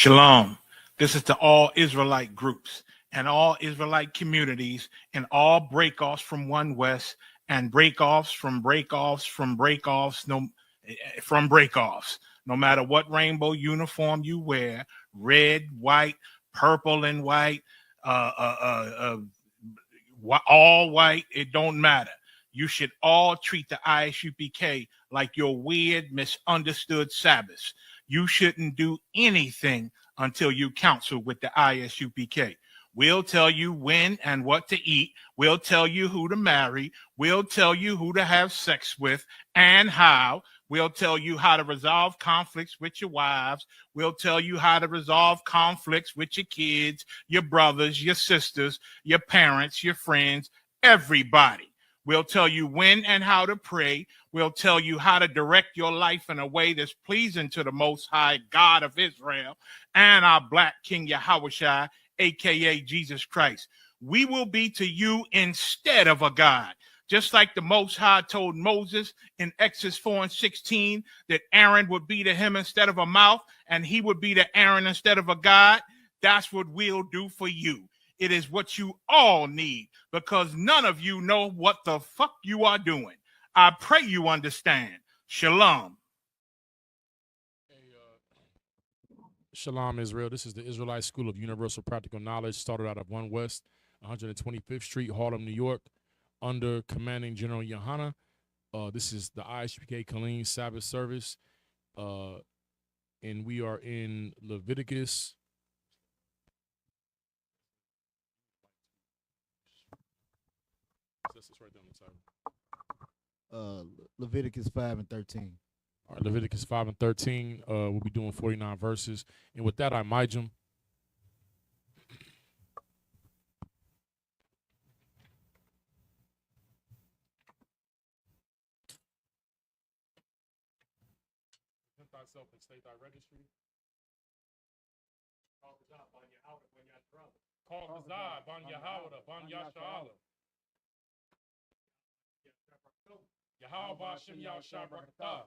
Shalom. This is to all Israelite groups and all Israelite communities and all breakoffs from One West and breakoffs from breakoffs from breakoffs from breakoffs. No matter what rainbow uniform you wear, red, white, purple, and white, all white, it don't matter. You should all treat the ISUPK like your weird, misunderstood Sabbaths. You shouldn't do anything until you counsel with the ISUPK. We'll tell you when and what to eat. We'll tell you who to marry. We'll tell you who to have sex with and how. We'll tell you how to resolve conflicts with your wives. We'll tell you how to resolve conflicts with your kids, your brothers, your sisters, your parents, your friends, everybody. We'll tell you when and how to pray. We'll tell you how to direct your life in a way that's pleasing to the Most High God of Israel and our Black King Yahushua, a.k.a. Jesus Christ. We will be to you instead of a God. Just like the Most High told Moses in Exodus 4:16 that Aaron would be to him instead of a mouth and he would be to Aaron instead of a God, that's what we'll do for you. It is what you all need because none of you know what the fuck you are doing. I pray you understand. Shalom. Shalom, Israel. This is the Israelite School of Universal Practical Knowledge, started out of One West, 125th Street, Harlem, New York, under Commanding General Yohana. This is the ISUPK Killeen Sabbath service, and we are in Leviticus. This is right down the title. Leviticus 5 and 13. All right, Leviticus 5 and 13. We'll be doing 49 verses. And with that, I Mijum. Present thyself and state thy registry. Call Kazah, Ban Yahawah, Ban Yasha'ala. Yahawah Hashem Yahushua Barakatah.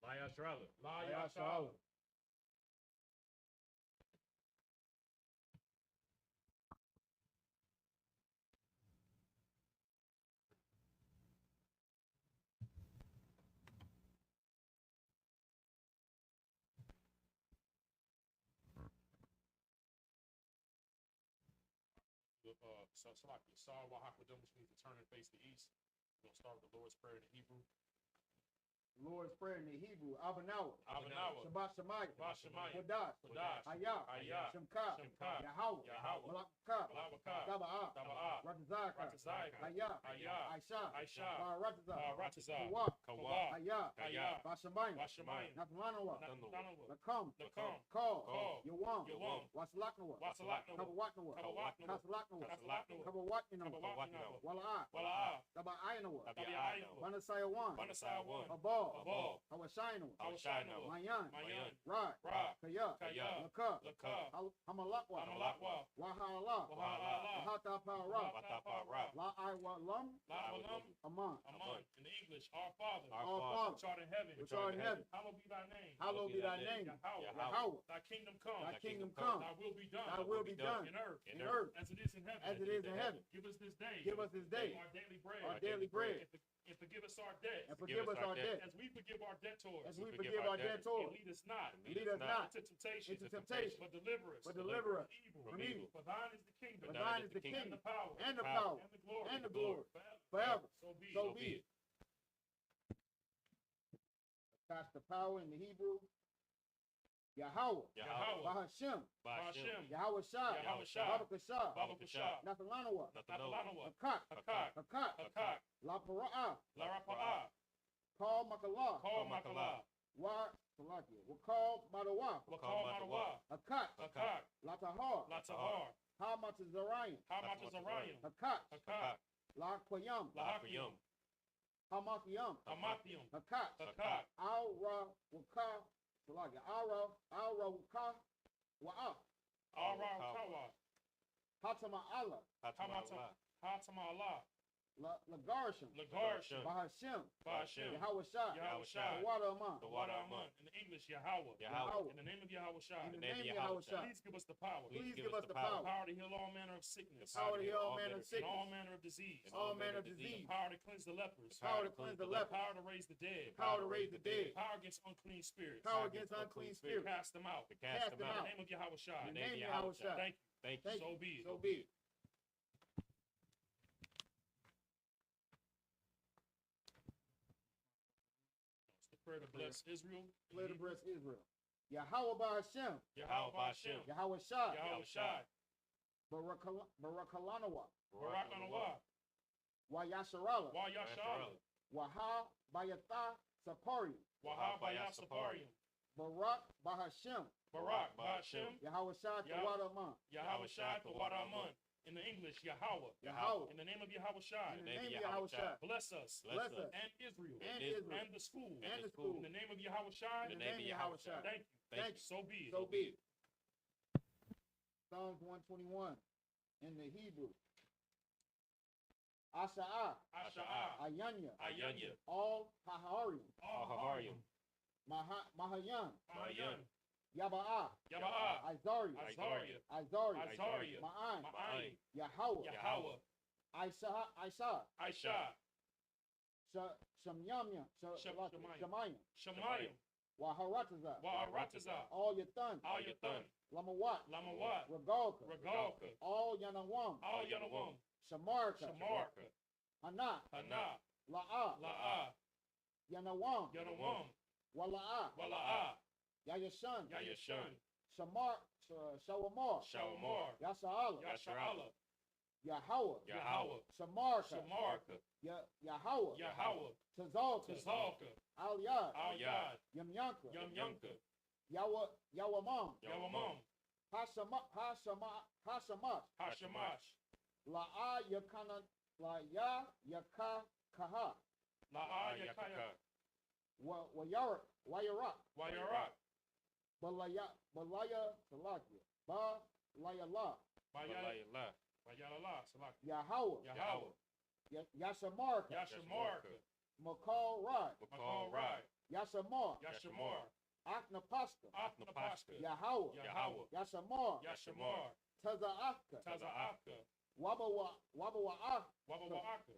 La Yasha'ala. La Yasha'ala. Sar Wahakwadum, which means to turn and face the east. We'll start with the Lord's Prayer in Hebrew. Lord's Prayer in the Hebrew, Abanawa, Shabbat Shemayim, Kodash, Hayah, Shemka, Yahawah, Malakah, Taba'ah, Ratazaka, Hayah, Aisha, Baratazah, Kawah, Hayah, Bashamayim, Nathanawa, Nakam, Call, Yawam, Wasalaknawa, Kabawatnawa, Kabawatnawa, Wala'ah, Taba'aynawa, Banasayawan, Abal, Hawashino, Mayan, Rad, Kaya, Laka, Hamalakwa, Wahala, Wahata Para, La Iwalam, Aman. In the English, our Father, which art in heaven, hallowed be thy name. Hallowed be thy name. Yahawah. Thy kingdom come. Thy will be done. In earth. As it is in heaven. Give us this day. Our daily bread. And forgive us our debts. As we forgive our debtors. And lead us not into temptation. But deliver us from evil. For thine is the kingdom. And the power. And the glory. Forever. So be it. That's the power in the Hebrew. Yahawah. Bahashem. Yahushua. Babakashah. Nathanawa. Hakat. La Para'ah. Call Makalah. Wakal Madawa. Hakat. Latahar. Hamatazarian. Hakat. La Quayam. Hamathium. Hamathium. Hakat. Hakat. Alra Waka. Salakia. Alra Waka. Wa'ah. Ara Kawa. Hatama Allah. Hatama Allah. Lagarshim. Lagarshim. Bahashim. Bahashim. Yahweh Shah. Yahweh Shah. The water among. The water Aman. In the English, Yahweh. Yahweh. In the name of Yahweh Shah. In the name of Yahweh Shah. Please give us the power. Please give us the power. The power to heal all manner of sickness. The power to heal all manner of And sickness. all manner of disease. All manner of The disease. power to cleanse the lepers. The power to cleanse the The lepers. power to raise the dead. The power to raise the dead. The power against unclean spirits. Power against unclean spirits. Cast them out. Cast them In the out. name of Yahweh Shah. In the name of Yahweh Shah. Thank you. Thank you. So be it. So be it. It's the prayer to bless Israel. Play to bless Israel. Yahweh Bahashim. Yahweh Hashem. Yahweh Shah. Yahweh Shai. Barakalanawa. Barak Anawah. Wa Yasharala. Wa Yashala. Waha Bayatha Sapari. Wahab Bayasaparium. Barak Bahashim. Barak Bahashem. Yahweh Shah Yah- Tawadaman. Yahweh Shai Tawadaman. In the English, Yahweh. Yahweh. In the name of Yahweh Shai. In the name of Yahweh Shah. Bless us. Bless us. And Israel. And Israel. And the school. And the school. In the name of Yahweh Shai. In the name of Yahweh Shah. Thank you. Thank you. So be it. So be it. Psalms 121 in the Hebrew. Asha'ah. Asha'ah. Ayanya. Ayanya. All Haharium. Aharium. Mahayan. Mayan. Yaba'ah. Yaba'ah. Isariah. Isariah. Isariah. Isariah. Ma'an. Ma'an. Yahweh. Yahweh. Isa. Aisha. Shamyamya. Shamayim. Shemayim. Waharataza. Wa'arataza. All Yathan. Al Yathan. Lamawat. Lamawat. Regalka. Regalka. All Yanawam. Al Yanawam. Shamarka. Shamarka. Hana. Hana. La'ah. La'ah. Yanawam. Yanawam. Wala'ah. Wala'ah. Yayashan. Yayashan. Shawamar. Shawamar. Yasa'ala. Yasharala. Yahweh. Yahweh. Shamarka. Shamarka. Yahweh. Yahweh. Tazalka. Tazalka. Al-Yad. Al Yad. Yamyanka. Yamyanka. Yawamam. Yawamam. Hashamash. Hashamash. La'a yakana. La'ya yakakaha. La'ah Yakaya. Wayarak. Wayarak. Balaya Salakia. Balayala. Bayala. Bayala. Salak. Yahweh. Yahweh. Yashamarka. Yashamarka. Makal Rai. Makal Rai. Yasamar. Yashamar. Aknapasta. Atnapashka. Yahweh. Yahweh. Yasamar. Yashamar. Tazaafka. Tazaafka. Wabawa'ah. Wabawa'aka.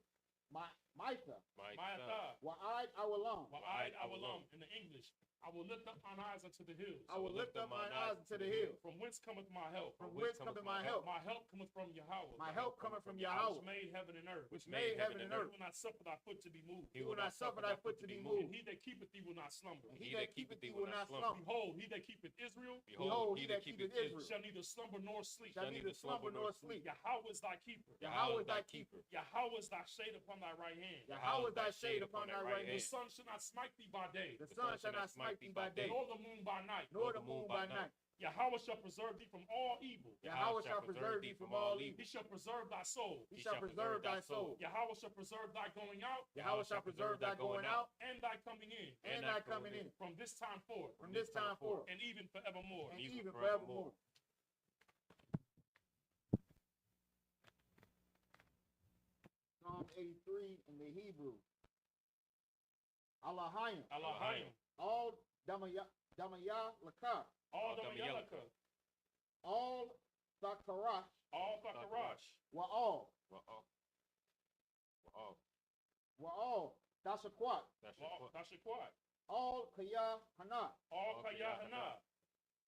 Maitha. Mayatha. Wa'id Awalam. Wa'id Awalam. In the English, I will lift up mine eyes unto the hills. I will lift up mine eyes unto the hills. From whence cometh my help? From whence cometh my help? My help cometh from Yahweh. My help cometh from Which Yahweh. made heaven and earth. Which made heaven and earth. He will not suffer thy foot to be moved. He will not suffer thy foot to be And moved. he that keepeth thee will not slumber. And he that keepeth thee will not slumber. Behold, he that keepeth Israel Behold, he that keepeth Israel shall neither slumber nor sleep. shall neither slumber nor sleep. Yahweh is thy keeper. Yahweh is thy keeper. Yahweh is thy shade upon thy right hand. Yahweh is thy shade upon thy right The hand. sun shall not smite thee by day, The sun shall not smite thee by day, nor the moon by night. nor the moon by night. Yahweh shall preserve thee from all evil. Yahweh shall preserve thee from all evil. He shall preserve thy soul. He shall preserve thy soul. Yahweh shall preserve thy going out Yahweh shall preserve thy going out and thy coming in and thy coming in from this time forth from this time forth and even forevermore. and even forevermore. Psalm 83 in the Hebrew. Allahayim. Allahayim. All Damaya Lakar. All the Yalaka. All Sakarash. All Fakarash. Wa'al. Oh, Wa'al. Dashakwat. that's your foot. Tashakwat. All Kaya Hana. All Kayahana.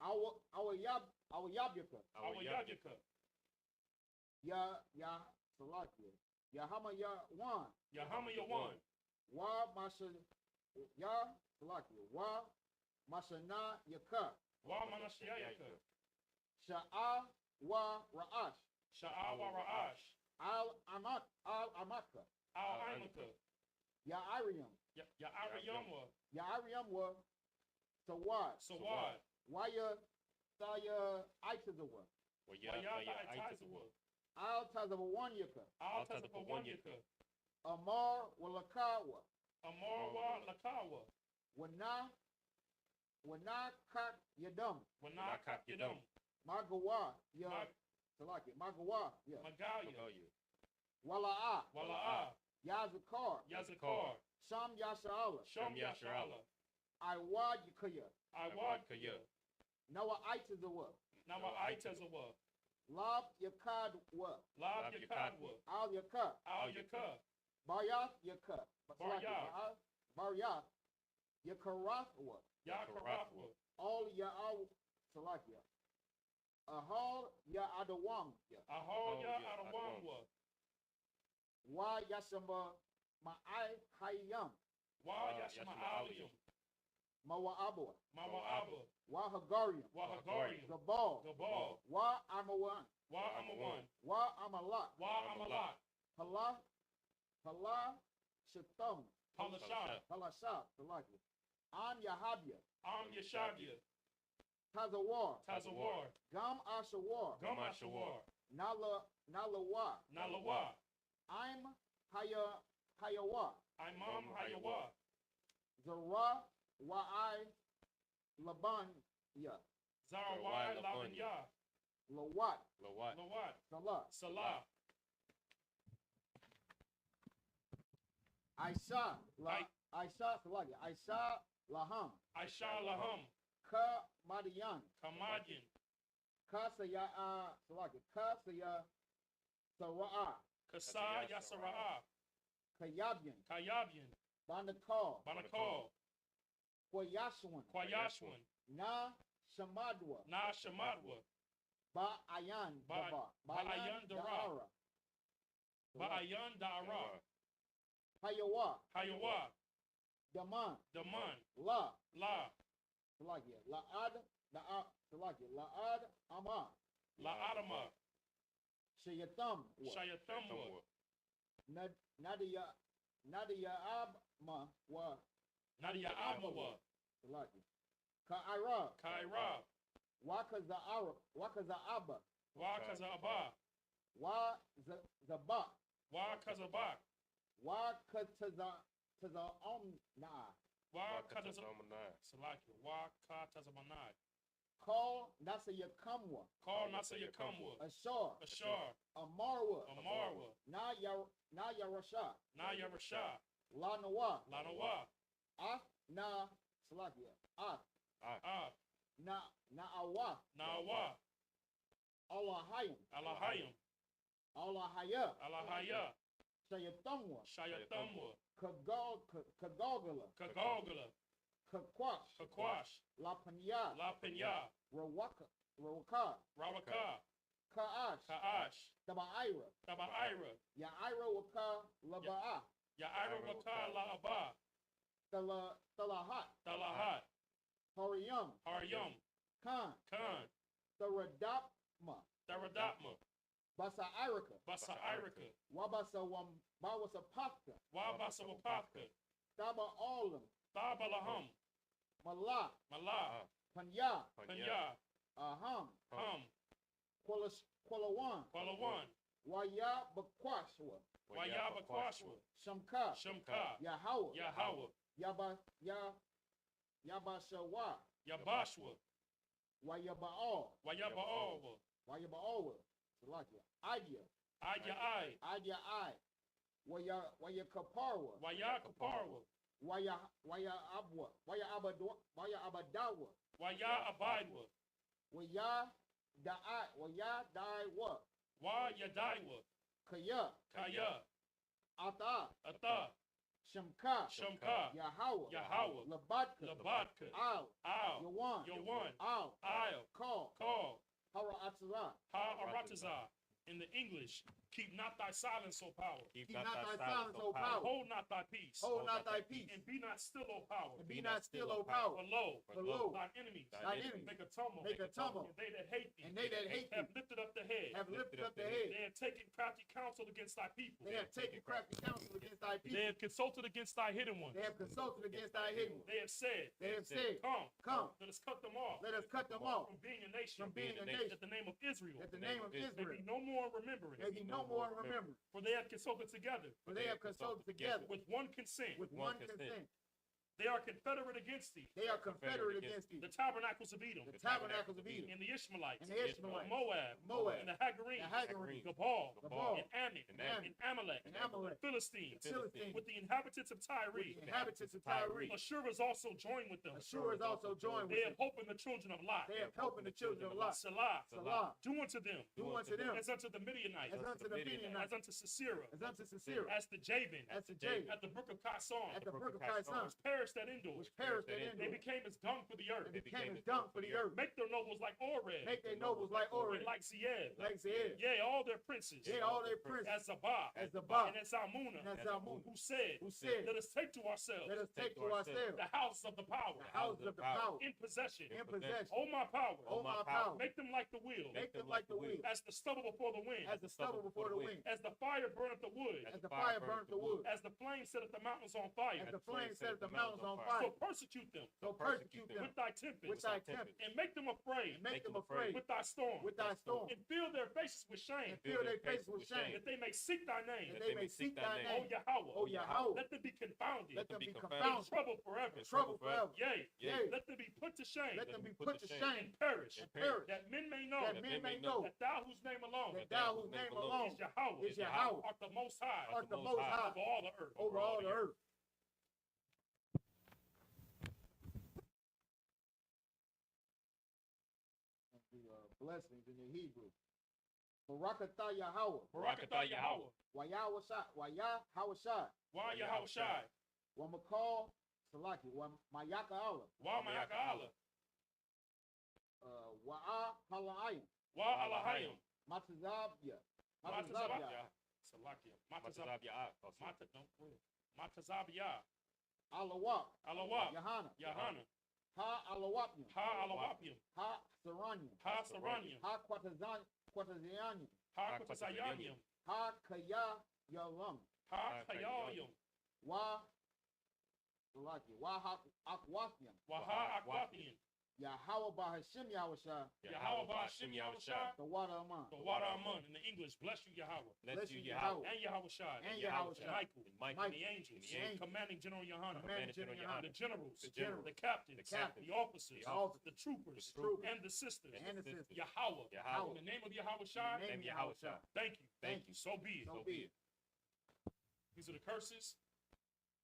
Our Yabyaka. Our Yajaka. Ya Salakia. Yahama Ya Wan. Yahama Yawan. Wa Masha Ya Salakia. Wa Mashana Yaka. Wa Manashayaka. Sha'a Wa Ra'ash. Sha'awa Ra'ash. Al Amaka. Al Imaka. Ya Ariam. Ya'ariyamwa. Ya Ariam wa Sawad. Sawad. Waya Saya Aitazawa. Well, yeah, Wayata Itazawa. Al Tazawanyaka. Al Tazapawanyaka. Amar Walakawa. Amarwa Lakawa. Wana Kat Yadum. Wanaka Yadum. Magawa Ya Mag- Salaki. Magawa Ya. Magaya. Wala'a. Wala'a. Yazakar. Yazakar. Sham Yashala. Shom Yasharala. Iwad Yakaya. Iwad Kaya. Nawa Aitazawa. Nama Aitazawa. Lab Yakad Wa. Lab Yakadwa. Al Yaka. Al Yaka. Baryath Yaka. Baryath. Baryath Yakarath Wa. Yakarafwa. All Ya'al Salakia. Ahal Ya'adawam. Ahoya Adawamwa. Wa Yasamba Ma'ai Hayam. Wa Yashma Aliyum. Mawa'abwa. Mama Abba. Wa Hagarium. Wahagarium. Gabal. Gabal. Wa Amawan. Wa Amawan. Wa Amalat. Wa Amalat. Hala Shatam. Palashah. Halasha Salakia. Am Yahabia. Am Yashabia. Tazawar. Tazawar. Gam Ashawar. Gamashawar. Nalawa. Nalawa. I'm Hayawa. Imam Hayawa. Zara Wa'ai Laban Ya. Zarawai Labanya. Lawat. Lawat. Salah. Salah. Aisha. Aisha Salakia. Aisha Laham. Aisha Laham. Ka Madian. Kamadyan. Kasaya Salakia. Kasaya Sara'a. Kasa Yasara'a. Kayabian. Kayabian. Banakal. Banakal. Kwayashwan. Kwayashwan. Na Shamadwa. Na Shamadwa. Ba'ayan Daba. Ba'ayan Dara. Ba'ayan Dara. Hayawa. Hayawa. Daman. Daman. La. La. Salakia. La'ad. Salakia. La'ad Ama. La Adama. Shayatam. Shayatamwa. Nadia Abma wa Nadia Amawa. Salakia. Ka'ira. Kaira. Wakaza Abba. Wakazaba. Wa Zaba. Wakazabak. Wakataza Omna. Wakatazamana. Salaki. Wakatazamanai. Call Nasa Yakamwa. Call Nasa Yakamwa. Ashar. Ashar. Amarwa. Amarwa. Na Yarasha. Na Yarasha. La Nawa. Lanawa. Na Salakia. Ah. Na Awa. Nawa. Allahayim. Alahayim. Allahaya. Alahaya. Shayatamwa. Shayatamwa. Kagogala. Kagogala. Kakwash. Kakwash. La Panya. La Penya. Rawaka. Rawaka. Ka'ash. Ka'ash. Taba'ira. Tabaira. Ya'ira waka laba'a. Ya'ira Waka La Aba. Talahat. Talahat. Hariyam. Haryam. Khan. Khan. Taradapma. Daradapma. Basa Irika. Basa Irika. Bawasa Pafka. Wabasa Wapaka. Taba Olam. Tabalaham. Mala. Mala. Panya. Panya. Aham. Hum. Kwalawan. Kwalawan. Waya Bakwashwa. Wayaba Kwashwa. Shamka. Shamka. Yahawa. Yahawa. Yabashawa. Yabashwa. Wayaba'al. Wayabaowa. Wayaba'al. Salakia. Idea. Aya Ai. Idea I. Waya Kaparwa. Wayakaparwa. Waya Abwa. Waya Abadawa. Waya Abidwa. Waya Daiwa. Wayadaiwa. Kaya. Kaya. Ata. Ata. Shamka. Shamka. Yahawa. Yahawa. Labatka. Labatka. Al. Al. Yawan. Yawan. Al. Al. Call. Call. Hara Atza. Ha Arataza. In the English, keep not thy silence, O power. Keep not thy silence, O power. Hold not thy peace. Hold not thy peace. And be not still, O power. And be not still, O power. For lo, thine enemies, Make a tumult. Make a tumult. And they that hate thee, And they that hate have thee lifted up the head. have lifted up their head. They have taken crafty counsel against thy people. They have taken crafty counsel against thy people. They have consulted against thy hidden ones. They have consulted against thy hidden ones. They have said, Come, let us cut them off. let us cut them off From being a nation. from being a nation. That the name of Israel that the name of may Israel be no more in remembrance. May he no more remember. For they have consulted together For they have consulted together with one consent. with one consent. They are confederate against thee. They are confederate against thee. The tabernacles of Edom. The tabernacles of Edom. And the Ishmaelites. And the Ishmaelites. Moab. Moab. And the Hagarenes. The Hagarenes. Gabal. Gabal. And Ammon. And Ammon. And Amalek. And Amalek. Philistines. Philistines. With the inhabitants of Tyre. With the inhabitants of Tyre. Ashur is also joined with them. Ashur is also joined with They them. have hope in the children of Lot. They have helped in the children of Lot. Salah. Salah. Do unto them. Do unto them. As unto the Midianites. As unto the As Midianites. unto Sisera. As unto Sisera. As the Jabin. As the Jabin. At the brook of Kison. At the brook of Kison. Which perished at Endor. Which perished at They Endor. became as dung for the earth. They became as dung for the earth. Make their nobles like Oreb. Make their nobles like Oreb. And like Zeeb. Like Zeeb. Yea, all their princes. Yea, all their princes. As Zabah. As Zabah. And as Zalmunna. And as Zalmunna. Who said, Let us take to ourselves. us take to ourselves the houses of the power. the houses of the power In possession. in possession. Oh my power. Oh my power. Make them like the wheel. Make them like the wheel. As the stubble before the wind. As the stubble before the wind. As the fire burneth the wood. As the fire burns the wood. As the flame setteth the mountains on fire. As the flame set the mountains on So fire. persecute them. So persecute them With thy tempest. with thy tempest. And make them afraid. And make them afraid With thy storm. with thy storm. And fill their faces with shame. And fill their faces with shame. That they may seek thy name. That they may seek thy O name. Yahweh. O Yahweh. Let them be confounded. Let them be In confounded. trouble forever. Trouble forever. Yea. Yea. Let them be put to shame. Let them be put to shame And perish. and perish. That men may know. That men may know That thou whose name alone. that thou whose name alone Is Yahweh. is Yahweh. Art the most high. art the most high Over all the earth. over all the earth. The blessings in the Hebrew. Barakatah Yahweh. Barakatah Yahweh. Wayah Hawashai. Why Yahweh Shai? Wamakal Salaki. Wamayaka Allah. Why Mayaka Allah? Wa'a Halayim. Why Alahayim? Matazabya. Matazabya. Salakia. Matazabya. Alawak. Alawak. Yahana. Yahana. Ha Alawapim. Ha Alawapim. Ha Saranyim. Ha Saranyim. Ha Quatazanyim. Ha Kutasayanyim. Ha Kaya Yalam. Ha Kayayim. Wa Salaki. Wa Akwathiam. Waha Aquathian. Yahweh Bahashim Yahushua. Yahweh Ba'ashim Yahushai. The water Aman. The water Amun. In the English, bless you, Yahweh. Bless you, Yahweh. And Yahweh Shai. And Yahweh And Shai. Michael. Michael. And the angels. The angels. Commanding General Yohana. Commanding General Yohana. The generals. The generals. The captains. The captains. The officers. The officers. The troopers. The troopers. And the sisters. And the sisters. Yahweh. Yahweh. In the name of Yahweh Shai. In the name of Yahweh Shai. Thank you. Thank you. So be it. So be it. These are the curses.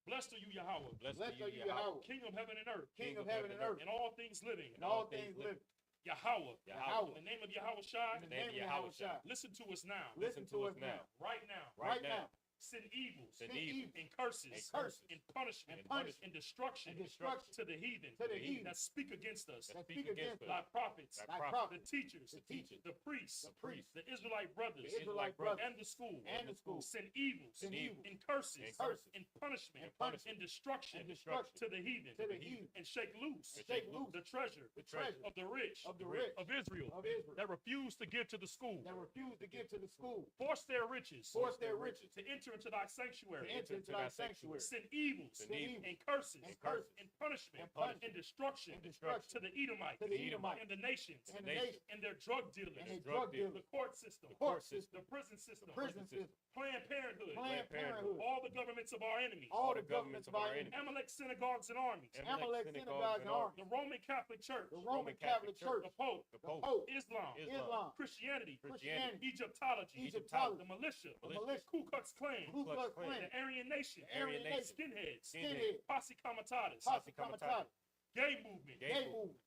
Blessed are you, Yahweh. Blessed are you, Yahweh. King of heaven and earth. King of heaven and earth. And all things living. And all things living. Yahweh. Yahweh. In the name of Yahweh Shai. In the name of Yahweh Shai. Listen to us now. Listen to us now. Right now. Right now. Send evils. Send evils. And curses. And curses. And punishment. And punishment. And destruction. And destruction. To the heathen. To the heathen. That speak against us. That speak against us. Thy prophets. Thy The prophets. teachers. The teachers. The priests. The priests. The Israelite brothers. The Israelite brothers. And the school. And the school. Send evils. Send evils. And curses. And curses. And punishment. And punishment. And destruction. And destruction. To the heathen. To the heathen. And shake loose. And shake loose. The treasure. The treasure. Of the rich. Of the rich. Of Israel. Of Israel. That refuse to give to the school. That refuse to give to the school. Force their riches. Force their riches. To enter into thy sanctuary. To enter into thy sanctuary. Send evils. Send evils. And curses. And curses. And punishment. And punishment. And destruction. And destruction. To the Edomites. To the Edomites. And the nations. And the nations. And their drug dealers. And their drug dealers. The court system. The court system. The prison system. The prison system. Planned Parenthood. Planned Parenthood. All the governments of our enemies. All the governments of our enemies. Amalek synagogues and armies. Amalek synagogues and armies. The Roman Catholic Church. The Roman Catholic Church. The Pope. The Pope. Islam. Islam. Christianity. Egyptology. The militia. The militia. Ku Klux Klan. Ku Klux Klan. The Aryan Nation. The Aryan Nation. Skinheads. Skinheads. Posse Comitatus. Posse Comitatus. Gay movement. Gay movement.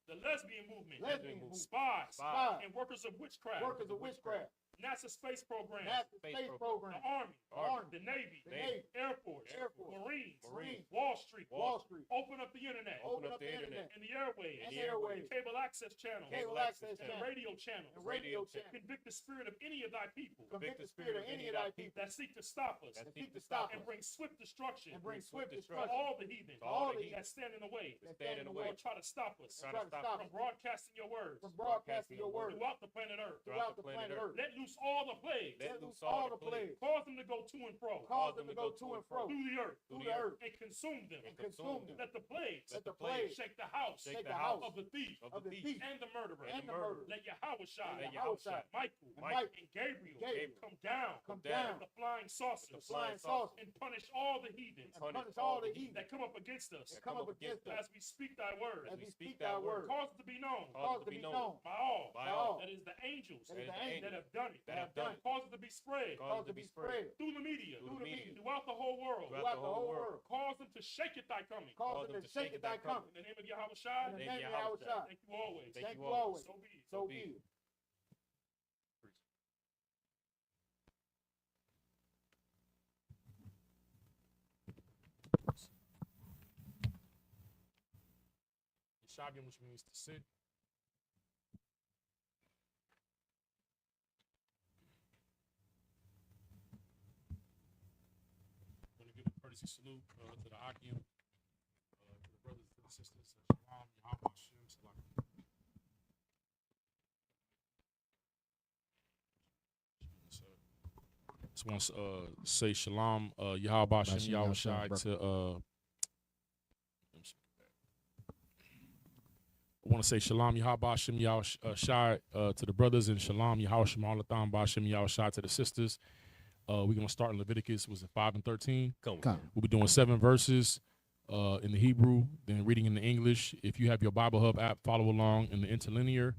The lesbian movement. Lesbian movement. Spies. Spies. And workers of witchcraft. Workers of witchcraft. NASA space program. NASA space program. The Army. Army. The Navy. The Navy. Air Force. Air Force. Marines. Marines. Wall Street. Wall Street. Open up the internet. Open up the internet. And the airwaves. And the airwaves. Cable access channel. Cable access And channel. radio channel. And radio channel. Convict the spirit of any of thy people. Convict the spirit of any of thy people that seek to stop us. that seek to stop And us bring swift destruction. and bring swift To destruction all the heathen. to all the heathen that stand in the way. that stand in the way Or try to stop us. and try to stop From us broadcasting your words. from broadcasting your word Throughout the planet Earth. throughout the planet Earth. Let loose all the plagues. Let loose all the plagues. Cause them to go to and fro. Cause them to go to and fro. Through the earth. Through the earth. And consume them. And consume them. Let the plagues. Let the plagues. Shake the house. Shake the house. Of the thief. Of the thief. And the murderer. And the murderer. Let Yahweh shine. Let Yahweh shine. Michael. And Gabriel. Come down. Come down. The flying saucers. The flying saucers. And punish all the heathens. And punish all the heathens. That come up against us. That come up against us. As we speak thy word. As we speak thy word. Cause it to be known. Cause it to be known. By all. By all. That is the angels. That is the angels. That have done it. That have done it. Cause it to be spread. Cause it to be spread. Through the media. Through the media. Throughout the whole world. Throughout the whole world. Cause them to shake it thy coming. Cause them to shake it thy coming. In the name of Yahweh Shai. In the name of Yahweh Shai. Thank you always. Thank you always. So be it. So be it. Shagin, which means to sit. I'm going to give a courtesy salute to the Akim, to the brothers and sisters. Shalom, Yahweh Hashem, Salam. Just want to say shalom, Yahweh Hashem, Yahweh Shai to I want to say shalom Yahweh Hashem Yahweh Shai to the brothers and shalom Yahweh Shema Latham Bashem Yahweh Shai to the sisters. We're going to start in Leviticus, was it 5 and 13? Come. We'll be doing 7 verses in the Hebrew, then reading in the English. If you have your Bible Hub app, follow along in the interlinear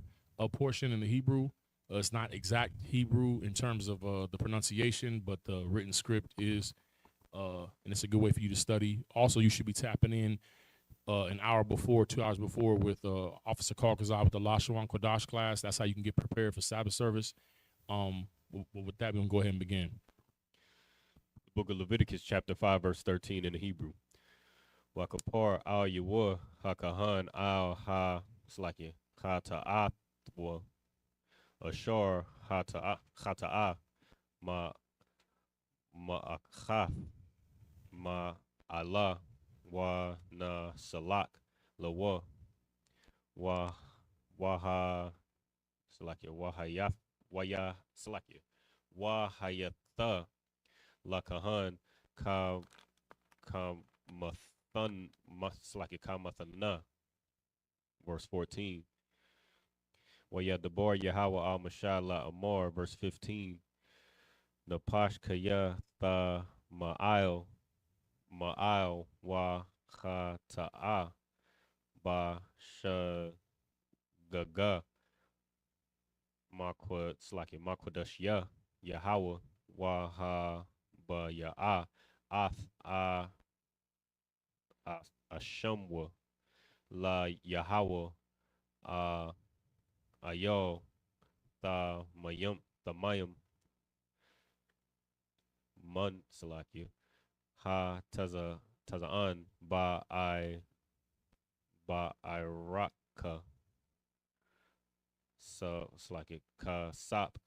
portion in the Hebrew. It's not exact Hebrew in terms of the pronunciation, but the written script is, and it's a good way for you to study. Also, you should be tapping in an hour before, 2 hours before with Officer Kalkazai with the Lashawan Kodash class. That's how you can get prepared for Sabbath service. With that, we're going to go ahead and begin. The book of Leviticus, chapter 5, verse 13 in the Hebrew. Wakapar al Yawah hakahan al ha slaki hata'atwa ashar hata'a ma'akhaf ma'ala wa na salak lawa wa waha slaki wahayaf waya slaki wahayatha lakahan ka kamathan slaki kamathana. Verse 14. Wayadabar Yahweh al Mashallah Amor, verse 15. Napash Kaya Tha Ma'al Wa Khata'a Ba Shagaga Makwa Slaki Makwadashya Yahweh Wa Ha Ba Ya'a Ath Ashamwa La Yahweh Ayo Ta Mayam Man Salaki Ha Tazaan Ba Iraka So Salaki Ka Sap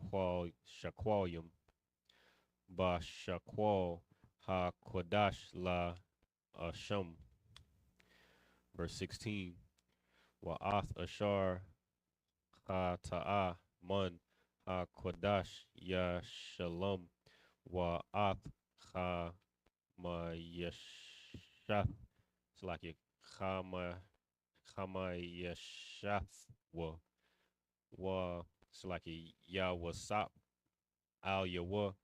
Shakwayum Ba Shakwal Ha Kodash La Asham. Verse 16. Wa'ath Ashar Ha Ta'a Man Ha Kodash Ya Shalom Wa'ath Ha Ma Yeshath Slaki Chama Yeshath Wa Slaki Ya Wasap Al Yawa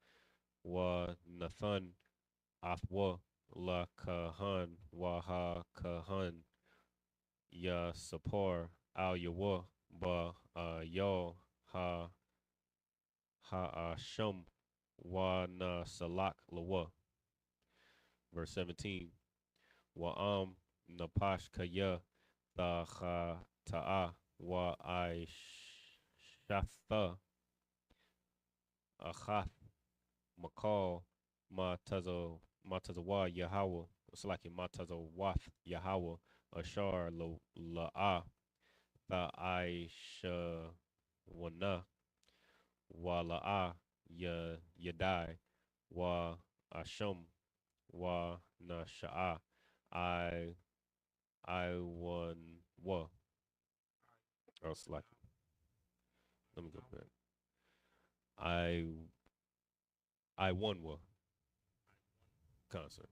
Wa Nathan Athwa La Kahan Wa Ha Kahan Ya Sapor Al Yawa Ba Yo Ha Asham Wa Na Salak Lawa. Verse 17. Wa Napash Kaya Tha Ha Ta'a Wa I Shatha Achath Makal Matazawa Yahweh. It's like Matazawath Yahweh. Ashar La'a Tha Aisha Wana Wa La'a Yadai Wa Asham Wa Na Sha'a I Wan Wa. Oh, it's like, let me go back. I Wonwa concert.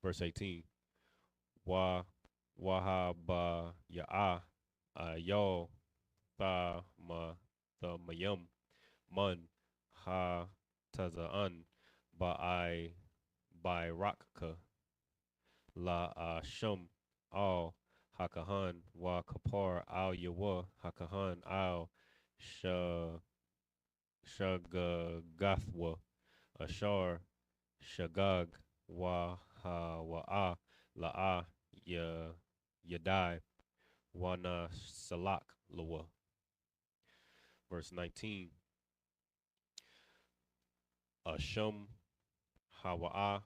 Verse 18. Wa Waha ba ya yo ta ma the mayum man ha tazaan ba I by rakka la shum al hakahan wa kapar al yawa hakahan al sha shagagathwa ashar shagag wa ha wa la ya yadai wana salak lawa. Verse 19. Ashum hawa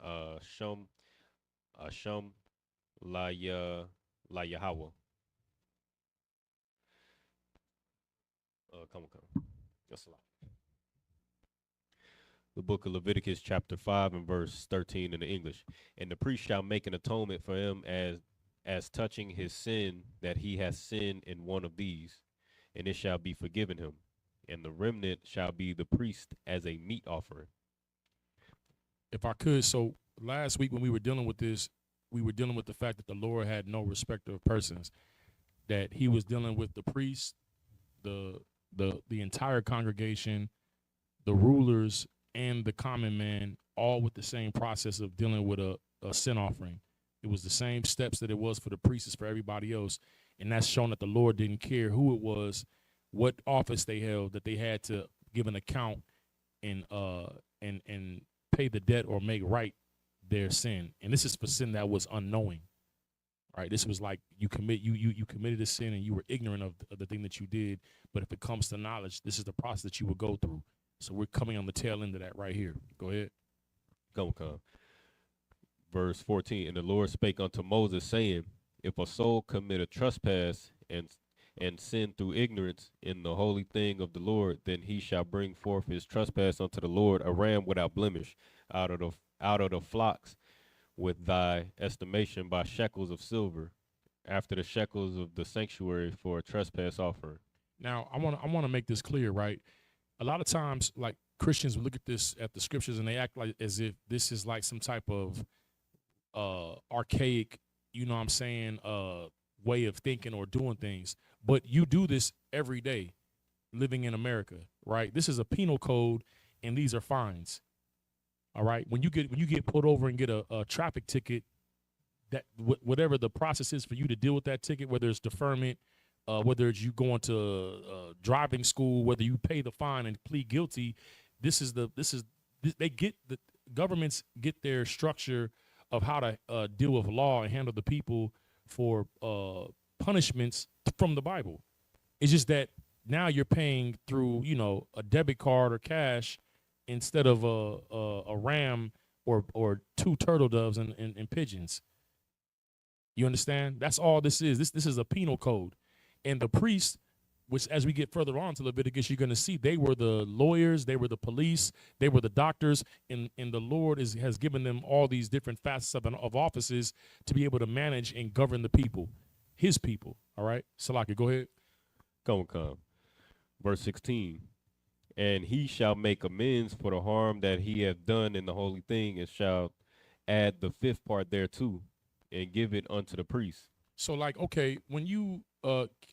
ashum ashum la Yahweh. Come. That's a lot. The book of Leviticus, chapter 5, and verse 13 in the English. And the priest shall make an atonement for him as touching his sin that he has sinned in one of these, and it shall be forgiven him. And the remnant shall be the priest as a meat offering. If I could, so last week when we were dealing with this, we were dealing with the fact that the Lord had no respecter of persons, that he was dealing with the priest, the entire congregation, the rulers, and the common man, all with the same process of dealing with a sin offering. It was the same steps that it was for the priests as for everybody else, and that's shown that the Lord didn't care who it was, what office they held, that they had to give an account and pay the debt or make right their sin. And this is for sin that was unknowing. All right, this was like you committed a sin and you were ignorant of the thing that you did. But if it comes to knowledge, this is the process that you will go through. So we're coming on the tail end of that right here. Go ahead. Come. Verse 14. And the Lord spake unto Moses, saying, if a soul commit a trespass and sin through ignorance in the holy thing of the Lord, then he shall bring forth his trespass unto the Lord, a ram without blemish, out of the flocks, with thy estimation by shekels of silver, after the shekels of the sanctuary for a trespass offering. Now, I want to make this clear, right? A lot of times, like Christians will look at the scriptures and they act like as if this is like some type of archaic, you know what I'm saying, way of thinking or doing things. But you do this every day living in America, right? This is a penal code and these are fines. All right. When you get pulled over and get a traffic ticket, that whatever the process is for you to deal with that ticket, whether it's deferment, whether it's you going to driving school, whether you pay the fine and plead guilty, the governments get their structure of how to deal with law and handle the people for punishments from the Bible. It's just that now you're paying through, a debit card or cash instead of a ram or two turtle doves and pigeons. You understand? That's all this is. This is a penal code. And the priests, which as we get further on to Leviticus, you're going to see they were the lawyers, they were the police, they were the doctors, and the Lord has given them all these different facets of offices to be able to manage and govern the people, his people. All right? Salaki, go ahead. Come. Verse 16. And he shall make amends for the harm that he hath done in the holy thing, and shall add the fifth part thereto, and give it unto the priest. So, like, okay, when you,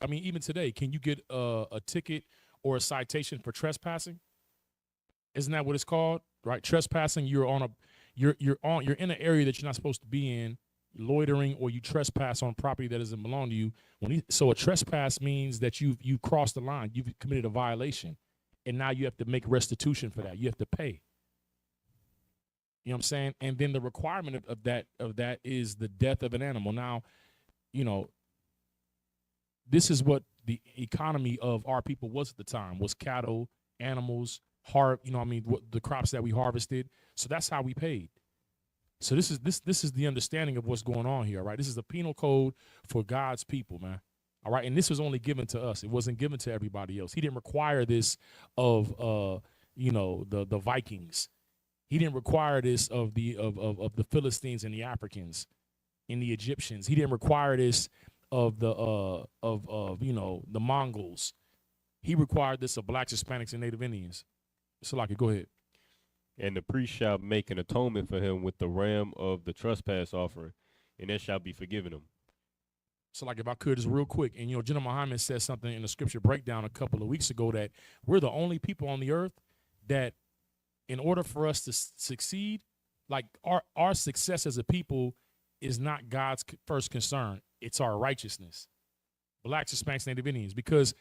even today, can you get a ticket or a citation for trespassing? Isn't that what it's called, right? Trespassing. You're in an area that you're not supposed to be in, loitering, or you trespass on property that doesn't belong to you. So a trespass means that you've crossed the line, you've committed a violation, and now you have to make restitution for that. You have to pay. You know what I'm saying? And then the requirement of that is the death of an animal. Now, this is what the economy of our people was at the time, was cattle, animals, the crops that we harvested. So that's how we paid. So this is the understanding of what's going on here, right? This is a penal code for God's people, man. All right, and this was only given to us. It wasn't given to everybody else. He didn't require this of the Vikings. He didn't require this of the Philistines and the Africans and the Egyptians. He didn't require this of the Mongols. he required this of blacks, Hispanics, and Native Indians. Salaki, go ahead. And the priest shall make an atonement for him with the ram of the trespass offering, and it shall be forgiven him. So, like, if I could, just real quick, and General Muhammad said something in the scripture breakdown a couple of weeks ago that we're the only people on the earth that, in order for us to succeed, like our success as a people is not God's first concern. It's our righteousness. Blacks, Hispanics, Native Indians, because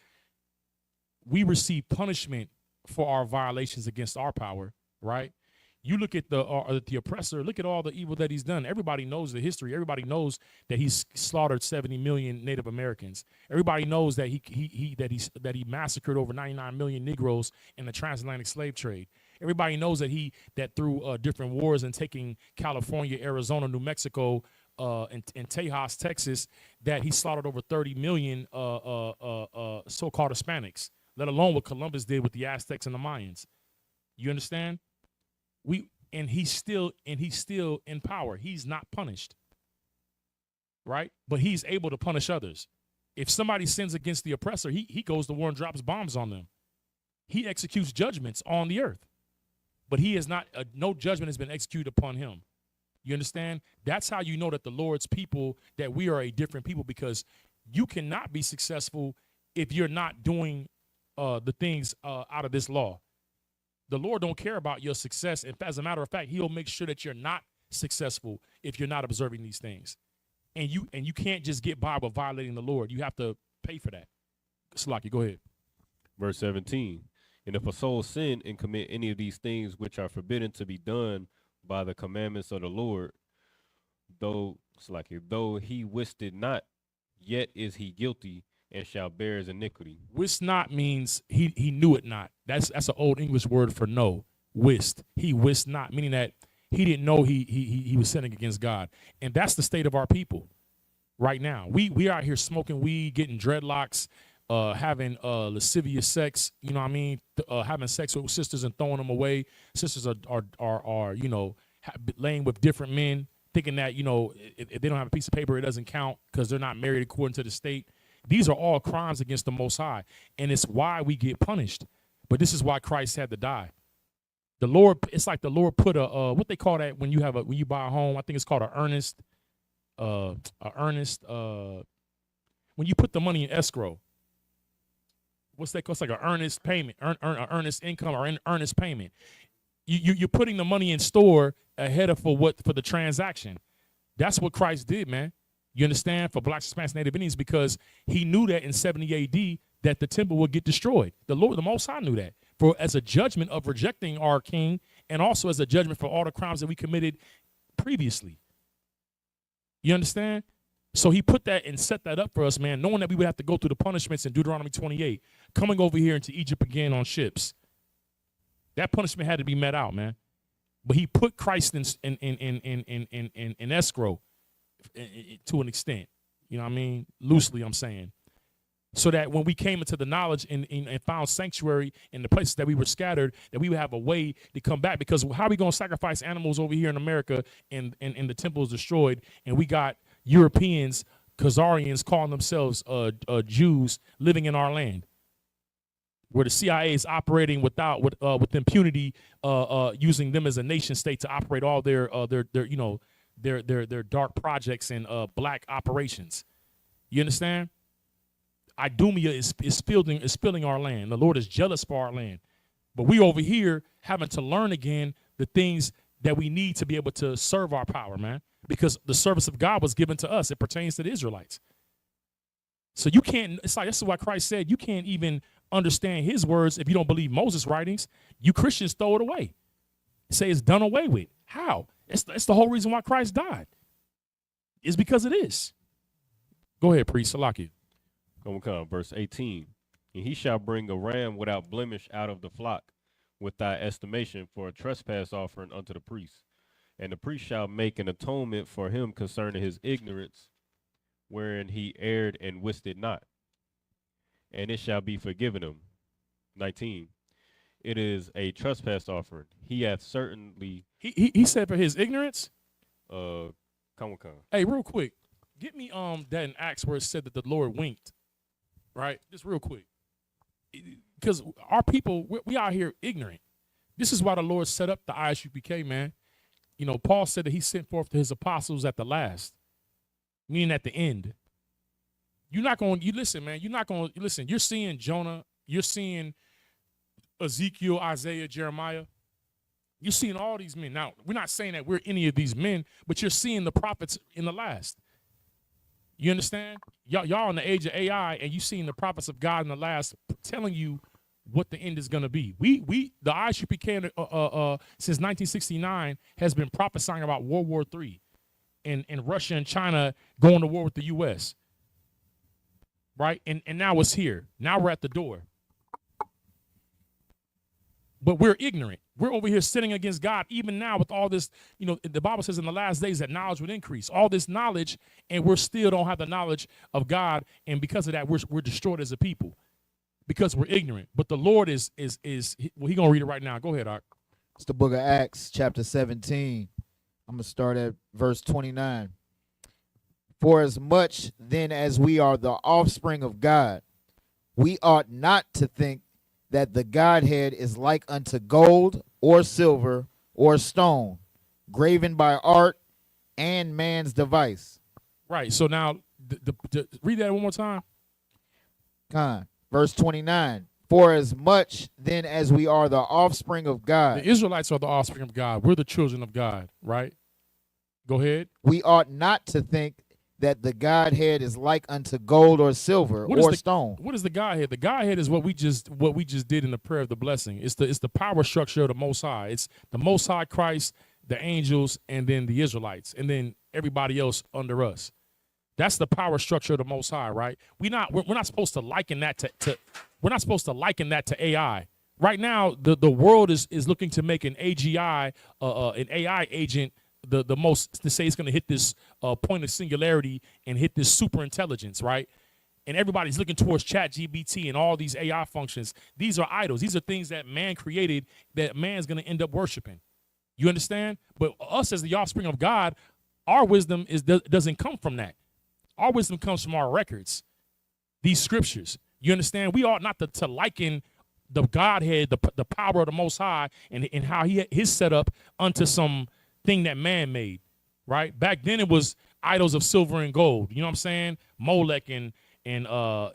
we receive punishment for our violations against our power, right? You look at the oppressor, look at all the evil that he's done. Everybody knows the history. Everybody knows that he's slaughtered 70 million Native Americans. Everybody knows that he massacred over 99 million Negroes in the transatlantic slave trade. Everybody knows that through different wars and taking California, Arizona, New Mexico, and Tejas, Texas, that he slaughtered over 30 million so-called Hispanics, let alone what Columbus did with the Aztecs and the Mayans. You understand? He's still in power. He's not punished, right? But he's able to punish others. If somebody sins against the oppressor, he goes to war and drops bombs on them. He executes judgments on the earth, but he is not. No judgment has been executed upon him. You understand? That's how you know that the Lord's people, that we are a different people, because you cannot be successful if you're not doing the things out of this law. The Lord don't care about your success. As a matter of fact, he'll make sure that you're not successful if you're not observing these things. And you can't just get by with violating the Lord. You have to pay for that. Salaki, go ahead. Verse 17. And if a soul sin and commit any of these things which are forbidden to be done by the commandments of the Lord, though he wist it not, yet is he guilty, and shall bear his iniquity. Wist not means he knew it not. That's an old English word for know. Wist. He wist not, meaning that he didn't know he was sinning against God. And that's the state of our people right now. We out here smoking weed, getting dreadlocks, having lascivious sex, you know what I mean? Having sex with sisters and throwing them away. Sisters are laying with different men, thinking that, if they don't have a piece of paper, it doesn't count because they're not married according to the state. These are all crimes against the Most High, and it's why we get punished. But this is why Christ had to die. The Lord, it's like the Lord put what they call that when you buy a home. I think it's called an earnest. When you put the money in escrow, what's that called? It's like an earnest payment, earnest income, or an earnest payment. You're putting the money in store ahead of for the transaction. That's what Christ did, man. You understand? For blacks, Hispanics, Native Indians, because he knew that in 70 AD that the temple would get destroyed. The Lord, the Most High, knew that. For as a judgment of rejecting our king, and also as a judgment for all the crimes that we committed previously. You understand? So he put that and set that up for us, man, knowing that we would have to go through the punishments in Deuteronomy 28, coming over here into Egypt again on ships. That punishment had to be met out, man. But he put Christ in escrow to an extent. You know what I mean? Loosely, I'm saying. So that when we came into the knowledge and found sanctuary in the places that we were scattered, that we would have a way to come back. Because how are we going to sacrifice animals over here in America and the temple is destroyed, and we got Europeans, Khazarians calling themselves Jews living in our land, where the CIA is operating with impunity, using them as a nation state to operate all their dark projects and black operations. You understand? Idumea is spilling our land. The Lord is jealous for our land. But we over here having to learn again the things that we need to be able to serve our power, man. Because the service of God was given to us. It pertains to the Israelites. So you can't, it's like, this is why Christ said you can't even understand his words if you don't believe Moses' writings. You Christians throw it away. Say it's done away with. How? It's the whole reason why Christ died. It's because it is. Go ahead, priest. Salaki. Come, verse 18. And he shall bring a ram without blemish out of the flock with thy estimation for a trespass offering unto the priest. And the priest shall make an atonement for him concerning his ignorance, wherein he erred and wist it not. And it shall be forgiven him. 19. It is a trespass offering. He hath certainly. He said for his ignorance. Come. Hey, real quick, get me that in Acts where it said that the Lord winked. Right, just real quick. because our people, we out here ignorant. This is why the Lord set up the ISUPK, man. You know, Paul said that he sent forth to his apostles at the last, meaning at the end. You're not going, you listen, man, you're not going to, listen, you're seeing Jonah, you're seeing Ezekiel, Isaiah, Jeremiah. You're seeing all these men. Now, we're not saying that we're any of these men, but you're seeing the prophets in the last. You understand? Y'all in the age of AI, and you seeing the prophets of God in the last telling you what the end is going to be. The ISUPK since 1969 has been prophesying about World War III and Russia and China going to war with the U.S. Right? And now it's here. Now we're at the door. But we're ignorant. We're over here sitting against God even now with all this, you know, the Bible says in the last days that knowledge would increase. All this knowledge, and we still don't have the knowledge of God, and because of that, we're destroyed as a people because we're ignorant. But the Lord is well, he going to read it right now. Go ahead, Ark. It's the book of Acts, chapter 17. I'm going to start at verse 29. For as much then as we are the offspring of God, we ought not to think that the Godhead is like unto gold or silver or stone, graven by art and man's device. Right. So now, read that one more time. Verse 29. For as much then as we are the offspring of God. The Israelites are the offspring of God. We're the children of God, right? Go ahead. We ought not to think that the Godhead is like unto gold or silver or stone. What is the Godhead? The Godhead is what we just did in the prayer of the blessing. It's the power structure of the Most High. It's the Most High, Christ, the angels, and then the Israelites, and then everybody else under us. That's the power structure of the Most High, right? We're not supposed to liken that to we're not supposed to liken that to AI. Right now, the world is looking to make an AGI, an AI agent, the most, to say it's going to hit this point of singularity and hit this super intelligence, right? And everybody's looking towards ChatGPT and all these AI functions. These are idols. These are things that man created that man's going to end up worshiping. You understand? But us as the offspring of God, our wisdom doesn't come from that. Our wisdom comes from our records, these scriptures. You understand? We ought not to liken the Godhead, the power of the Most High, and how his set up unto some thing that man made, right? Back then it was idols of silver and gold. You know what I'm saying? Molech and all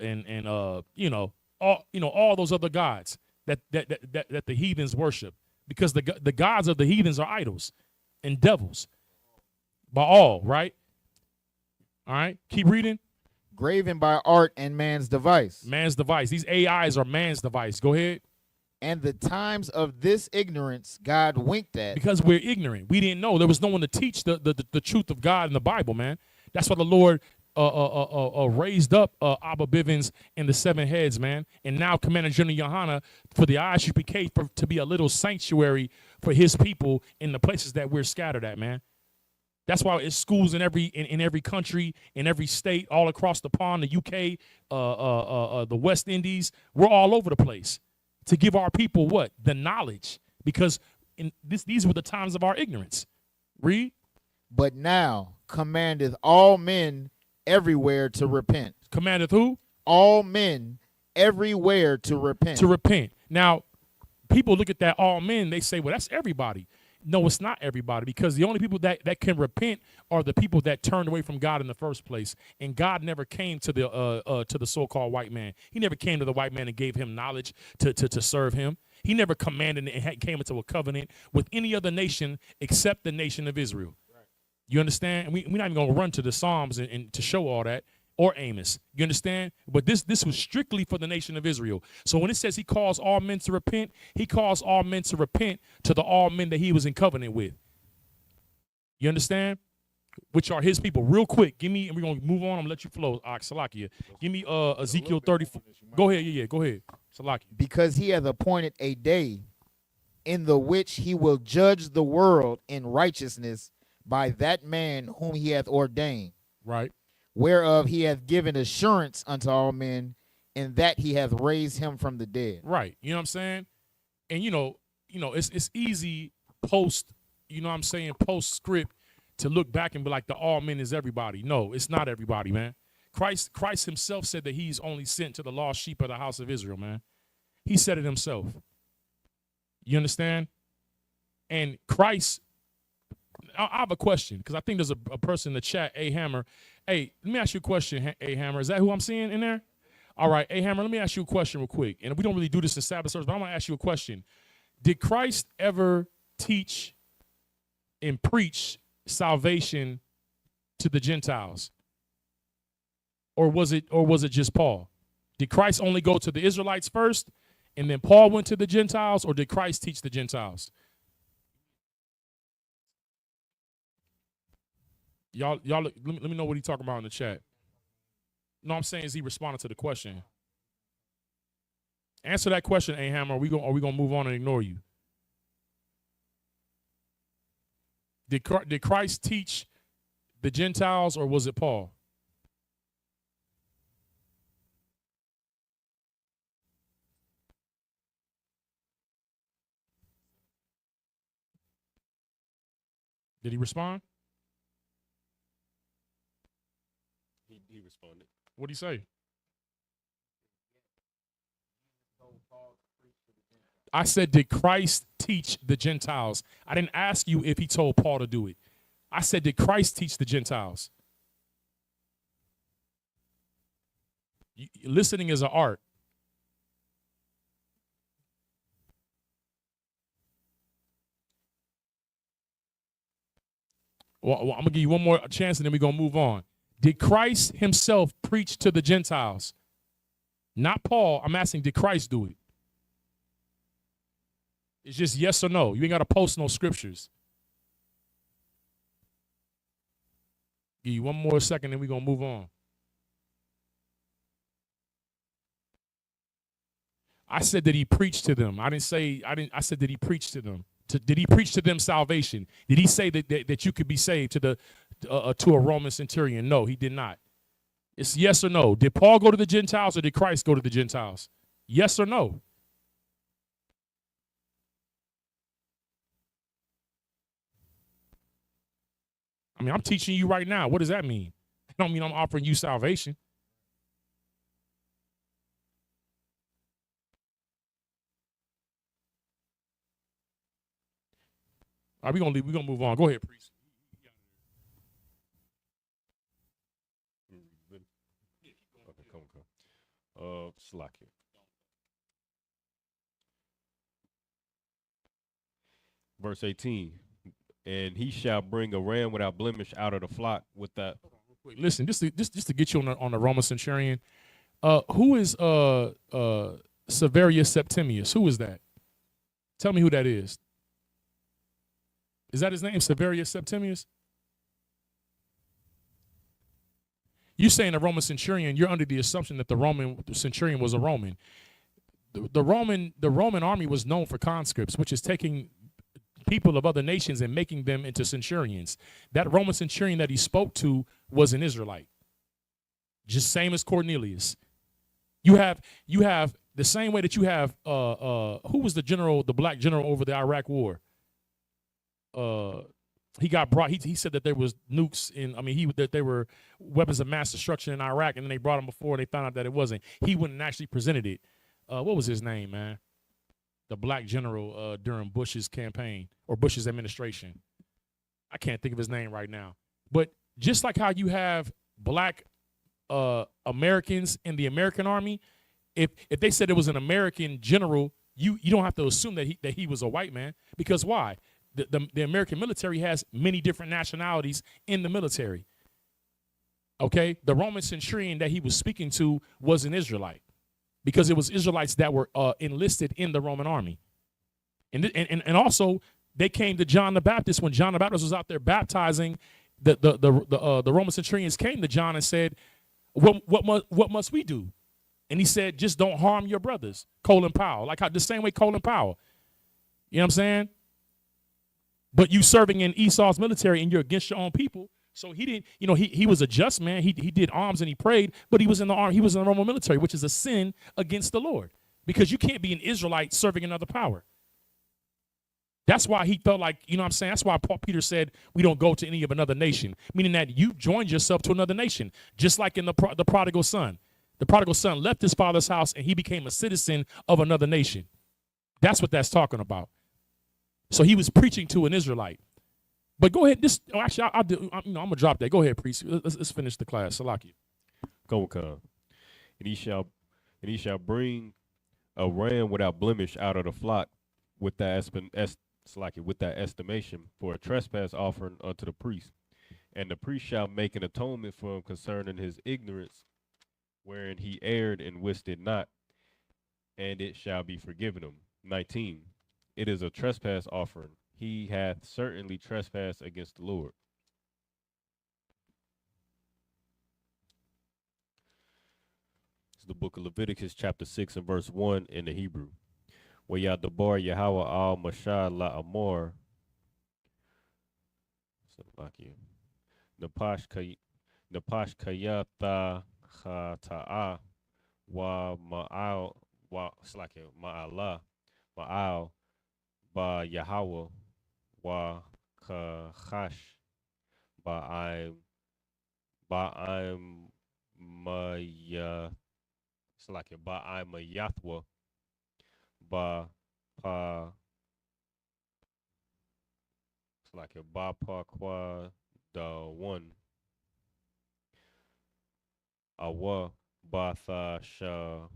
those other gods that the heathens worship, because the gods of the heathens are idols and devils. Baal, right? All right, keep reading. Graven by art and man's device. Man's device. These AIs are man's device. Go ahead. And the times of this ignorance God winked at. Because we're ignorant. We didn't know. There was no one to teach the truth of God in the Bible, man. That's why the Lord raised up Abba Bivens and the seven heads, man. And now Commander General Yohana for the ISUPK to be a little sanctuary for his people in the places that we're scattered at, man. That's why it's schools in every country, in every state, all across the pond, the UK, the West Indies. We're all over the place to give our people what? The knowledge. Because these were the times of our ignorance. Read. But now commandeth all men everywhere to repent. Commandeth who? All men everywhere to repent. To repent. Now, people look at that all men, they say, well, that's everybody. No, it's not everybody, because the only people that can repent are the people that turned away from God in the first place. And God never came to the so-called white man. He never came to the white man and gave him knowledge to serve him. He never commanded and came into a covenant with any other nation except the nation of Israel. Right. You understand? And we're not even going to run to the Psalms and to show all that, or Amos. You understand? But this was strictly for the nation of Israel. So when it says he calls all men to repent, he calls all men to repent to the all men that he was in covenant with. You understand? Which are his people. Real quick, give me, and we're going to move on. I'm going to let you flow, Salakia. Give me Ezekiel 34. Go ahead. Yeah, go ahead. Salakia. Because he hath appointed a day in the which he will judge the world in righteousness by that man whom he hath ordained. Right. Whereof he hath given assurance unto all men, and that he hath raised him from the dead. Right. You know what I'm saying? And you know, it's easy post script to look back and be like, the all men is everybody. No, it's not everybody, man. Christ himself said that he's only sent to the lost sheep of the house of Israel, man. He said it himself. You understand? And Christ, I have a question, because I think there's a person in the chat, A Hammer. Hey, let me ask you a question, A Hammer. Is that who I'm seeing in there? All right, A Hammer, let me ask you a question real quick. And we don't really do this in Sabbath service, but I'm going to ask you a question. Did Christ ever teach and preach salvation to the Gentiles? Or was it just Paul? Did Christ only go to the Israelites first, and then Paul went to the Gentiles, or did Christ teach the Gentiles? Y'all, let me know what he's talking about in the chat. No, I'm saying, is he responding to the question? Answer that question, A Hammer. Are we gonna move on and ignore you? Did Christ teach the Gentiles, or was it Paul? Did he respond? He responded. What'd he say? I said, did Christ teach the Gentiles? I didn't ask you if he told Paul to do it. I said, did Christ teach the Gentiles? Listening is an art. Well, I'm going to give you one more chance, and then we're going to move on. Did Christ himself preach to the Gentiles? Not Paul. I'm asking, did Christ do it? It's just yes or no. You ain't got to post no scriptures. Give you one more second, then we're going to move on. I said that he preached to them. I said that he preached to them. Did he preach to them salvation? Did he say that you could be saved to a Roman centurion? No, he did not. It's yes or no. Did Paul go to the Gentiles, or did Christ go to the Gentiles? Yes or no? I mean, I'm teaching you right now. What does that mean? I don't mean I'm offering you salvation. All right, we're gonna move on. Go ahead, priest. Okay, come. Slack it. Verse 18. And he shall bring a ram without blemish out of the flock with that. Listen, just to get you on the Roman centurion, who is Severius Septimius? Who is that? Tell me who that is. Is that his name, Severius Septimius? You saying a Roman centurion? You're under the assumption that the Roman centurion was a Roman. The Roman army was known for conscripts, which is taking people of other nations and making them into centurions. That Roman centurion that he spoke to was an Israelite. Just same as Cornelius. You have the same way that you have who was the black general over the Iraq war? He got brought. He said that there was nukes that there were weapons of mass destruction in Iraq, and then they brought him before and they found out that it wasn't. He went and actually presented it. What was his name, man? The black general during Bush's campaign or Bush's administration. I can't think of his name right now. But just like how you have black Americans in the American army, if they said it was an American general, you don't have to assume that he was a white man, because why? The American military has many different nationalities in the military. Okay, the Roman centurion that he was speaking to was an Israelite, because it was Israelites that were enlisted in the Roman army, and also they came to John the Baptist when John the Baptist was out there baptizing. The Roman centurions came to John and said, "What must we do?" And he said, "Just don't harm your brothers." Colin Powell, like how the same way Colin Powell. You know what I'm saying? But you serving in Esau's military and you're against your own people. So he didn't, he was a just man. He did arms and he prayed, but he was in the army. He was in the Roman military, which is a sin against the Lord, because you can't be an Israelite serving another power. That's why he felt like, you know what I'm saying? That's why Peter said, we don't go to any of another nation, meaning that you joined yourself to another nation, just like in the prodigal son. The prodigal son left his father's house and he became a citizen of another nation. That's what that's talking about. So he was preaching to an Israelite. But go ahead. I'm gonna drop that. Go ahead, priest. Let's finish the class. Salaki. Go come. And he shall bring a ram without blemish out of the flock with that estimation for a trespass offering unto the priest. And the priest shall make an atonement for him concerning his ignorance, wherein he erred and wist it not, and it shall be forgiven him. 19. It is a trespass offering. He hath certainly trespassed against the Lord. It's the book of Leviticus, chapter 6 and verse 1 in the Hebrew. Wayadabar Yahweh al Mashah la Amor. Napash Kayata Chata'a wa Ma'al wa Ma'ala Ma'al ba Yahweh wa Kachash ba I'm Maya ba I'm a Yathwa ba pa ba pa qua the one awa batha shamath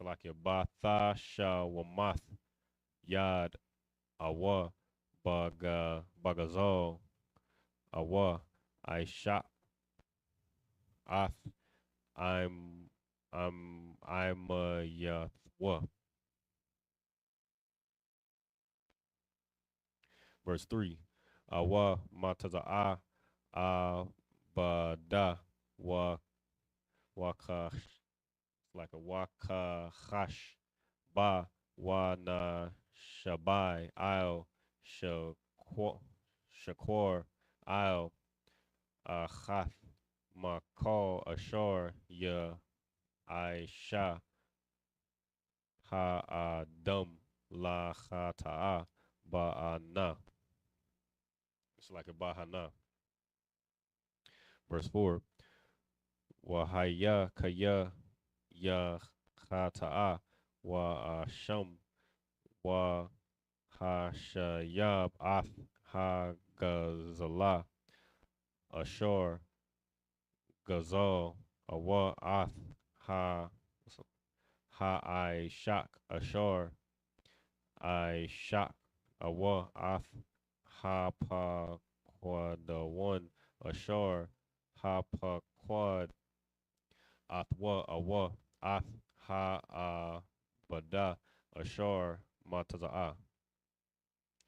batha shawamath yad awa bagazal awa aisha ath I'm a yathwa. Verse 3. Awa mataza'a bada wa wakash wakachash ba wa na shabai al shakwar al chath makal ashar ya aisha ha adam la khata'a ba'ana. It's like a bahana. Verse 4. Wahaya kaya ya khata'a wa asham wa hashayab ath ha gazala ashar gazal awa ath ha aishak ashar aishak awa ath ha pa quad one ashar ha pa quad athwa awa ath ha bada ashar mataza'a.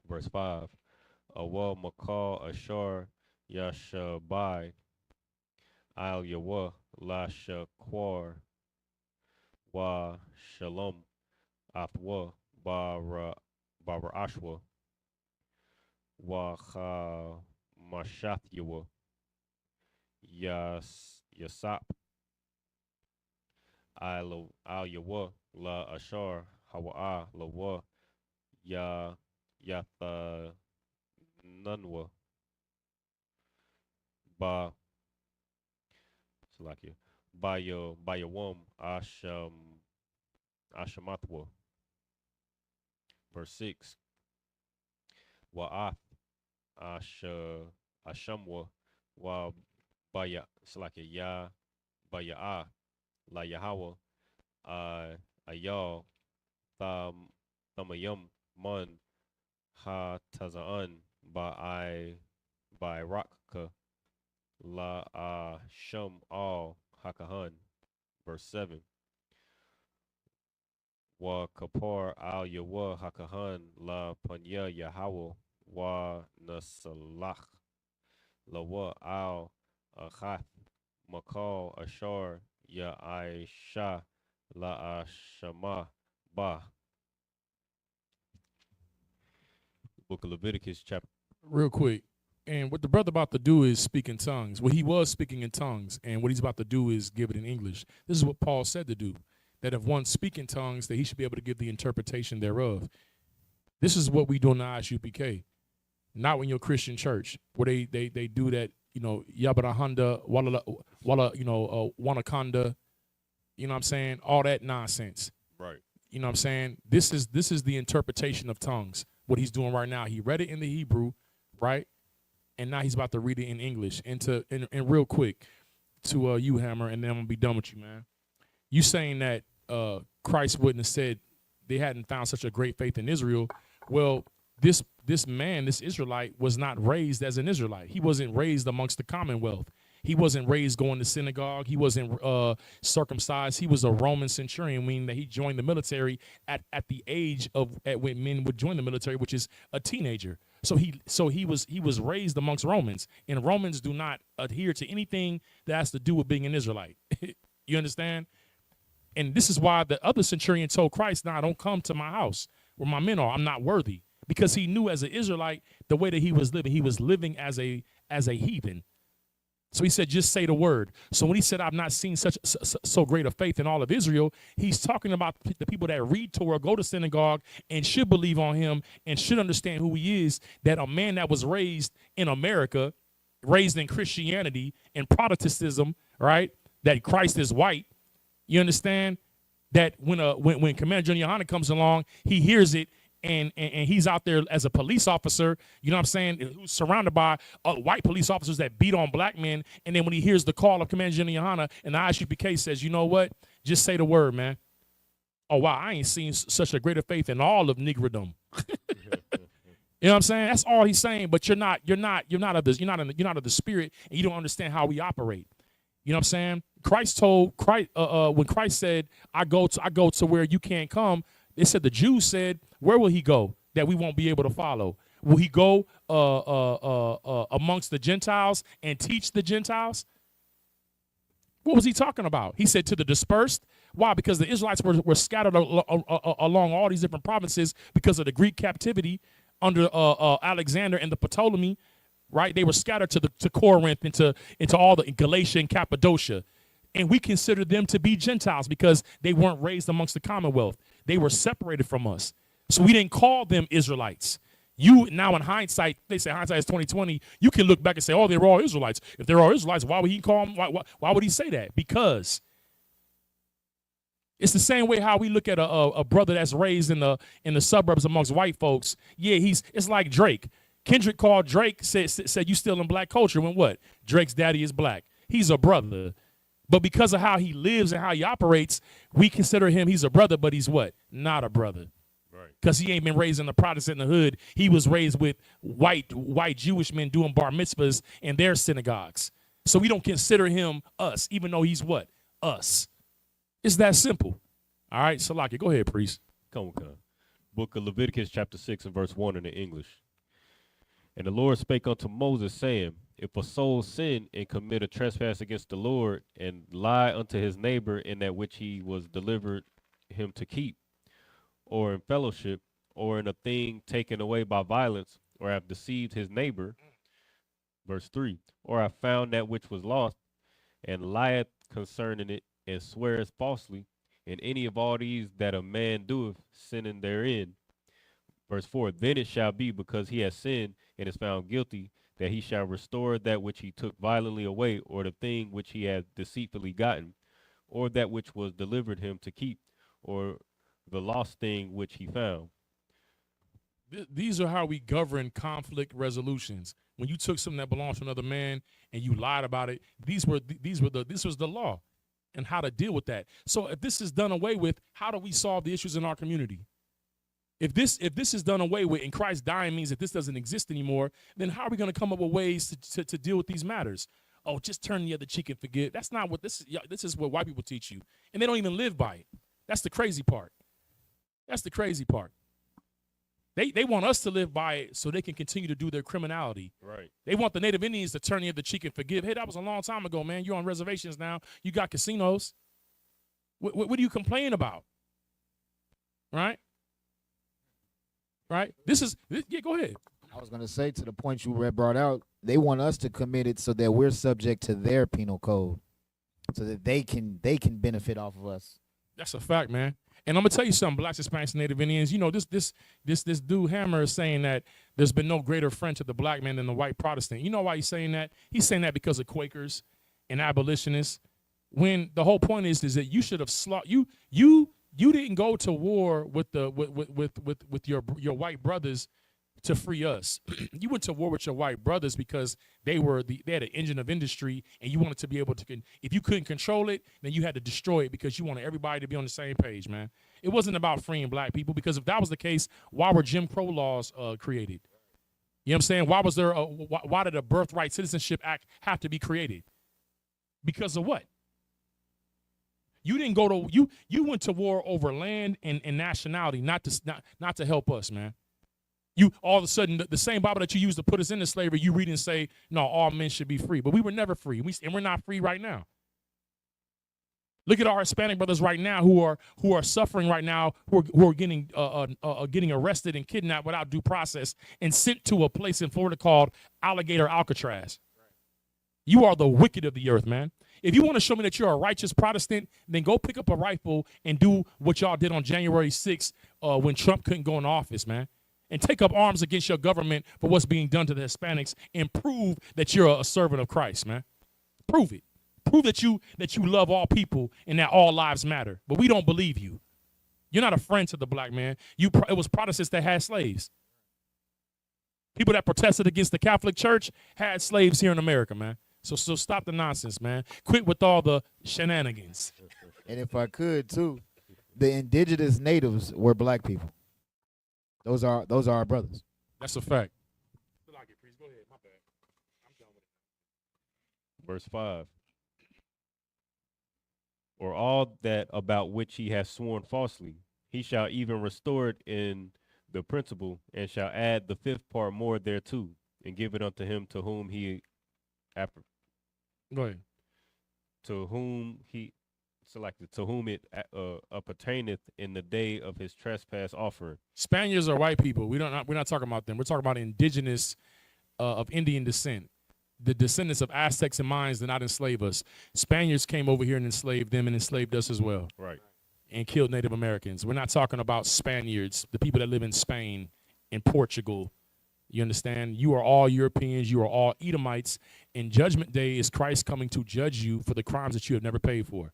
Verse 5. Awa makal ashar yashabai al yawa la shakwar wa shalom athwa bara ashwa wa mashath yawa yasap al yawa la ashar hawa la ya yatha nanwa ba salakia by your wom ashamathwa. Verse 6. Wa'ath ashamwa wa baya salakia ya baya la Yahweh ayal thamayam man ha tazaan by rakka la sham al hakahan. Verse 7. Wa kapar al yawa hakahan la panya Yahweh wa nasalach la wa al achath makal ashar ya aisha la ashama ba. Book of Leviticus chapter. Real quick. And what the brother about to do is speak in tongues. Well, he was speaking in tongues, and what he's about to do is give it in English. This is what Paul said to do, that if one speak in tongues, that he should be able to give the interpretation thereof. This is what we do in the ISUPK, not in your Christian church, where they do that, Yabarahanda, Walla, Wanakanda, you know what I'm saying? All that nonsense. Right. You know what I'm saying? This is the interpretation of tongues. What he's doing right now. He read it in the Hebrew, right? And now he's about to read it in English. And real quick to you, Hammer, and then I'm gonna be done with you, man. You saying that Christ wouldn't have said they hadn't found such a great faith in Israel. Well, this man, this Israelite, was not raised as an Israelite. He wasn't raised amongst the commonwealth. He wasn't raised going to synagogue. He wasn't circumcised. He was a Roman centurion, meaning that he joined the military at the age of when men would join the military, which is a teenager. So he was raised amongst Romans, and Romans do not adhere to anything that has to do with being an Israelite. You understand? And this is why the other centurion told Christ, "Nah, don't come to my house where my men are. I'm not worthy." Because he knew as an Israelite the way that he was living as a heathen. So he said, just say the word. So when he said, I've not seen so great a faith in all of Israel, he's talking about the people that read Torah, go to synagogue, and should believe on him and should understand who he is, that a man that was raised in America, raised in Christianity and Protestantism, right, that Christ is white. You understand? That when Commander General Yohanan comes along, he hears it, and he's out there as a police officer, you know what I'm saying, who's surrounded by white police officers that beat on black men. And then when he hears the call of Commander General Yohanan, and the ISUPK says, you know what, just say the word, man. Oh, wow, I ain't seen such a greater faith in all of Negrodom. You know what I'm saying? That's all he's saying. But you're not of the spirit, and you don't understand how we operate. You know what I'm saying? When Christ said, I go to where you can't come, they said, the Jews said, where will he go that we won't be able to follow? Will he go amongst the Gentiles and teach the Gentiles? What was he talking about? He said to the dispersed. Why? Because the Israelites were scattered along all these different provinces because of the Greek captivity under Alexander and the Ptolemy, right? They were scattered to Corinth, into all the Galatia and Cappadocia. And we consider them to be Gentiles because they weren't raised amongst the commonwealth. They were separated from us. So we didn't call them Israelites. You now, in hindsight, they say hindsight is 2020. You can look back and say, oh, they were all Israelites. If they're all Israelites, why would he call them? Why would he say that? Because it's the same way how we look at a brother that's raised in the suburbs amongst white folks. Yeah, it's like Drake. Kendrick called Drake, said you still in black culture when what? Drake's daddy is black. He's a brother. But because of how he lives and how he operates, we consider him, he's a brother, but he's what? Not a brother. Right. Because he ain't been raised in the Protestant in the hood. He was raised with white Jewish men doing bar mitzvahs in their synagogues. So we don't consider him us, even though he's what? Us. It's that simple. All right, Salaki, go ahead, priest. Come on. Book of Leviticus chapter 6 and verse 1 in the English. And the Lord spake unto Moses, saying, if a soul sin and commit a trespass against the Lord, and lie unto his neighbor in that which he was delivered him to keep, or in fellowship, or in a thing taken away by violence, or have deceived his neighbor, verse 3, or have found that which was lost, and lieth concerning it, and sweareth falsely, in any of all these that a man doeth, sinning therein, verse 4, then it shall be, because he has sinned and is found guilty, that he shall restore that which he took violently away, or the thing which he had deceitfully gotten, or that which was delivered him to keep, or the lost thing which he found. These are how we govern conflict resolutions. When you took something that belongs to another man and you lied about it, this was the law and how to deal with that. So if this is done away with, how do we solve the issues in our community? If this is done away with and Christ dying means that this doesn't exist anymore, then how are we going to come up with ways to deal with these matters? Oh, just turn the other cheek and forgive. That's not what this is what white people teach you. And they don't even live by it. That's the crazy part. That's the crazy part. They want us to live by it so they can continue to do their criminality. Right. They want the Native Indians to turn the other cheek and forgive. Hey, that was a long time ago, man. You're on reservations now. You got casinos. What do you complain about? Right? Right? Yeah, go ahead. I was going to say, to the point you brought out, they want us to commit it so that we're subject to their penal code, so that they can benefit off of us. That's a fact, man. And I'm gonna tell you something, Blacks, Hispanics, and Native Indians. You know, this dude Hammer is saying that there's been no greater friend to the black man than the white Protestant. You know why he's saying that? He's saying that because of Quakers and abolitionists. When the whole point is that you should have you didn't go to war with your white brothers to free us. You went to war with your white brothers because they had an engine of industry, and you wanted to be able to. If you couldn't control it, then you had to destroy it because you wanted everybody to be on the same page, man. It wasn't about freeing black people, because if that was the case, why were Jim Crow laws created? You know what I'm saying? Why was there? Why did a Birthright Citizenship Act have to be created? Because of what? You didn't go to you went to war over land and nationality, not to help us, man. You all of a sudden the same Bible that you used to put us into slavery, you read and say, no, all men should be free. But we were never free. And we're not free right now. Look at our Hispanic brothers right now who are suffering right now, who are getting arrested and kidnapped without due process and sent to a place in Florida called Alligator Alcatraz. You are the wicked of the earth, man. If you want to show me that you're a righteous Protestant, then go pick up a rifle and do what y'all did on January 6th when Trump couldn't go in office, man. And take up arms against your government for what's being done to the Hispanics, and prove that you're a servant of Christ, man. Prove it. Prove that you love all people and that all lives matter. But we don't believe you. You're not a friend to the black man. It was Protestants that had slaves. People that protested against the Catholic Church had slaves here in America, man. So stop the nonsense, man. Quit with all the shenanigans. And if I could too, the indigenous natives were black people. Those are our brothers. That's a fact. Go ahead. My bad. I'm done with it. Verse 5. Or all that about which he has sworn falsely, he shall even restore it in the principle, and shall add the fifth part more thereto, and give it unto him to whom he Go ahead. to whom he selected, to whom it appertaineth in the day of his trespass offering. Spaniards are white people. We're not talking about them. We're talking about indigenous of Indian descent. The descendants of Aztecs and Mayans did not enslave us. Spaniards came over here and enslaved them and enslaved us as well. Right. And killed Native Americans. We're not talking about Spaniards, the people that live in Spain and Portugal. You understand? You are all Europeans. You are all Edomites. And Judgment Day is Christ coming to judge you for the crimes that you have never paid for.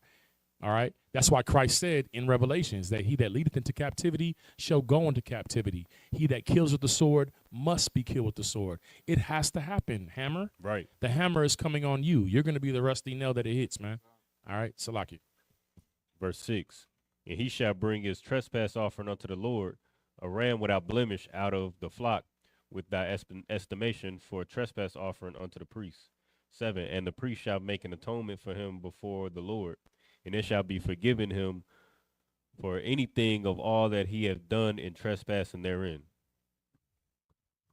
All right? That's why Christ said in Revelations that he that leadeth into captivity shall go into captivity. He that kills with the sword must be killed with the sword. It has to happen, Hammer. Right. The hammer is coming on you. You're going to be the rusty nail that it hits, man. All right? Salaki. Verse 6. And he shall bring his trespass offering unto the Lord, a ram without blemish out of the flock, with thy estimation for a trespass offering unto the priest. 7. And the priest shall make an atonement for him before the Lord, and it shall be forgiven him for anything of all that he hath done in trespassing therein.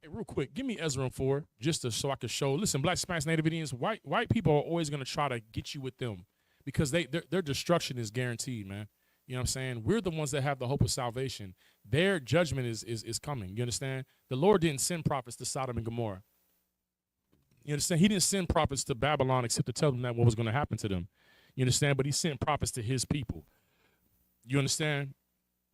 Hey, real quick, give me Ezra 4, so I can show. Listen, Black, Hispanics, Native Indians, white people are always going to try to get you with them, because their destruction is guaranteed, man. You know what I'm saying? We're the ones that have the hope of salvation. Their judgment is coming. You understand? The Lord didn't send prophets to Sodom and Gomorrah. You understand? He didn't send prophets to Babylon except to tell them that what was going to happen to them. You understand? But he sent prophets to his people. You understand?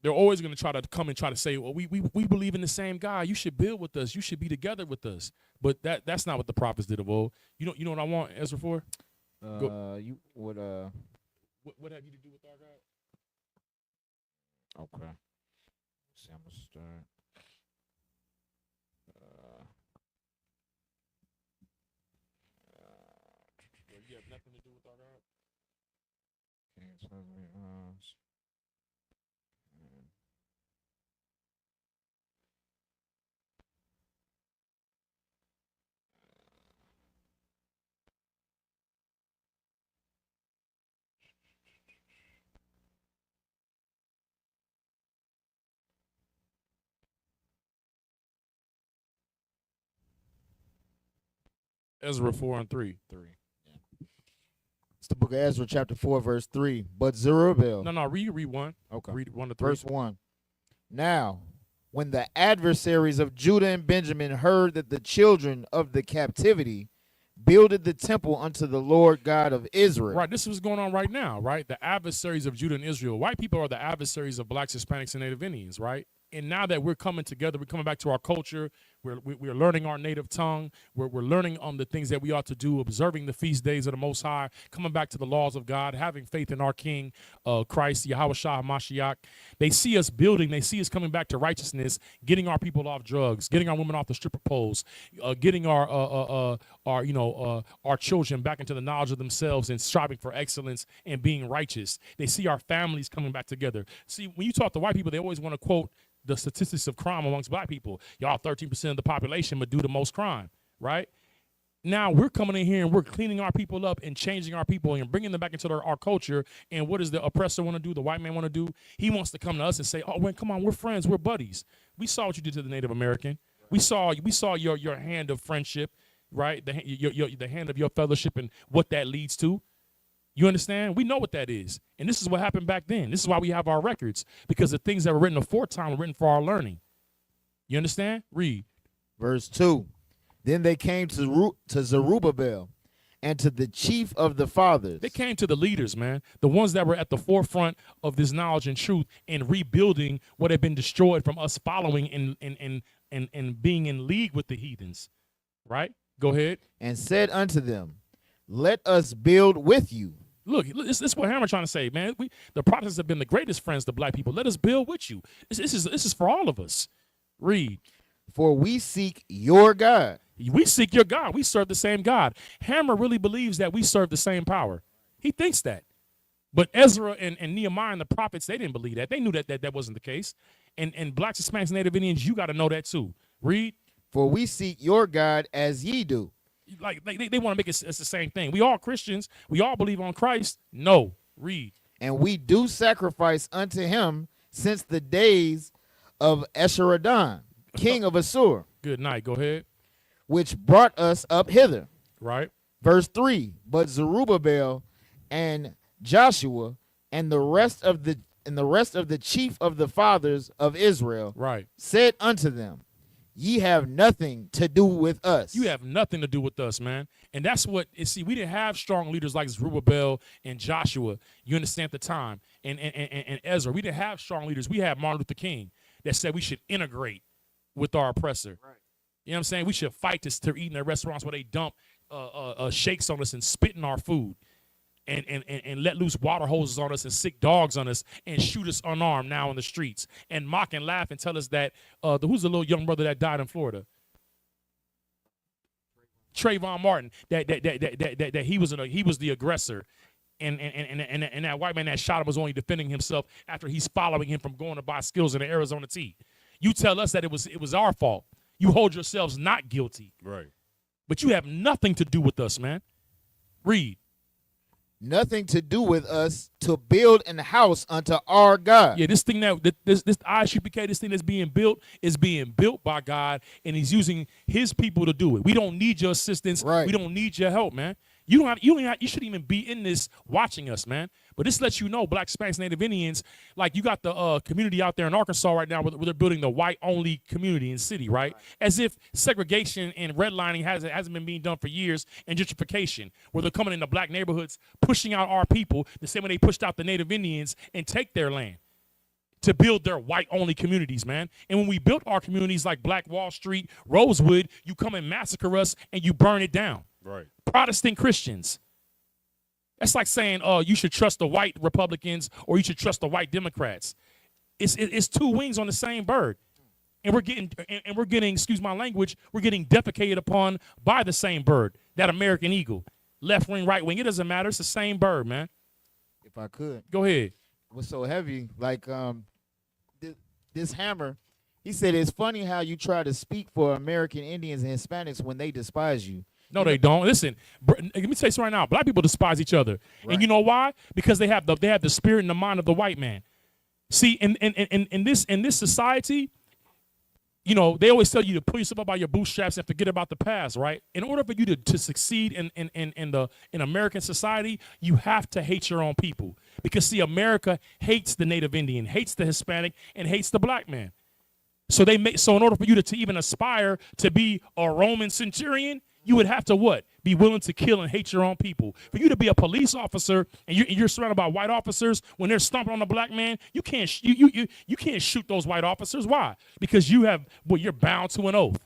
They're always going to try to come and try to say, well, we believe in the same God. You should build with us. You should be together with us. But that's not what the prophets did of old. You know what I want, Ezra 4? You would What have you to do with our God? Okay. See, I'm gonna start. You have nothing to do with our God? Ezra 4 and 3. 3. Yeah. It's the book of Ezra, chapter 4, verse 3. But Zerubbabel. No, read 1. Okay. Read 1 to 3. Verse 1. Now, when the adversaries of Judah and Benjamin heard that the children of the captivity builded the temple unto the Lord God of Israel. Right, this is what's going on right now, right? The adversaries of Judah and Israel. White people are the adversaries of blacks, Hispanics, and Native Indians, right? And now that we're coming together, we're coming back to our culture. We're learning our native tongue. We're learning on the things that we ought to do, observing the feast days of the Most High, coming back to the laws of God, having faith in our King, Christ, Yahweh Shah HaMashiach. They see us building. They see us coming back to righteousness, getting our people off drugs, getting our women off the stripper poles, getting our children back into the knowledge of themselves and striving for excellence and being righteous. They see our families coming back together. See, when you talk to white people, they always want to quote the statistics of crime amongst black people. Y'all 13% of the population but do the most crime, right? Now we're coming in here and we're cleaning our people up and changing our people and bringing them back into our culture. And what does the oppressor want to do? The white man want to do? He wants to come to us and say, oh, well, come on, we're friends, we're buddies. We saw what you did to the Native American. We saw your hand of friendship, right? The hand of your fellowship and what that leads to. You understand? We know what that is. And this is what happened back then. This is why we have our records, because the things that were written aforetime were written for our learning. You understand? Read. Verse 2. Then they came to Zerubbabel and to the chief of the fathers. They came to the leaders, man, the ones that were at the forefront of this knowledge and truth and rebuilding what had been destroyed from us following and being in league with the heathens. Right? Go ahead. And said unto them, let us build with you. Look, this is what Hammer trying to say, man. The Protestants have been the greatest friends to black people. Let us build with you. This is for all of us. Read. For we seek your God. We seek your God. We serve the same God. Hammer really believes that we serve the same power. He thinks that. But Ezra and Nehemiah and the prophets, they didn't believe that. They knew that wasn't the case. And blacks, Hispanics, Native Indians, you got to know that too. Read. For we seek your God as ye do. Like they want to make it's the same thing. We all Christians. We all believe on Christ. No. Read. And we do sacrifice unto him since the days of Esarhaddon, king of Assur. Good night. Go ahead. Which brought us up hither. Right. Verse 3. But Zerubbabel and Joshua and the rest of the chief of the fathers of Israel said unto them, ye have nothing to do with us. You have nothing to do with us, man. And that's what, see, we didn't have strong leaders like Zerubbabel and Joshua, you understand, at the time, and Ezra. We didn't have strong leaders. We had Martin Luther King that said we should integrate with our oppressor. Right. You know what I'm saying? We should fight to eat in their restaurants where they dump shakes on us and spit in our food. And let loose water hoses on us and sick dogs on us and shoot us unarmed now in the streets and mock and laugh and tell us that who's the little young brother that died in Florida? Trayvon Martin, that he was the aggressor, and that white man that shot him was only defending himself after he's following him from going to buy skills in the Arizona tea. You tell us that it was our fault. You hold yourselves not guilty, right? But you have nothing to do with us, man. Read. Nothing to do with us to build an house unto our God. Yeah, this thing this ISUPK, this thing that's being built is being built by God, and he's using his people to do it. We don't need your assistance. Right. We don't need your help, man. You shouldn't even be in this watching us, man. But this lets you know, black, Hispanics, Native Indians, like you got the community out there in Arkansas right now where they're building the white-only community and city, right? As if segregation and redlining hasn't been being done for years, and gentrification, where they're coming into black neighborhoods, pushing out our people the same way they pushed out the Native Indians and take their land to build their white-only communities, man. And when we built our communities like Black Wall Street, Rosewood, you come and massacre us and you burn it down. Right. Protestant Christians. That's like saying, you should trust the white Republicans or you should trust the white Democrats. It's two wings on the same bird. And we're getting, excuse my language, we're getting defecated upon by the same bird, that American eagle. Left wing, right wing, it doesn't matter. It's the same bird, man. If I could. Go ahead. It was so heavy. Like this Hammer, he said, it's funny how you try to speak for American Indians and Hispanics when they despise you. No, they don't. Listen, let me tell you something right now. Black people despise each other. Right. And you know why? Because they have the spirit and the mind of the white man. See, in this society, you know, they always tell you to pull yourself up by your bootstraps and forget about the past, right? In order for you to succeed in American society, you have to hate your own people. Because, see, America hates the Native Indian, hates the Hispanic, and hates the black man. So in order for you to even aspire to be a Roman centurion, you would have to what? Be willing to kill and hate your own people. For you to be a police officer and you're surrounded by white officers, when they're stomping on a black man, you can't you can't shoot those white officers. Why? Because you're bound to an oath.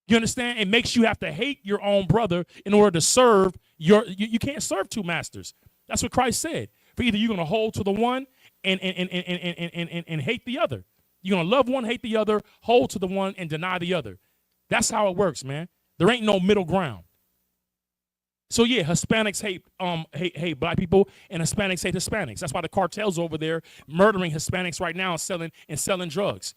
You understand? It makes you have to hate your own brother in order to serve you can't serve two masters. That's what Christ said. For either you're gonna hold to the one and hate the other. You're gonna love one, hate the other, hold to the one, and deny the other. That's how it works, man. There ain't no middle ground. So yeah, Hispanics hate black people, and Hispanics hate Hispanics. That's why the cartel's over there murdering Hispanics right now and selling drugs.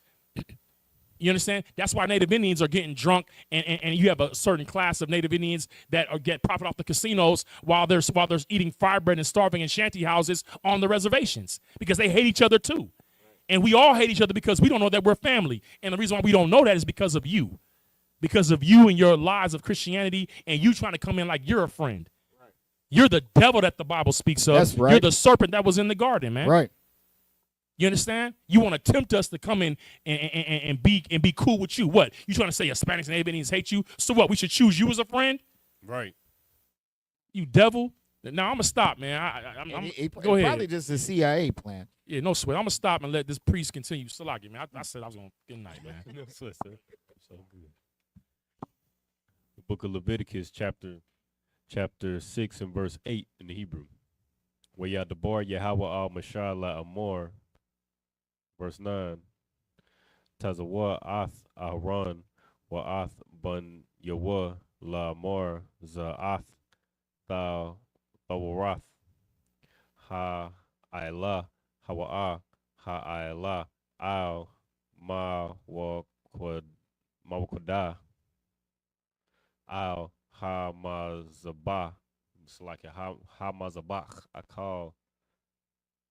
You understand? That's why Native Indians are getting drunk, and you have a certain class of Native Indians that get profit off the casinos while they're eating fire bread and starving in shanty houses on the reservations because they hate each other too. And we all hate each other because we don't know that we're family. And the reason why we don't know that is because of you. Because of you and your lies of Christianity and you trying to come in like you're a friend. Right. You're the devil that the Bible speaks of. That's right. You're the serpent that was in the garden, man. Right. You understand? You want to tempt us to come in and be cool with you. What? You trying to say Hispanics and Native Indians hate you? So what? We should choose you as a friend? Right. You devil. Now I'm gonna stop, man. Go ahead. Probably just a CIA plan. Yeah, no sweat. I'm gonna stop and let this priest continue. Salaki, man. I said I was gonna good night, man. No sweat, sir. So good. The book of Leviticus, chapter 6 and verse 8 in the Hebrew. Where Yadabar Yahweh al Mashallah Amor, verse 9. Tazawa ath Aaron wa ath bun Yahweh la Amor za'ath thou Bawarath ha Ayla Hawa'a ha Ayla al ma wa Mawakoda al ha mazabah. It's like a ha mazabach. I call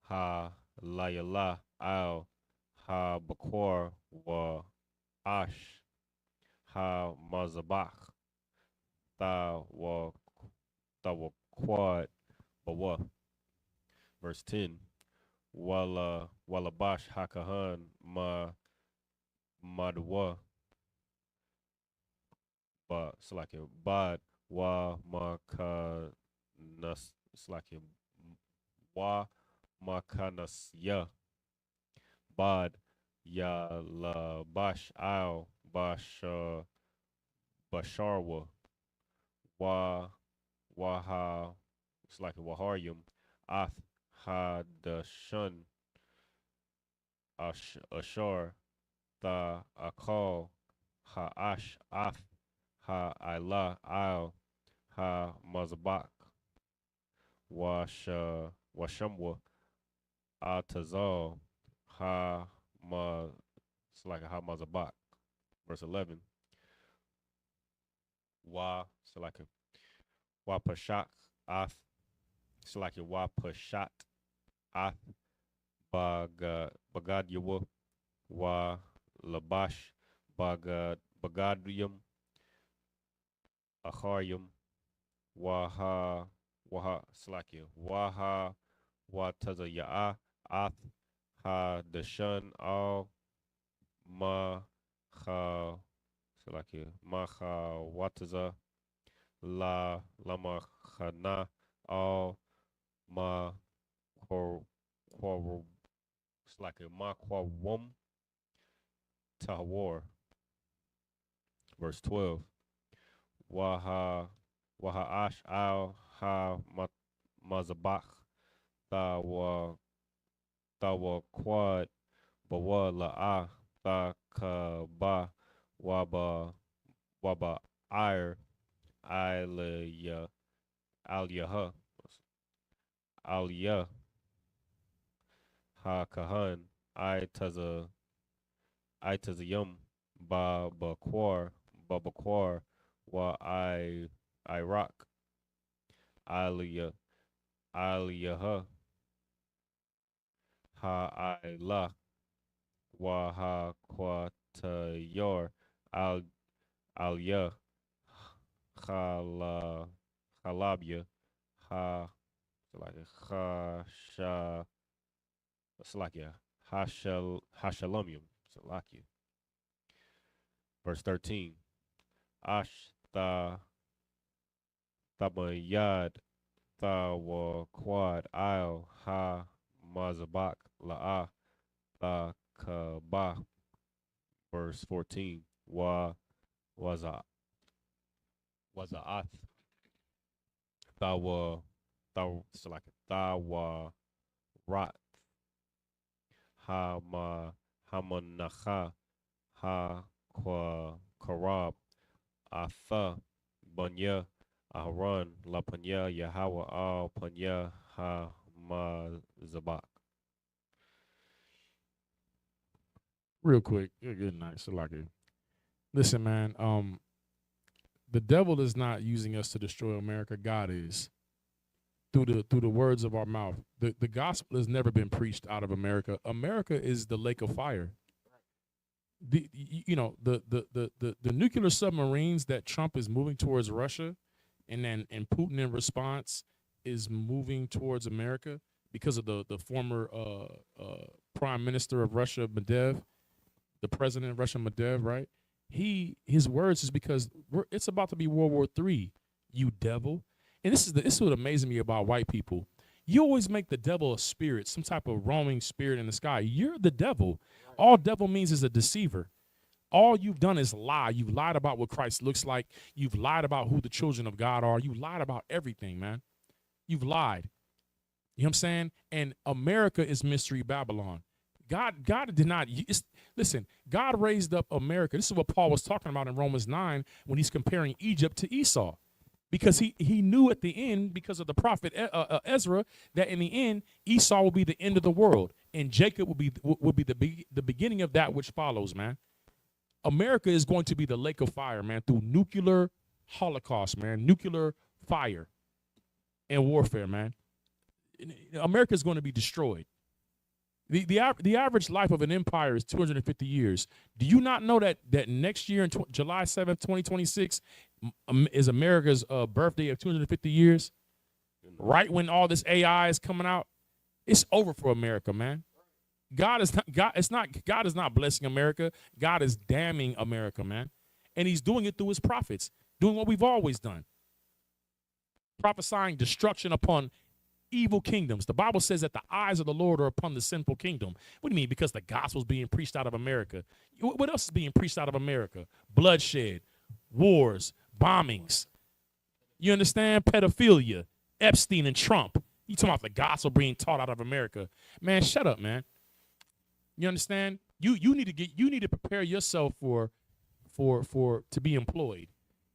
ha layala al ha bakwar wa ash ha mazabach ta wa quad bawa. Verse 10. Wala bash hakahan ma madwa ba it's like a bad wa makanas it's like a wa makanas ya bad ya la bash al bash basharwa wa waha it's like a waharyum ath ha the shun ashar the akal ha ash ath ha ila al ha mazabak washamwa atazal ha ma it's like a ha mazabak. Verse 11. Wa so like a wa pashak ath it's like a wa pashat ath bagad yawa wa labash bagadyum acharyum waha slakia waha wa taza ya'a ath ha dashan al ma ha slakia ma ha wataza la lama khana al ma kwa slakia ma kwa wum tahawar. Verse 12. Waha ash al ha mazabach tawa quad bawa la ta ka ba waba ir aliyah aliyah ha kahan I taza yum ba bakwar wa Iraq aliyah ha ila wa ha kwatayor aliyah halabya ha Salakia hashalumium Salakia. Verse 13. Ash Thabayad Thawa Quad Al Ha Mazabak La'a La Kaba, verse 14. Waza Waza'ath Thawa Thawa Rat Hamanacha Ha Karab Atha Banya Aharon La Panya Yahweh Al Panya Ha Mazabak. Real quick, good night, Salaki. Listen, man. The devil is not using us to destroy America. God is through the words of our mouth. The gospel has never been preached out of America. America is the lake of fire. The nuclear submarines that Trump is moving towards Russia, and Putin in response is moving towards America because of the former prime minister of Russia, Medvedev, the president of Russia, Medvedev, right? His words is because it's about to be World War III, you devil. And this is what amazes me about white people. You always make the devil a spirit, some type of roaming spirit in the sky. You're the devil. All devil means is a deceiver. All you've done is lie. You've lied about what Christ looks like. You've lied about who the children of God are. You lied about everything, man. You've lied. You know what I'm saying? And America is Mystery Babylon. God did not, listen, God raised up America. This is what Paul was talking about in Romans 9 when he's comparing Egypt to Esau. Because he knew at the end, because of the prophet Ezra, that in the end, Esau will be the end of the world. And Jacob will be the beginning of that which follows, man. America is going to be the lake of fire, man, through nuclear holocaust, man, nuclear fire and warfare, man. America is going to be destroyed. The average life of an empire is 250 years. Do you not know that next year, July 7th, 2026, is America's birthday of 250 years? Right when all this AI is coming out, it's over for America, man. God is not blessing America. God is damning America, man. And he's doing it through his prophets, doing what we've always done. Prophesying destruction upon evil kingdoms. The Bible says that the eyes of the Lord are upon the sinful kingdom. What do you mean? Because the gospel is being preached out of America. What else is being preached out of America? Bloodshed, wars, bombings. You understand? Pedophilia, Epstein and Trump. You talking about the gospel being taught out of America? Man, shut up, man. You understand? You need to prepare yourself to be employed.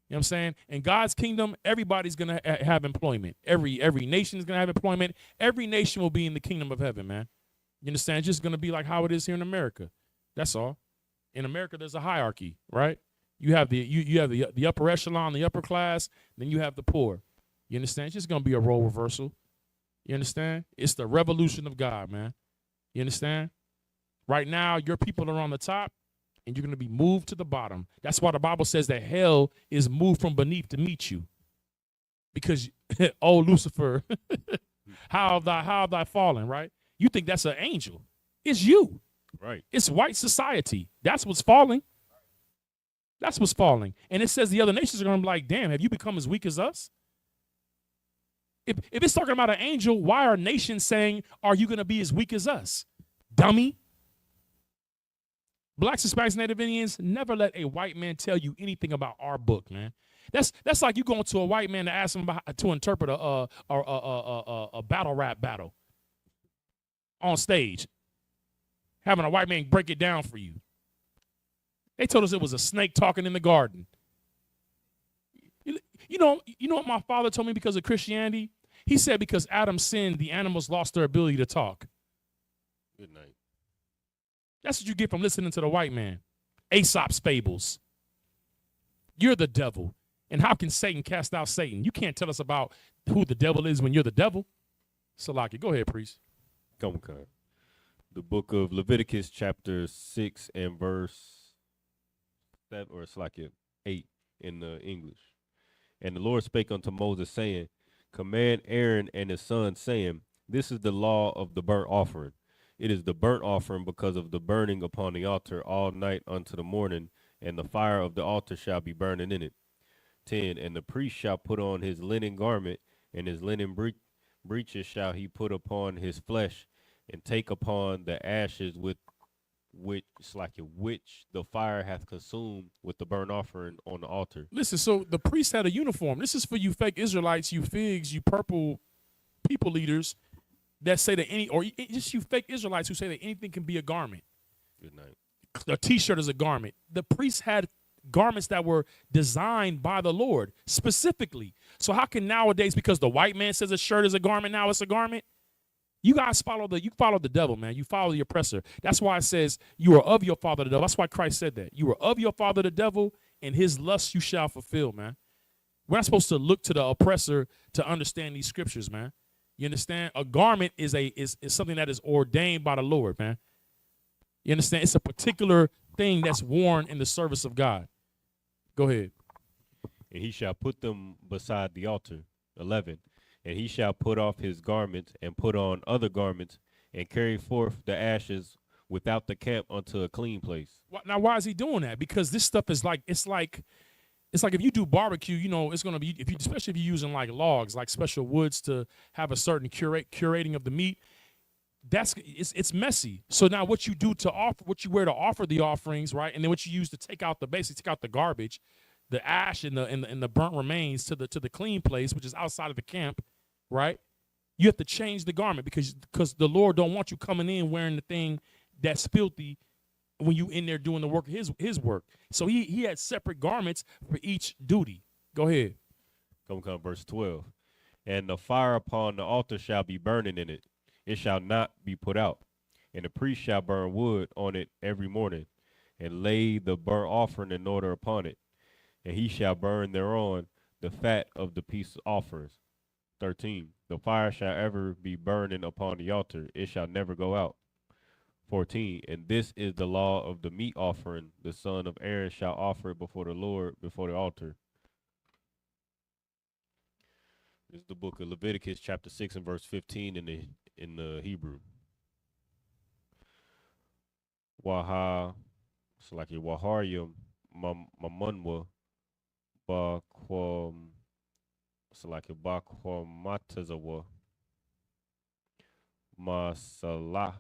You know what I'm saying? In God's kingdom, everybody's going to have employment. Every nation is going to have employment. Every nation will be in the kingdom of heaven, man. You understand? It's just going to be like how it is here in America. That's all. In America, there's a hierarchy, right? You have the upper echelon, the upper class, then you have the poor. You understand? It's just going to be a role reversal. You understand? It's the revolution of God, man. You understand? Right now, your people are on the top, and you're going to be moved to the bottom. That's why the Bible says that hell is moved from beneath to meet you. Because, oh, Lucifer, how have thy fallen, right? You think that's an angel. It's you. Right. It's white society. That's what's falling. That's what's falling. And it says the other nations are going to be like, damn, have you become as weak as us? If it's talking about an angel, why are nations saying, are you going to be as weak as us? Dummy. Blacks, Hispanics, Native Indians, never let a white man tell you anything about our book, man. That's like you going to a white man to ask him to interpret a battle rap battle on stage, having a white man break it down for you. They told us it was a snake talking in the garden. You know what my father told me because of Christianity? He said because Adam sinned, the animals lost their ability to talk. Good night. That's what you get from listening to the white man. Aesop's fables. You're the devil. And how can Satan cast out Satan? You can't tell us about who the devil is when you're the devil. Salaki, go ahead, priest. Come on. The book of Leviticus, chapter 6 and verse 7, or it's like 8 in the English. And the Lord spake unto Moses, saying, command Aaron and his sons, saying, this is the law of the burnt offering. It is the burnt offering because of the burning upon the altar all night unto the morning, and the fire of the altar shall be burning in it. 10. And the priest shall put on his linen garment, and his linen breeches shall he put upon his flesh, and take upon the ashes with which the fire hath consumed with the burnt offering on the altar. Listen, so the priest had a uniform. This is for you fake Israelites, you figs, you purple people leaders that say that just you fake Israelites who say that anything can be a garment. Good night. A t-shirt is a garment. The priests had garments that were designed by the Lord specifically. So how can nowadays, because the white man says a shirt is a garment, now it's a garment? You guys follow the devil, man. You follow the oppressor. That's why it says you are of your father the devil. That's why Christ said that. You are of your father the devil, and his lust you shall fulfill, man. We're not supposed to look to the oppressor to understand these scriptures, man. You understand? A garment is something that is ordained by the Lord, man. You understand? It's a particular thing that's worn in the service of God. Go ahead. And he shall put them beside the altar. 11. And he shall put off his garments and put on other garments and carry forth the ashes without the camp unto a clean place. Now, why is he doing that? Because this stuff is like it's like if you do barbecue, you know, it's gonna be especially if you're using like logs, like special woods to have a certain curating of the meat. It's messy. So now what you do to offer, what you wear to offer the offerings, right, and then what you use to take out the garbage, the ash and the burnt remains to the clean place, which is outside of the camp, right? You have to change the garment because the Lord don't want you coming in wearing the thing that's filthy when you in there doing the work of his work. So he had separate garments for each duty. Go ahead. Come verse 12. And the fire upon the altar shall be burning in it. It shall not be put out. And the priest shall burn wood on it every morning, and lay the burnt offering in order upon it. And he shall burn thereon the fat of the peace offerings. 13. The fire shall ever be burning upon the altar. It shall never go out. 14. And this is the law of the meat offering. The son of Aaron shall offer it before the Lord, before the altar. This is the book of Leviticus, chapter 6 and verse 15 in the Hebrew. Waha, it's like Waharyam Mamunwa Bakwam, it's like Bakwamatazawa Masalah,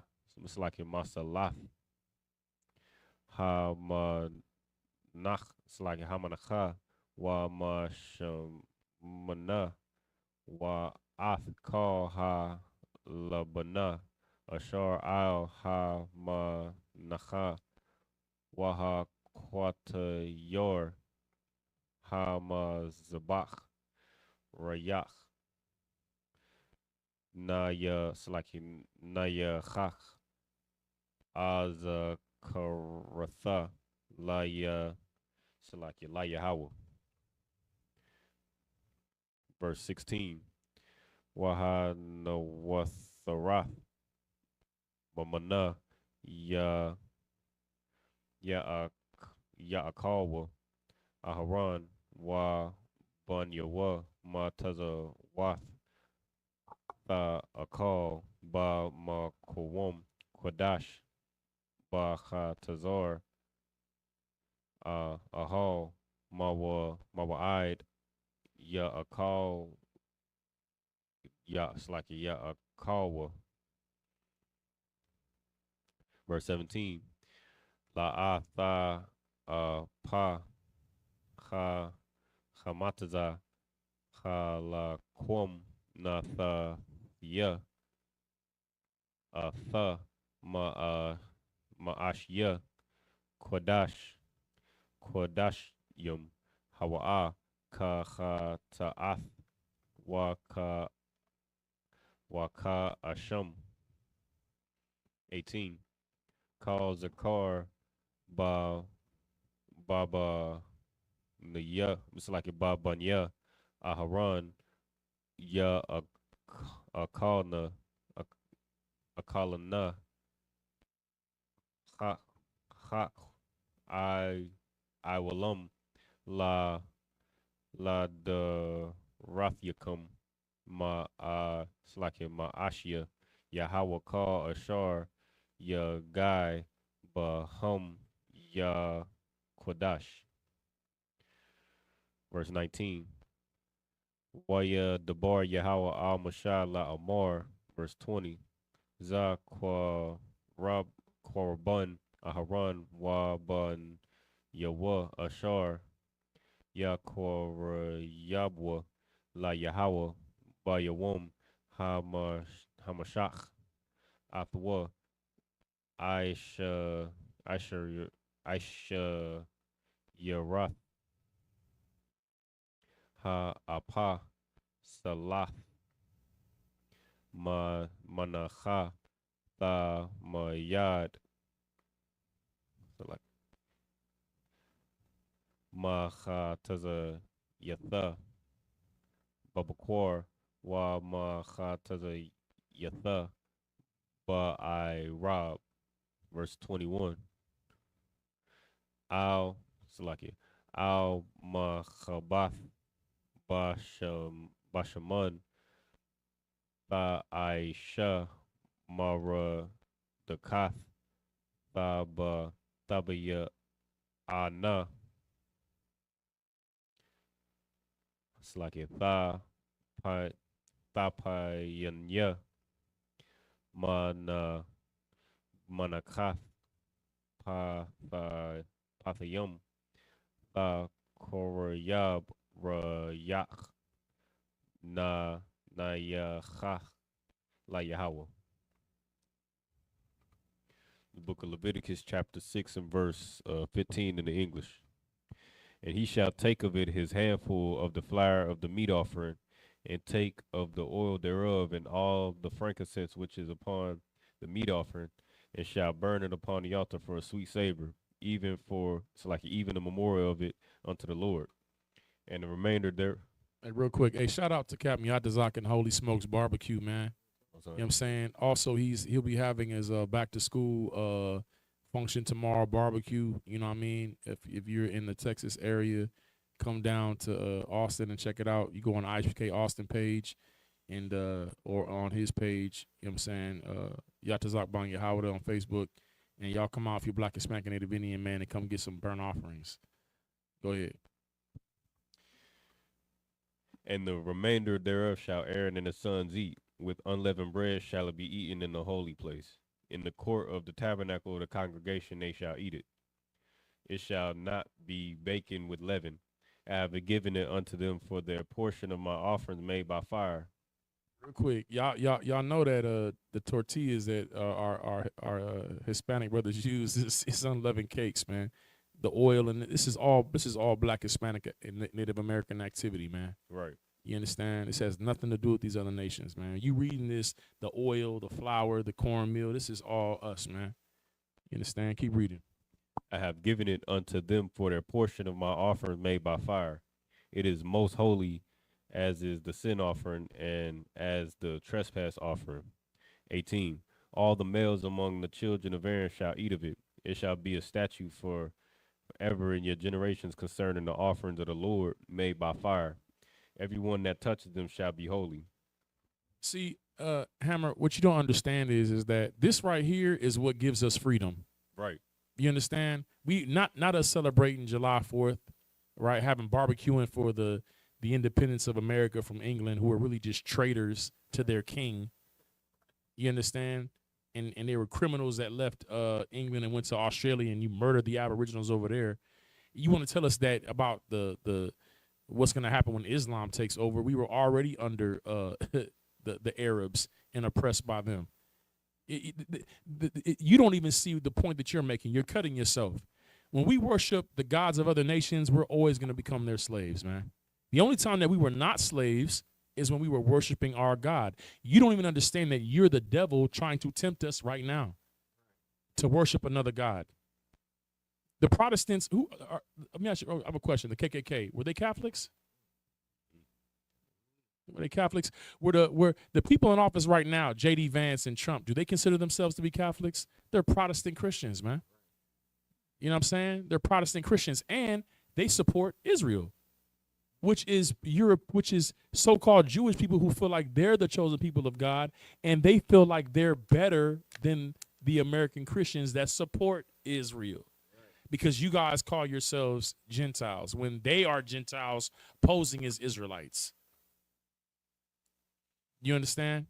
it's like Masalah Hamanach, it's like Hamanacha Wa Mashamana Wa Athkal Ha Labana Ashar Al Ha Manacha Waha Quata Yor Hamazabach Rayach Naya Slaki Naya Chach Azakaratha Laya Slaki Laya Hawa. Verse 16. Waha Nawatharath Mamana Ya Akawa Aharon Wa Banyawa Mataza Wath Tha Akal Ba Makwam Kwadash Ba Khatazar Ahal Mawa'id Ya Akal Ya Slaki Ya Akawa. Verse 17. La Atha Pa Ha Hamataza Ha La Quam Natha Ya Tha Ma'ashya Quadash Yum Hawa'a Ka Ta'ath Waka Asham. 18. Call Zakar Baba Nya, it's like a Babanya Aharon Ya Akalna Akalana Ha I Walam La the Rathyakam Ma Slake Ma Ashia Yahweh call Ashar Ya Guy Bahum Ya Kodash. Verse 19. Waya Debar Yahweh al Mashallah Amar. Verse 20. Za Kwa Rab Korban Aharon Waban Yawa Ashar Yakor Yabwa La Yahweh Bayawum Hamashach Athwa Aisha Aisha Yarath Ha Apa Salath Manacha Tha Mayad Salak Maha Taza Yatha Babakwar Wa Maha Taza Yatha Ba I Rob. Verse 21. Al Salakia Al Mahabath Bashaman Tha Aisha Mara Dakath Thaba Thabaya Ana Salakia Thapayanya Manakath Pathayum Tha Korayab Rayak Nayachach La Yahweh. The book of Leviticus, chapter 6 and verse 15 in the English. And he shall take of it his handful of the flour of the meat offering, and take of the oil thereof, and all the frankincense which is upon the meat offering, and shall burn it upon the altar for a sweet savor, even a memorial of it unto the Lord. And the remainder there. Hey, real quick, hey, shout out to Captain Yatazak and Holy Smokes Barbecue, man. You know what I'm saying? Also, he'll be having his back to school function tomorrow, barbecue. You know what I mean? If you're in the Texas area, come down to Austin and check it out. You go on the ISUPK Austin page and or on his page, you know what I'm saying? Yatazak Bang Yahweh on Facebook. And y'all come out if you're Black, Hispanic, and Native Indian, man, and come get some burnt offerings. Go ahead. And the remainder thereof shall Aaron and his sons eat. With unleavened bread shall it be eaten in the holy place. In the court of the tabernacle of the congregation they shall eat it. It shall not be baken with leaven. I have given it unto them for their portion of my offerings made by fire. Real quick, y'all know that the tortillas that our Hispanic brothers use is unleavened cakes, man. The oil, and this is all Black, Hispanic, and Native American activity, man. Right. You understand? This has nothing to do with these other nations, man. You reading this, the oil, the flour, the cornmeal, this is all us, man. You understand? Keep reading. I have given it unto them for their portion of my offerings made by fire. It is most holy, as is the sin offering and as the trespass offering. 18. All the males among the children of Aaron shall eat of it. It shall be a statute forever in your generations concerning the offerings of the Lord made by fire. Everyone that touches them shall be holy. See, Hammer, what you don't understand is that this right here is what gives us freedom. Right. You understand? We not us celebrating July 4th, right? Having barbecuing for the independence of America from England, who are really just traitors to their king. You understand? And they were criminals that left England and went to Australia, and you murdered the Aboriginals over there. You want to tell us that about the what's going to happen when Islam takes over? We were already under the Arabs and oppressed by them. You don't even see the point that you're making. You're cutting yourself. When we worship the gods of other nations, we're always going to become their slaves, man. The only time that we were not slaves is when we were worshiping our God. You don't even understand that you're the devil trying to tempt us right now to worship another God. The Protestants, let me ask you, I have a question. The KKK, were they Catholics? Were they Catholics? Were the people in office right now, J.D. Vance and Trump, do they consider themselves to be Catholics? They're Protestant Christians, man. You know what I'm saying? They're Protestant Christians, and they support Israel, which is Europe, which is so-called Jewish people who feel like they're the chosen people of God, and they feel like they're better than the American Christians that support Israel. because you guys call yourselves Gentiles when they are Gentiles posing as Israelites. You understand?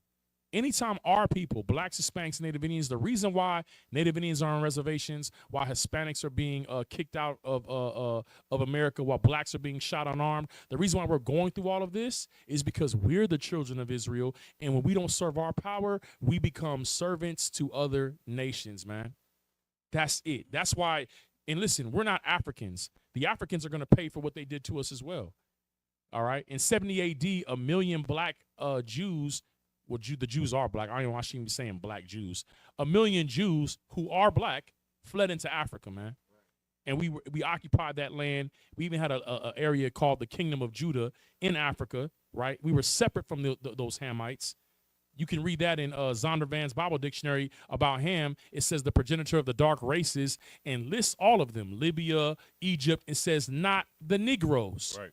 Anytime our people, blacks, Hispanics, Native Indians, the reason why Native Indians are on reservations, why Hispanics are being kicked out of America, while blacks are being shot unarmed, the reason why we're going through all of this is because we're the children of Israel, and when we don't serve our power, we become servants to other nations, man. That's it. That's why, and listen, we're not Africans. The Africans are going to pay for what they did to us as well. All right? In 70 AD, 1 million black Jews, well, the Jews are black. I shouldn't even be saying black Jews. 1 million Jews who are black fled into Africa, man. And we occupied that land. We even had a area called the Kingdom of Judah in Africa, right? We were separate from those Hamites. You can read that in Zondervan's Bible Dictionary about Ham. It says the progenitor of the dark races and lists all of them, Libya, Egypt, and says not the Negroes. Right.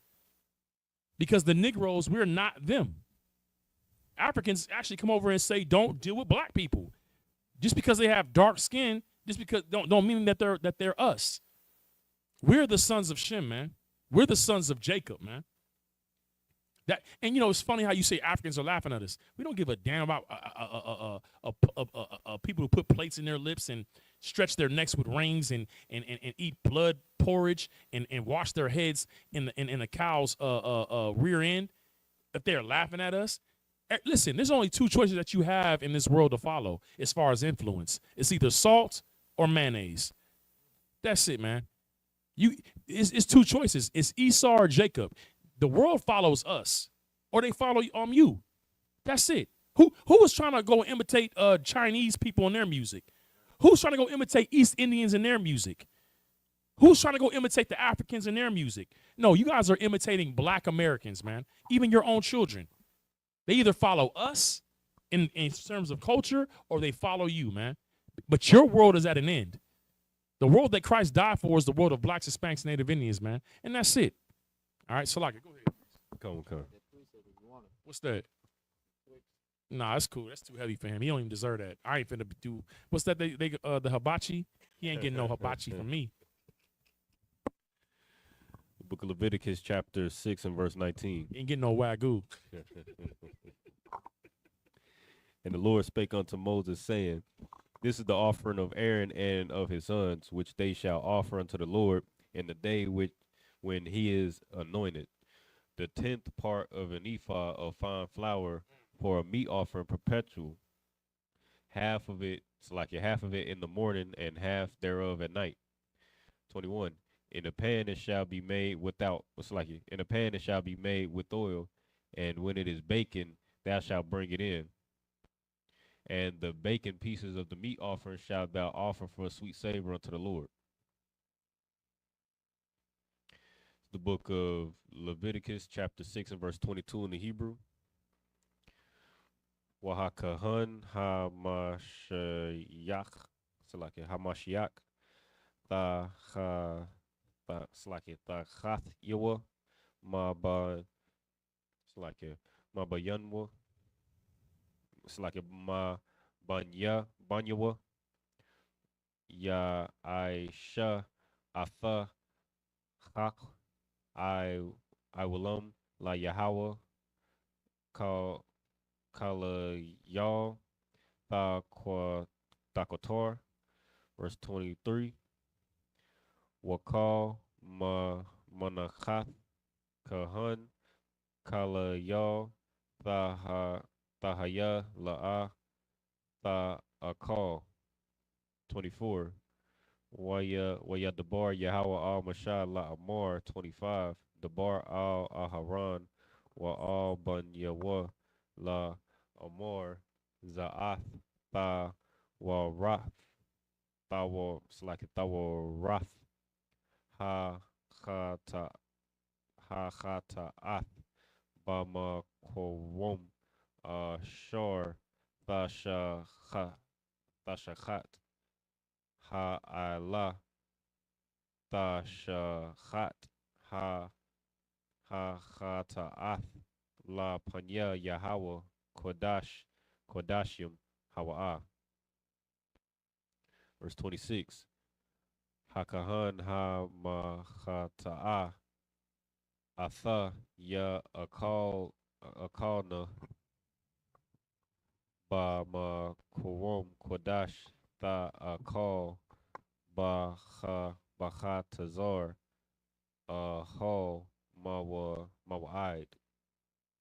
Because the Negroes, we're not them. Africans actually come over and say, don't deal with black people. Just because they have dark skin, just because don't mean that they're us. We're the sons of Shem, man. We're the sons of Jacob, man. And you know, it's funny how you say Africans are laughing at us. We don't give a damn about people who put plates in their lips and stretch their necks with rings and eat blood porridge and wash their heads in the cow's rear end. If they're laughing at us, listen, there's only two choices that you have in this world to follow as far as influence. It's either salt or mayonnaise. That's it, man. It's two choices. It's Esau or Jacob. The world follows us, or they follow you. That's it. Who was trying to go imitate Chinese people in their music? Who's trying to go imitate East Indians in their music? Who's trying to go imitate the Africans in their music? No, you guys are imitating black Americans, man. Even your own children. They either follow us in terms of culture, or they follow you, man. But your world is at an end. The world that Christ died for is the world of blacks, Hispanics, Native Indians, man. And that's it. All right, Salaka, go ahead. Come. What's that? Nah, that's cool. That's too heavy for him. He don't even deserve that. I ain't finna do. What's that? The hibachi. He ain't getting no hibachi from me. The book of Leviticus, chapter 6 and verse 19. He ain't getting no wagyu. And the Lord spake unto Moses, saying, This is the offering of Aaron and of his sons, which they shall offer unto the Lord in the day when he is anointed. The 10th part of an ephah of fine flour for a meat offering perpetual. Half of it in the morning, and half thereof at night. 21. In a pan it shall be made in a pan it shall be made with oil, and when it is baking, thou shalt bring it in. And the baking pieces of the meat offering shalt thou offer for a sweet savor unto the Lord. The book of Leviticus, chapter 6 and verse 22 in the Hebrew. Wahakahan hamashiach chath yawa ma bayanwa ma banyawa ya aisha atha hak I will la Yahweh kala y'all takotor. Verse 23. Wakal manachat kahan kala y'all tahaya la'a ta akal. 24. Waya Dabar Yahweh al Mashah la Amar. 25. Dabar al Aharon wa al Ban Yahweh la Amar Za'ath ta wa Rath ta wa Rath ha Ath Bama Kowom Shor Tashachat Ha-ala Tashachat Ha-ha-ta'ath La Panya Yahweh Kodashim Hawa'ah. Verse 26. Hakahan ha mahata'a atha ya akalna ba ma kuwum kodash tha akal ba tazar ho mawa'id.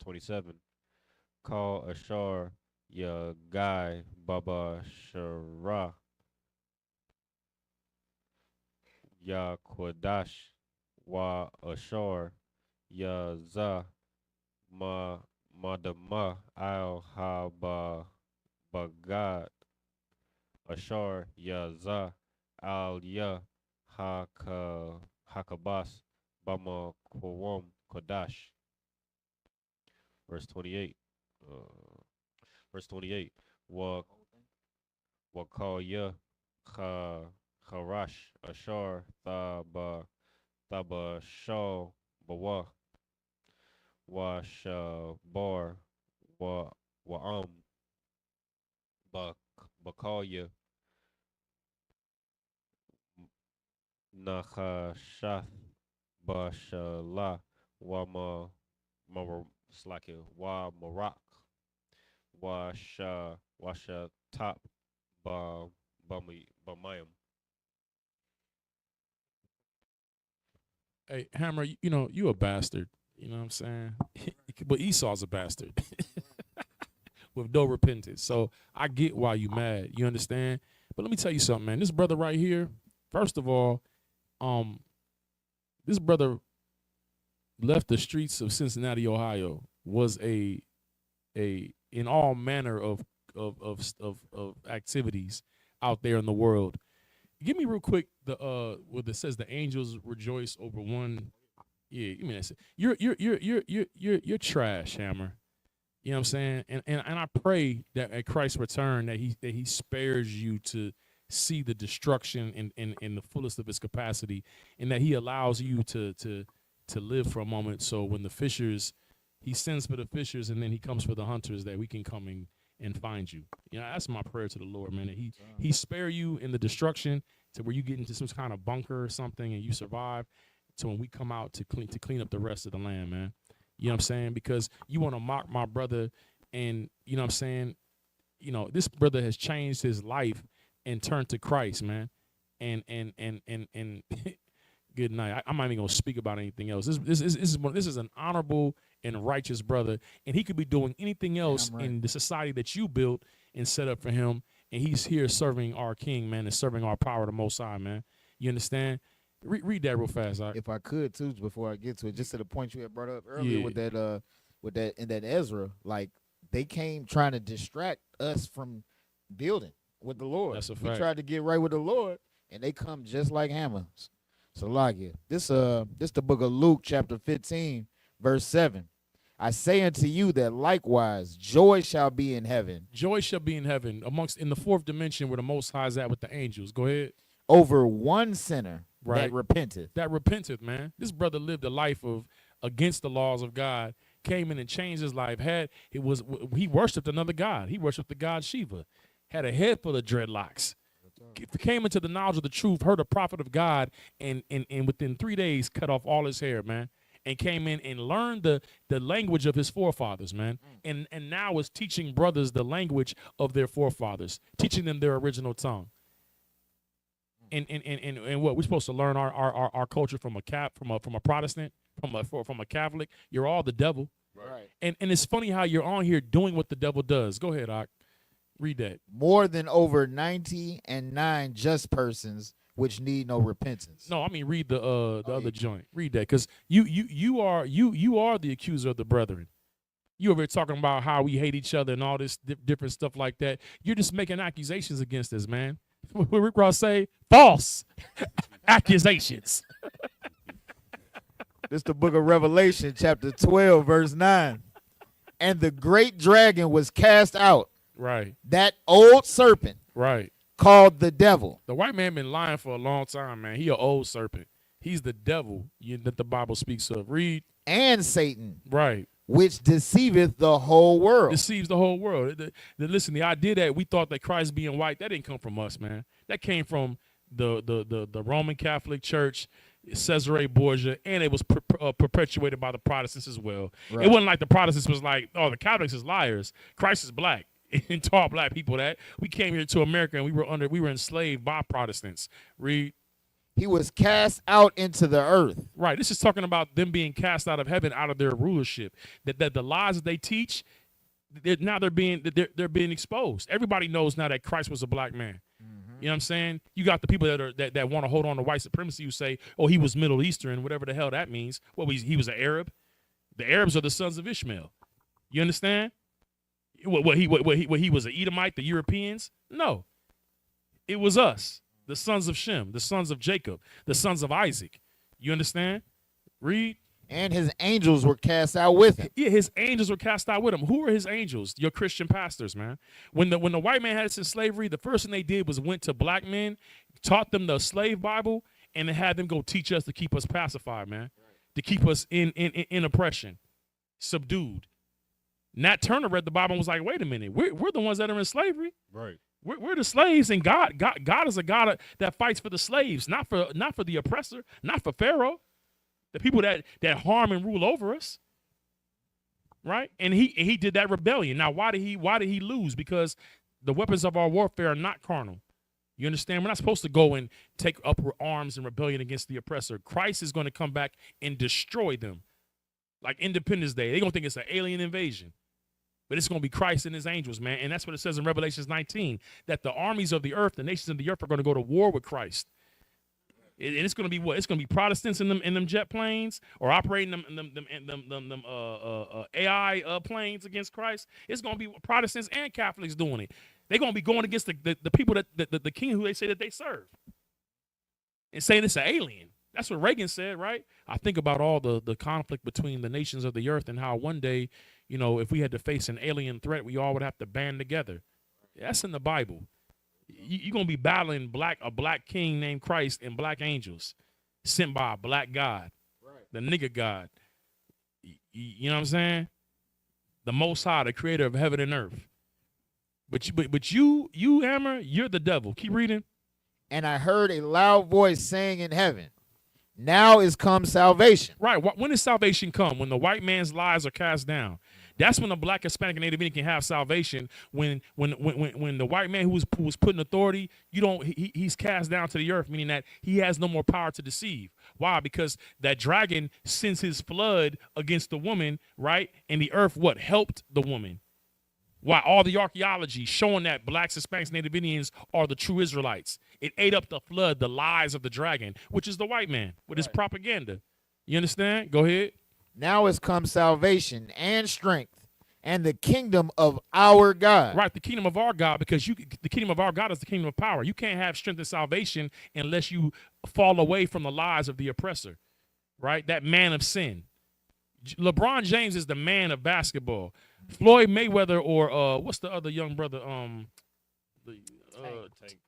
27. Call ashar ya guy baba shara ya kodash wa ashar ya za madama al ha bagad ashar ya za al ya hakabas bama kwam kodash. Verse 28. Verse 28. Wa call ya harash ashar thaba shaw bawa wa shabar wa call ya Nahashath Bashala Slaki Wa Marak Washa Top Bamayim. Hey, Hammer, you know, you a bastard. You know what I'm saying? But Esau's a bastard with no repentance. So I get why you mad. You understand? But let me tell you something, man. This brother right here, first of all, this brother left the streets of Cincinnati, Ohio, was a in all manner of activities out there in the world. Give me real quick the what it says the angels rejoice over one. Yeah, give me that. You're trash, Hammer. You know what I'm saying? And I pray that at Christ's return that he spares you to see the destruction in the fullest of its capacity, and that he allows you to live for a moment. So when the fishers, he sends for the fishers, and then he comes for the hunters, that we can come and find you. You know, that's my prayer to the Lord, man. That he spare you in the destruction to where you get into some kind of bunker or something and you survive. So when we come out to clean up the rest of the land, man. You know what I'm saying? Because you want to mock my brother, and you know what I'm saying? You know, this brother has changed his life and turned to Christ, man. And good night. I'm not even gonna speak about anything else. This is an honorable and righteous brother, and he could be doing anything else in the society that you built and set up for him. And he's here serving our King, man, and serving our power, the Most High, man. You understand? Read that real fast, all right? If I could too, before I get to it, just to the point you had brought up earlier with that in that Ezra, like they came trying to distract us from building with the Lord. That's a fact. We tried to get right with the Lord, and they come just like hammers. So like it. This the book of Luke, chapter 15, verse 7. I say unto you that likewise joy shall be in heaven. Joy shall be in heaven, in the fourth dimension where the Most High is at with the angels. Go ahead. Over one sinner that repenteth. That repenteth, man. This brother lived a life of against the laws of God, came in and changed his life. He worshipped another god. He worshipped the god Shiva. Had a head full of dreadlocks. Came into the knowledge of the truth, heard a prophet of God, and within 3 days cut off all his hair, man. And came in and learned the language of his forefathers, man. And now is teaching brothers the language of their forefathers, teaching them their original tongue. And what we're supposed to learn our culture from a Protestant, from a Catholic. You're all the devil, Right. and it's funny how you're on here doing what the devil does. Go ahead, Ak. Read that. More than over 99 just persons which need no repentance. No, I mean read the other joint. Read that, because you are the accuser of the brethren. You over here talking about how we hate each other and all this different stuff like that. You're just making accusations against us, man. What Rick Ross say? False accusations. This the book of Revelation, chapter 12, verse 9. And the great dragon was cast out, Right. that old serpent Right. called the devil. The white man been lying for a long time, man. He an old serpent. He's the devil that the Bible speaks of. Read. And Satan, Right. which deceiveth the whole world. Deceives the whole world. Listen, the idea that we thought that Christ being white, that didn't come from us, man. That came from the Roman Catholic Church, Cesare Borgia, and it was perpetuated by the Protestants as well. Right. It wasn't like the Protestants was like, oh, the Catholics is liars. Christ is black. And taught black people that. We came here to America and we were enslaved by Protestants. Read. He was cast out into the earth. Right. This is talking about them being cast out of heaven, out of their rulership. That the lies that they teach, they're being exposed. Everybody knows now that Christ was a black man. You know what I'm saying? You got the people that want to hold on to white supremacy who say, oh, he was Middle Eastern, whatever the hell that means. Well, he was an Arab. The Arabs are the sons of Ishmael. You understand? What he was an Edomite, the Europeans? No. It was us, the sons of Shem, the sons of Jacob, the sons of Isaac. You understand? Read. And his angels were cast out with him. Yeah, his angels were cast out with him. Who are his angels? Your Christian pastors, man. When the white man had us in slavery, the first thing they did was went to black men, taught them the slave Bible, and then had them go teach us to keep us pacified, man, to keep us in oppression, subdued. Nat Turner read the Bible and was like, wait a minute, we're the ones that are in slavery. Right. We're the slaves, and God is a God that fights for the slaves, not for the oppressor, not for Pharaoh. The people that harm and rule over us, right? And he did that rebellion. Now, why did he lose? Because the weapons of our warfare are not carnal. You understand? We're not supposed to go and take up arms and rebellion against the oppressor. Christ is going to come back and destroy them, like Independence Day. They're gonna think it's an alien invasion, but it's gonna be Christ and his angels, man. And that's what it says in Revelation 19, that the armies of the earth, the nations of the earth, are going to go to war with Christ. And it's going to be what? It's going to be Protestants in them jet planes, or operating them AI planes against Christ. It's going to be Protestants and Catholics doing it. They're going to be going against the people that the king who they say that they serve, and saying it's an alien. That's what Reagan said, right? I think about all the conflict between the nations of the earth and how one day, you know, if we had to face an alien threat, we all would have to band together. That's in the Bible. You're going to be battling a black king named Christ and black angels sent by a black God, right? The nigga God. You know what I'm saying? The Most High, the creator of heaven and earth. But you, Hammer, you're the devil. Keep reading. And I heard a loud voice saying in heaven, now is come salvation. Right. When does salvation come? When the white man's lies are cast down. That's when the black, Hispanic, and Native Indian can have salvation. When the white man who was put in authority, he's cast down to the earth, meaning that he has no more power to deceive. Why? Because that dragon sends his flood against the woman, right? And the earth helped the woman. Why? All the archaeology showing that blacks, Hispanics, Native Indians are the true Israelites. It ate up the flood, the lies of the dragon, which is the white man with his propaganda. You understand? Go ahead. Now has come salvation and strength and the kingdom of our God. Right, the kingdom of our God, because the kingdom of our God is the kingdom of power. You can't have strength and salvation unless you fall away from the lies of the oppressor, right? That man of sin. LeBron James is the man of basketball. Floyd Mayweather, or what's the other young brother?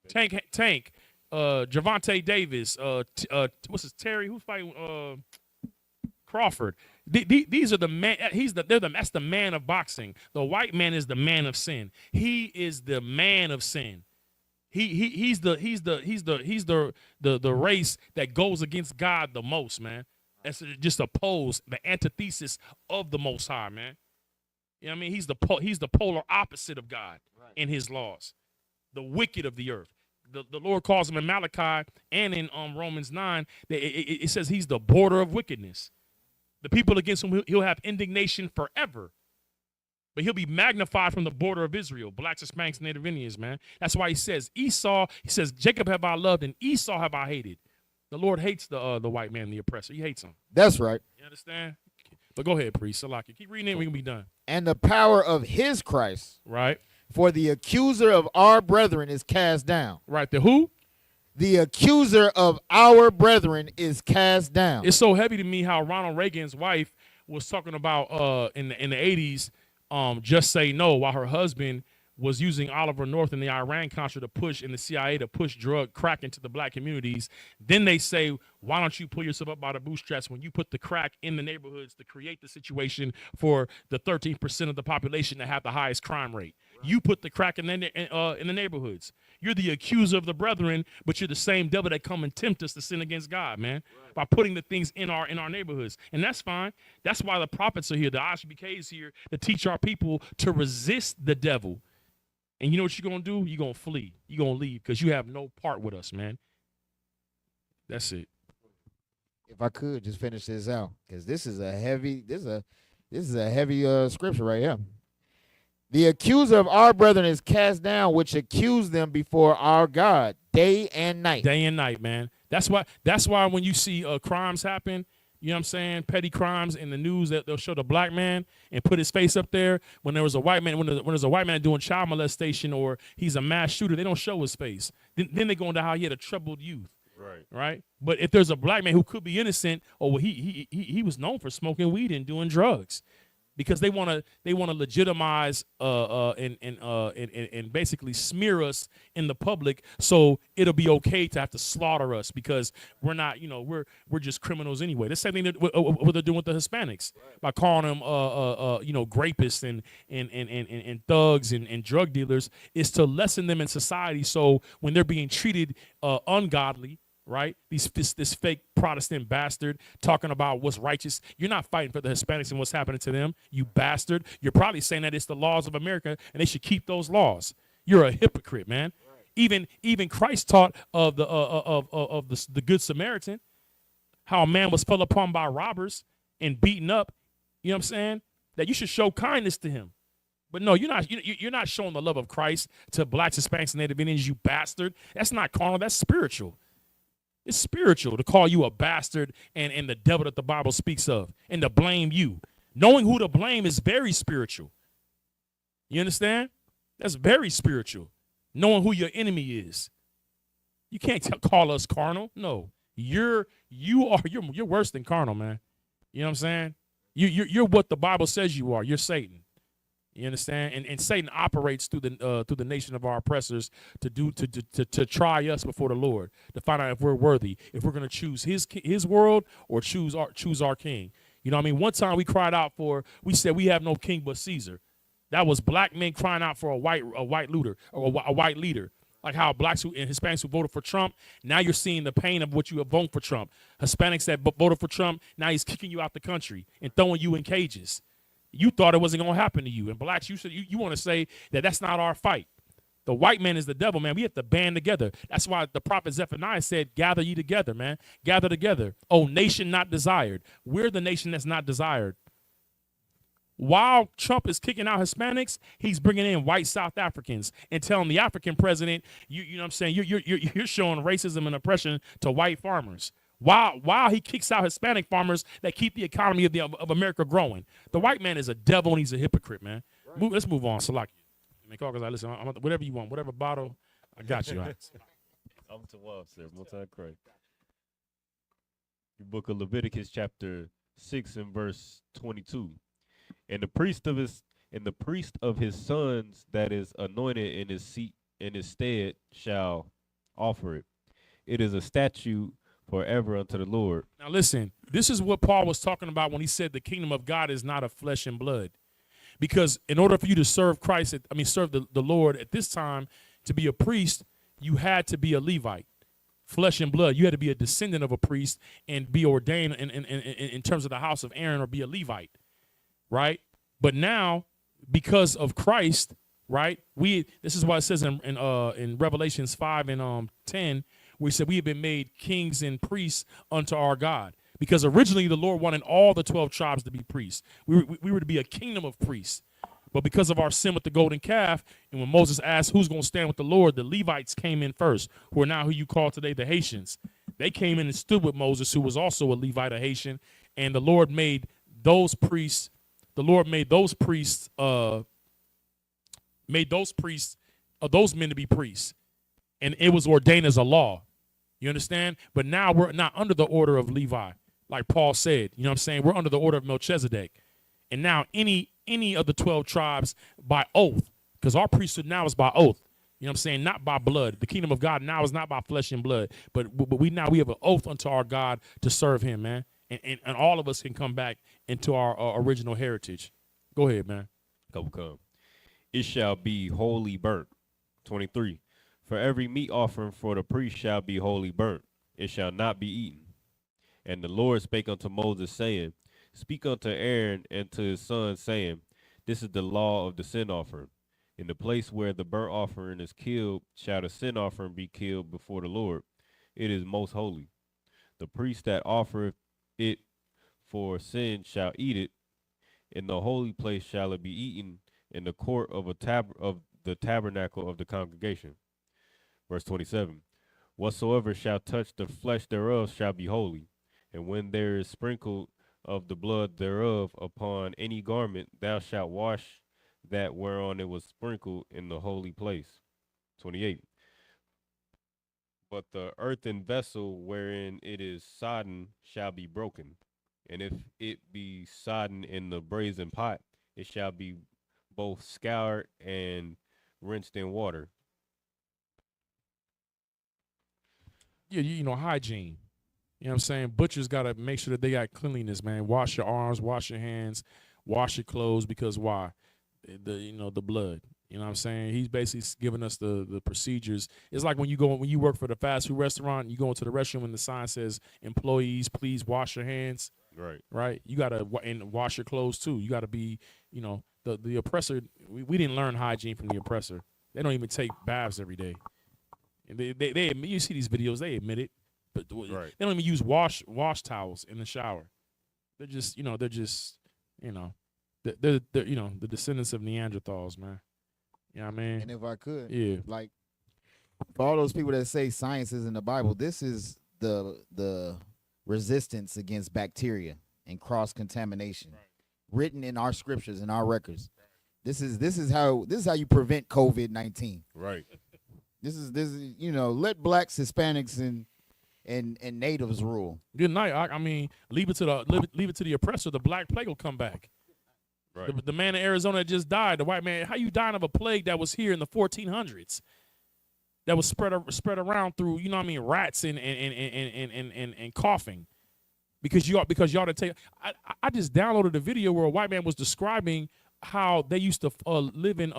Tank. Javante Davis. What's his Terry? Who's fighting? Crawford. These are the man. That's the man of boxing. The white man is the man of sin. He is the man of sin. He's the race that goes against God the most, man. That's just oppose the antithesis of the Most High, man. You know what I mean? He's the polar opposite of God in his laws. The wicked of the earth. The Lord calls him in Malachi and in Romans 9. It says he's the border of wickedness. The people against whom he'll have indignation forever. But he'll be magnified from the border of Israel, blacks, Hispanics, Native Indians, man. That's why he says Jacob have I loved and Esau have I hated. The Lord hates the white man, the oppressor. He hates him. That's right. You understand? But go ahead, priest. Salaki. Keep reading it. We can be done. And the power of his Christ. Right. For the accuser of our brethren is cast down. Right. The who? The accuser of our brethren is cast down. It's so heavy to me how Ronald Reagan's wife was talking about in the 80s, just say no, while her husband was using Oliver North and the Iran-Contra to push, and the CIA to push crack into the black communities. Then they say, why don't you pull yourself up by the bootstraps when you put the crack in the neighborhoods to create the situation for the 13% of the population that have the highest crime rate? You put the crack in the neighborhoods. You're the accuser of the brethren, but you're the same devil that come and tempt us to sin against God, man, by putting the things in our neighborhoods. And that's fine. That's why the prophets are here. The ISUPK is here to teach our people to resist the devil. And you know what you're going to do? You're going to flee. You're going to leave because you have no part with us, man. That's it. If I could just finish this out, because this is a heavy scripture right here. The accuser of our brethren is cast down, which accuse them before our God day and night. Day and night, man. That's why when you see crimes happen, you know what I'm saying, petty crimes in the news, that they'll show the black man and put his face up there. When there was a white man, when there's a white man doing child molestation or he's a mass shooter, they don't show his face. Then they go into how he had a troubled youth. Right. But if there's a black man who could be innocent, or well, he was known for smoking weed and doing drugs, because they want to legitimize and basically smear us in the public, so it'll be okay to have to slaughter us because we're not, we're just criminals anyway. The same thing that what they're doing with the Hispanics by calling them rapists and thugs and drug dealers, is to lessen them in society. So when they're being treated ungodly, right? This fake Protestant bastard talking about what's righteous. You're not fighting for the Hispanics and what's happening to them, you bastard. You're probably saying that it's the laws of America and they should keep those laws. You're a hypocrite, man. Right. Even Christ taught of the Good Samaritan, how a man was fell upon by robbers and beaten up. You know what I'm saying? That you should show kindness to him. But no, you're not showing the love of Christ to blacks, Hispanics, and Native Indians, you bastard. That's not carnal. That's spiritual. It's spiritual to call you a bastard and the devil that the Bible speaks of, and to blame you. Knowing who to blame is very spiritual. You understand? That's very spiritual. Knowing who your enemy is. You can't call us carnal. No, you're worse than carnal, man. You know what I'm saying? You're what the Bible says you are. You're Satan. You understand? And Satan operates through the nation of our oppressors to try us before the Lord, to find out if we're worthy, if we're going to choose his world or choose our king. You know what I mean? One time we said we have no king but Caesar. That was black men crying out for a white leader or a white leader. Like how blacks and Hispanics who voted for Trump, now you're seeing the pain of what you have voted for Trump. Hispanics that voted for Trump, now he's kicking you out the country and throwing you in cages. You thought it wasn't going to happen to you. And blacks, you want to say that that's not our fight. The white man is the devil, man. We have to band together. That's why the prophet Zephaniah said, gather ye together, man. Gather together. Oh, nation not desired. We're the nation that's not desired. While Trump is kicking out Hispanics, he's bringing in white South Africans and telling the African president, you know what I'm saying, you're showing racism and oppression to white farmers. While he kicks out Hispanic farmers that keep the economy of America growing. The white man is a devil and he's a hypocrite, man. Right. Let's move on. Salaki. Listen, whatever you want, whatever bottle, I got you. I'm to Wall, sir. Multi-cray. The book of Leviticus, chapter 6 and verse 22. And the priest of his sons that is anointed in his seat in his stead shall offer it. It is a statute forever unto the Lord. Now listen, this is what Paul was talking about when he said the kingdom of God is not of flesh and blood. Because in order for you to serve serve the Lord at this time, to be a priest, you had to be a Levite, flesh and blood. You had to be a descendant of a priest and be ordained in terms of the house of Aaron, or be a Levite, right? But now, because of Christ, right? This is why it says in Revelations 5 and 10. We said we have been made kings and priests unto our God. Because originally the Lord wanted all the 12 tribes to be priests. We were to be a kingdom of priests. But because of our sin with the golden calf, and when Moses asked who's going to stand with the Lord, the Levites came in first, who are now who you call today the Haitians. They came in and stood with Moses, who was also a Levite, a Haitian, and the Lord made those priests, those men to be priests. And it was ordained as a law. You understand? But now we're not under the order of Levi, like Paul said. You know what I'm saying? We're under the order of Melchizedek. And now any of the 12 tribes by oath, because our priesthood now is by oath. You know what I'm saying? Not by blood. The kingdom of God now is not by flesh and blood. But we have an oath unto our God to serve him, man. And all of us can come back into our original heritage. Go ahead, man. Come. it shall be wholly burnt. 23. For every meat offering for the priest shall be wholly burnt, it shall not be eaten. And the Lord spake unto Moses, saying, Speak unto Aaron and to his sons, saying, This is the law of the sin offering. In the place where the burnt offering is killed, shall the sin offering be killed before the Lord. It is most holy. The priest that offereth it for sin shall eat it. In the holy place shall it be eaten, in the court of the tabernacle of the congregation. Verse 27. Whatsoever shall touch the flesh thereof shall be holy. And when there is sprinkled of the blood thereof upon any garment, thou shalt wash that whereon it was sprinkled in the holy place. 28. But the earthen vessel wherein it is sodden shall be broken. And if it be sodden in the brazen pot, it shall be both scoured and rinsed in water. Yeah, you know, hygiene. You know what I'm saying? Butchers got to make sure that they got cleanliness, man. Wash your arms, wash your hands, wash your clothes, because why? The blood. You know what I'm saying? He's basically giving us the procedures. It's like when you work for the fast food restaurant, you go into the restroom and the sign says, "Employees, please wash your hands." Right. Right? You got to and wash your clothes too. You got to be, the oppressor. We didn't learn hygiene from the oppressor. They don't even take baths every day. And they admit, you see these videos, they admit it. But Right. they don't even use wash towels in the shower. They're just they're the descendants of Neanderthals, man. You know what I mean? And if I could, Yeah. like, for all those people that say science is in the Bible, this is the resistance against bacteria and cross contamination, written in our scriptures and our records. This is how you prevent COVID-19. Right. This is let blacks, Hispanics, and natives rule. Good night. I mean, leave it to the oppressor. The black plague will come back. Right. The man in Arizona that just died, the white man. How you dying of a plague that was here in the 1400s? That was spread around through, rats and coughing, because y'all to take. I just downloaded a video where a white man was describing how they used to live in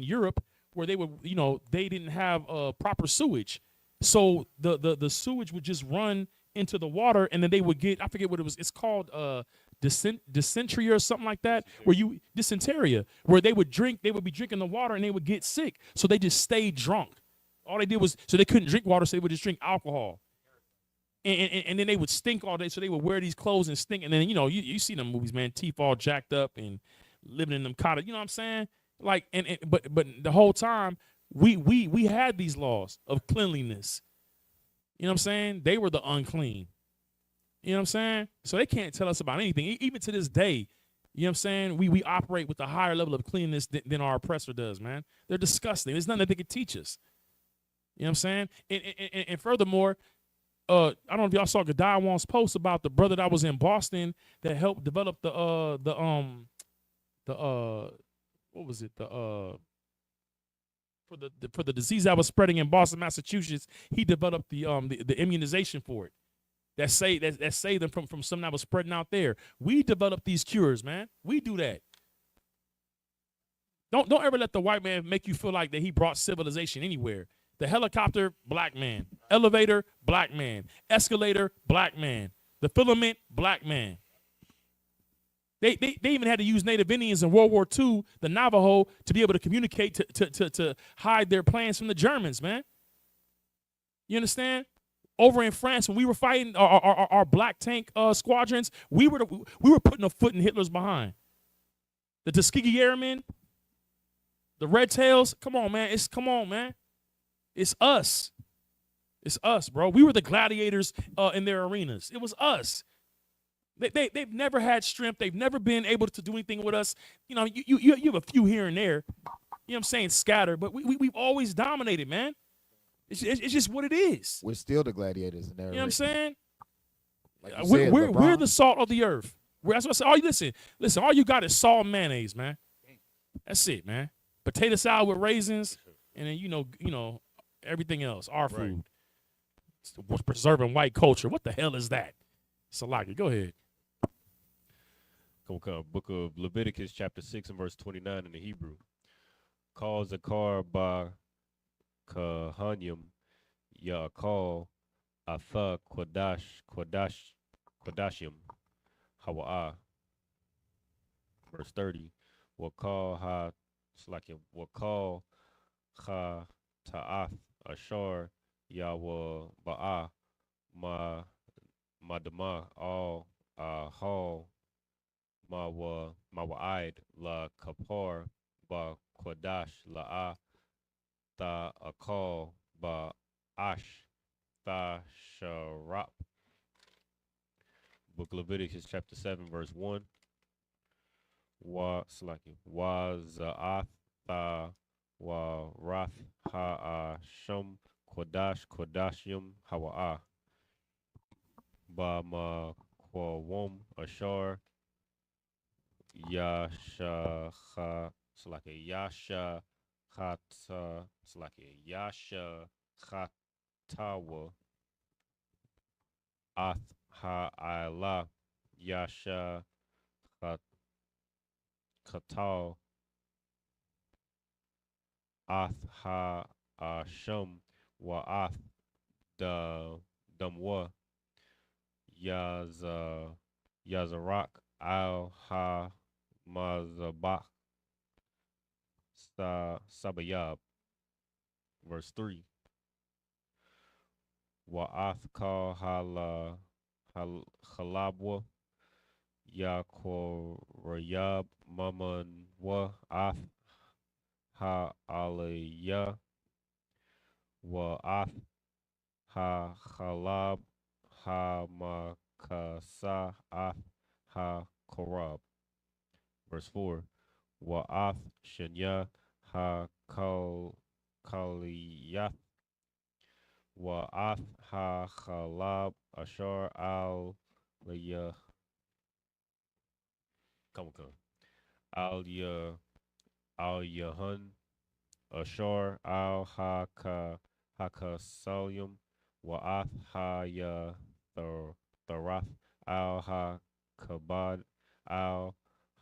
Europe, where they would they didn't have proper sewage, so the sewage would just run into the water, and then they would get, I forget what it was. It's called dysentery or something like that, dysentery, where they would be drinking the water and they would get sick. So they just stayed drunk. All they did was, so they couldn't drink water, so they would just drink alcohol. And then they would stink all day, so they would wear these clothes and stink. And then, you see them movies, man, teeth all jacked up and living in them cottages. You know what I'm saying? Like, but the whole time, we had these laws of cleanliness. You know what I'm saying? They were the unclean. You know what I'm saying? So they can't tell us about anything. Even to this day, you know what I'm saying? We operate with a higher level of cleanliness than our oppressor does, man. They're disgusting. There's nothing that they could teach us. You know what I'm saying? And furthermore, I don't know if y'all saw Gadawan's post about the brother that was in Boston that helped develop what was it? For the disease that was spreading in Boston, Massachusetts, he developed the immunization for it. That saved them from something that was spreading out there. We develop these cures, man. We do that. Don't ever let the white man make you feel like that he brought civilization anywhere. The helicopter, black man. Elevator, black man. Escalator, black man. The filament, black man. They even had to use Native Indians in World War II, the Navajo, to be able to communicate to hide their plans from the Germans, man. You understand? Over in France, when we were fighting our black tank squadrons, we were putting a foot in Hitler's behind. The Tuskegee Airmen, the Red Tails. Come on, man. It's us. It's us, bro. We were the gladiators in their arenas. It was us. They've never had strength. They've never been able to do anything with us. You have a few here and there. You know what I'm saying? Scatter, but we've always dominated, man. It's just what it is. We're still the gladiators in there. You know what I'm saying? Like we're the salt of the earth. That's what I say. Listen. All you got is salt and mayonnaise, man. That's it, man. Potato salad with raisins, and then everything else. Our food. It's preserving white culture. What the hell is that? Salaki, go ahead. Book of Leviticus, chapter 6 and verse 29 in the Hebrew. Calls a car by Kahanyam Yaakal Atha Quadashim Hawa'ah. Verse 30. Wakal Ha Ta'ath Ashar Yahweh Ba'ah Ma Madama Al Hal Mawa'id La Kapar Ba Quadash La Tha Akal Ba Ash Tha Sharap. Book of Leviticus chapter 7 verse 1. Wa Za'ath Tha Wa Rath Ha Shum Quadashim Hawa'ah. Ba Ma Quawum Ashar Yasha Yasha Chata Yasha Chatawa Ath Ha'ala Yasha Katal Ath Ha'asham Wa Ath Damwa Yazarak Al Ha Mazabach Sabayab. Verse 3. Wa'ath Kal Halabwa Yakorayab Maman Wa'ath Ha Aliyah Wa'ath Ha Halab Ha Makasa Ath Ha Korab. Verse 4. Wa'ath Shenya Ha Kaliyath Wa'ath Ha Khalab Ashar Al Liyah Al Yahan Ashar Al Hakasalyum Wa'ath Ha Ya Tharath Al Hakabad Al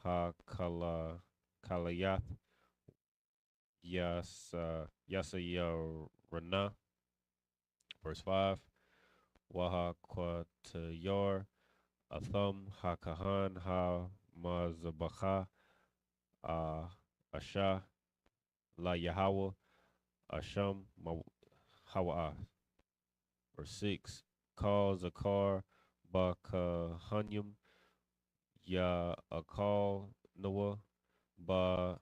Kalayat Yasayarana. Verse 5. Waha Kwatayar Atham Hakahan Ha Mazabacha Asha La Yahweh Asham Hawa'ah. Verse 6. Call Zakar Bakahanyam Ya Akal Noah Ba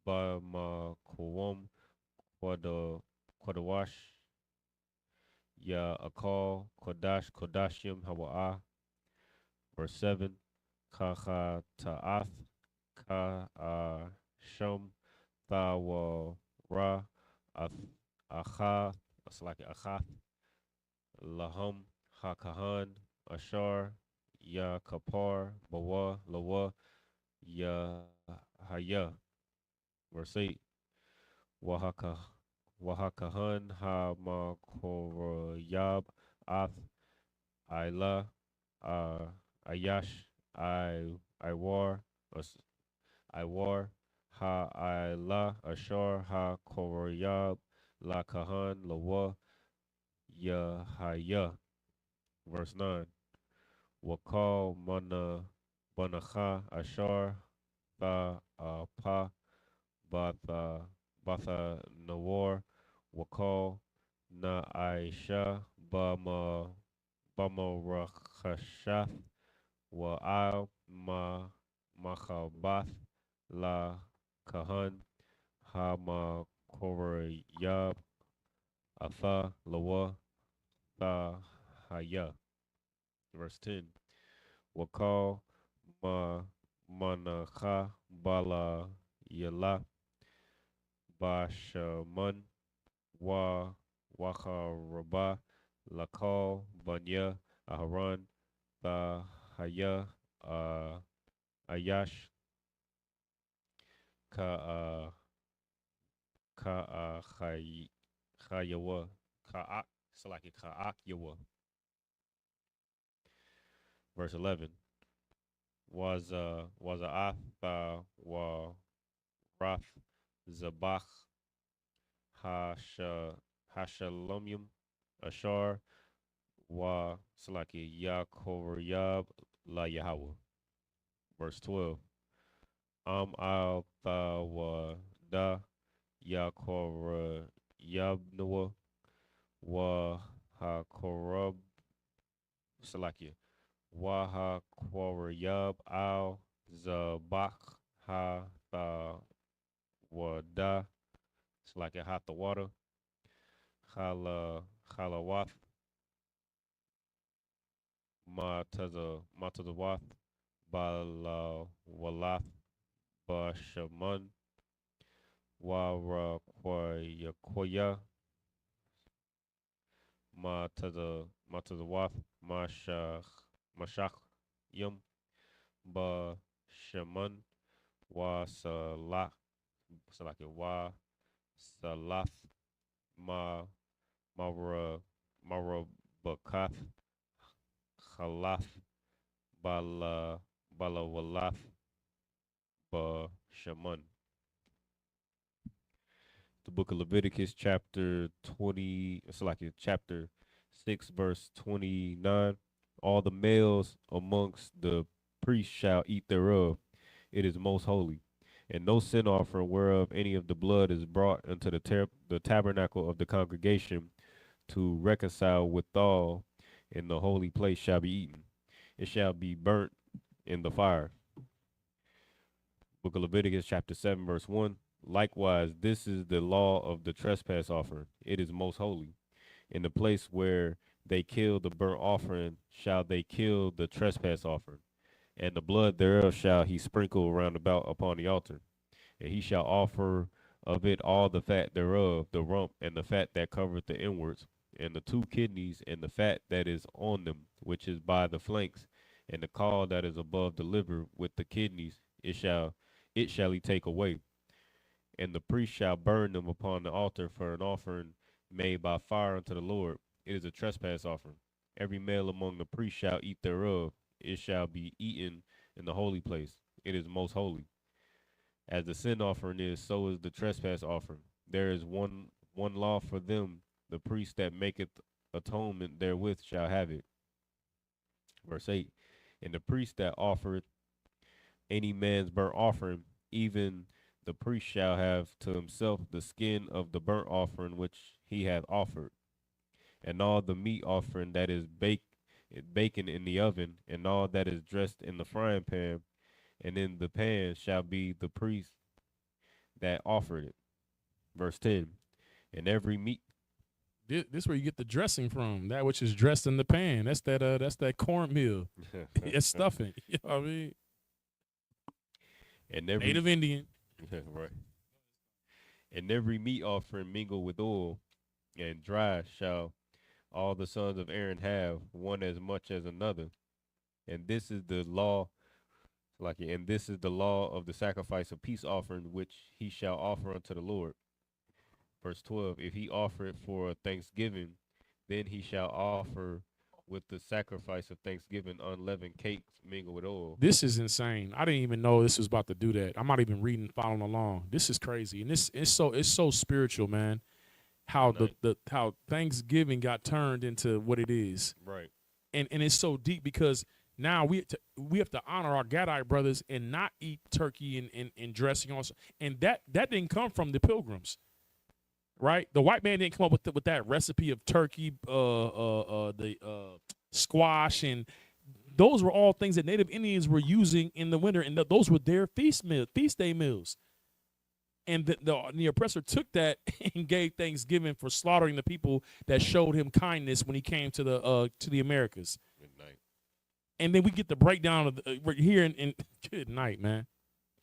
Ma Kuwam Quadawash Ya Akal Kodashim Hawa'ah. Verse 7. Kacha Ta'ath Ka Sham Thawa Ra Achath Achath Laham Hakahan Ashar Ya Kapar Bawa Lawa Ya Haya. Verse 8. Wahakahan Ha Makorayab Ath Ila Ayash Iwar Iwar Ha Ila Ashar Ha Korayab La Kahan Lawa Yahaya. Verse 9. Wakal Mana Banacha Ashar Tha Pa Batha Nawar Wakal Na Aisha Bama Rakashath Wa'al Machabath La Kahan Hama Korayab Atha Lawa Tha Haya. Verse 10. Wakal Manacha Bala Yala Bashaman Wacha Lakal Banya Aharon Tha Haya Ayash Ka Chayawa Ka'ak Salaki Ka'ak Yawa. Verse 11. was Atha wa Rath Zabach Hashalomim Ashar wa Salaki Yakoryab La Yahweh. Verse 12. Al Tha wa Da Yakoryab wa Hakorab Salakia Waha Koryab Al Zabach Ha Tha Wada Salakia Hatha Water Khalawath Matazawath Bala Walath Bashaman Wara Koya Matazawath Mashach Yum Bashaman Wa Salah Salaki Wa Salath Mara Bakath Khalath Balawalath Shaman. The book of Leviticus, chapter 20, it's like chapter 6, verse 29. All the males amongst the priests shall eat thereof. It is most holy. And no sin offering whereof any of the blood is brought into the tabernacle of the congregation to reconcile withal in the holy place shall be eaten. It shall be burnt in the fire. Book of Leviticus, chapter 7, verse 1. Likewise, this is the law of the trespass offering. It is most holy. In the place where they kill the burnt offering, shall they kill the trespass offering. And the blood thereof shall he sprinkle round about upon the altar. And he shall offer of it all the fat thereof, the rump, and the fat that covereth the inwards, and the 2 kidneys, and the fat that is on them, which is by the flanks, and the caul that is above the liver with the kidneys, it shall he take away. And the priest shall burn them upon the altar for an offering made by fire unto the Lord. It is a trespass offering. Every male among the priests shall eat thereof. It shall be eaten in the holy place. It is most holy. As the sin offering is, so is the trespass offering. There is one law for them. The priest that maketh atonement therewith shall have it. Verse 8. And the priest that offereth any man's burnt offering, even the priest shall have to himself the skin of the burnt offering which he hath offered, and all the meat offering that is baken in the oven, and all that is dressed in the frying pan, and in the pan shall be the priest that offered it. Verse 10. And every meat. This is where you get the dressing from. That which is dressed in the pan. That's that cornmeal. It's stuffing. You know what I mean? And every Native Indian. right. And every meat offering mingled with oil and dry shall all the sons of Aaron have, one as much as another. And this is the law, and this is the law of the sacrifice of peace offering which he shall offer unto the Lord. Verse 12. If he offer it for thanksgiving, then he shall offer with the sacrifice of thanksgiving unleavened cakes mingled with oil. This is insane. I didn't even know this was about to do that. I'm not even reading, following along. This is crazy, and it's so spiritual, man. How how Thanksgiving got turned into what it is, right? And it's so deep because now we have to honor our Gadite brothers and not eat turkey and dressing also, and that didn't come from the Pilgrims. Right, the white man didn't come up with that recipe of turkey, squash, and those were all things that Native Indians were using in the winter, and those were their feast day meals. And the oppressor took that and gave Thanksgiving for slaughtering the people that showed him kindness when he came to the Americas. Good night. And then we get the breakdown of we're here in good night, man.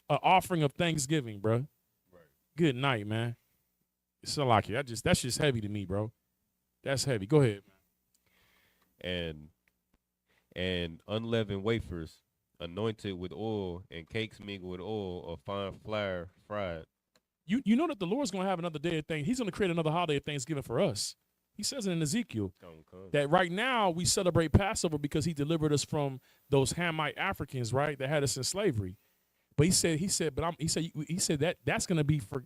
An offering of Thanksgiving, bro. Right. Good night, man. So like that's just heavy to me, bro. That's heavy. Go ahead, man. And unleavened wafers anointed with oil, and cakes mingled with oil of fine flour fried. You know that the Lord's gonna have another day of things. He's gonna create another holiday of Thanksgiving for us. He says it in Ezekiel Come. that right now we celebrate Passover because he delivered us from those Hamite Africans, right, that had us in slavery. But he said that that's going to be for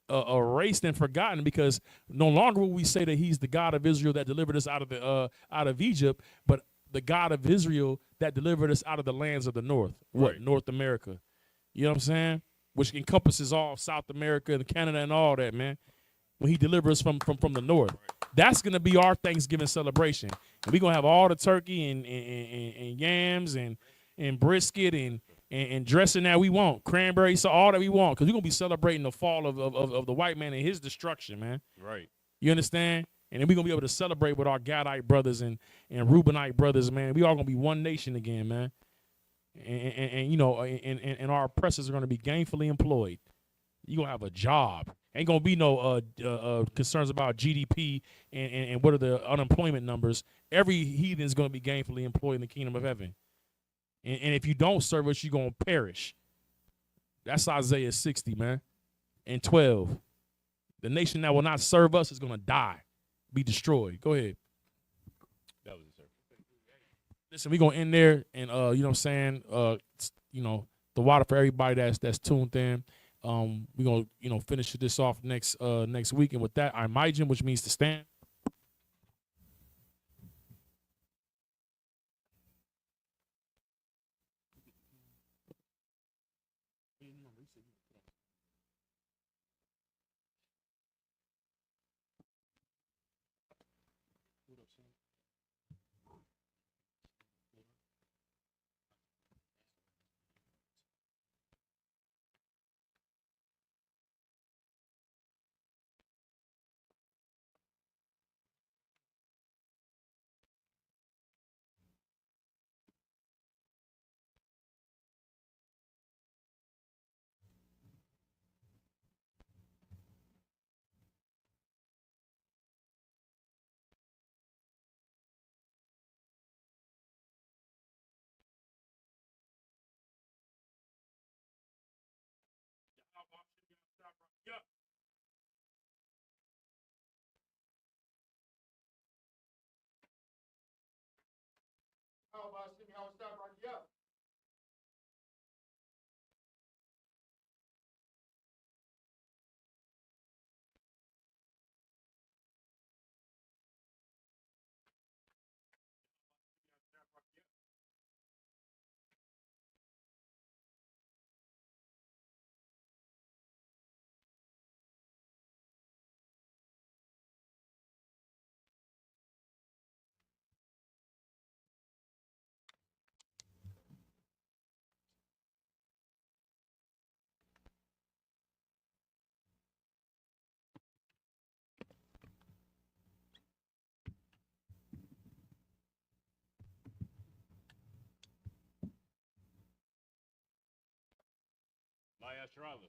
erased and forgotten, because no longer will we say that he's the God of Israel that delivered us out of Egypt, but the God of Israel that delivered us out of the lands of the north, Right. North America. You know what I'm saying? Which encompasses all South America and Canada and all that, man. When he delivers us from the north, that's gonna be our Thanksgiving celebration. And we're gonna have all the turkey and yams and brisket and dressing that we want, cranberry sauce, all that we want, because we're gonna be celebrating the fall of the white man and his destruction, man. Right. You understand? And then we're gonna be able to celebrate with our Gadite brothers and Reubenite brothers, man. We all gonna be one nation again, man. And you know, and our oppressors are gonna be gainfully employed. You're gonna have a job. Ain't gonna be no concerns about GDP and what are the unemployment numbers. Every heathen is gonna be gainfully employed in the kingdom of heaven. And if you don't serve us, you're gonna perish. That's Isaiah 60, man. And 12. The nation that will not serve us is gonna die, be destroyed. Go ahead. That was it, sir. Listen, we're gonna end there, and you know what I'm saying? You know, the water for everybody that's tuned in. We're gonna, you know, finish this off next week. And with that, I'm Imajin, which means to stand.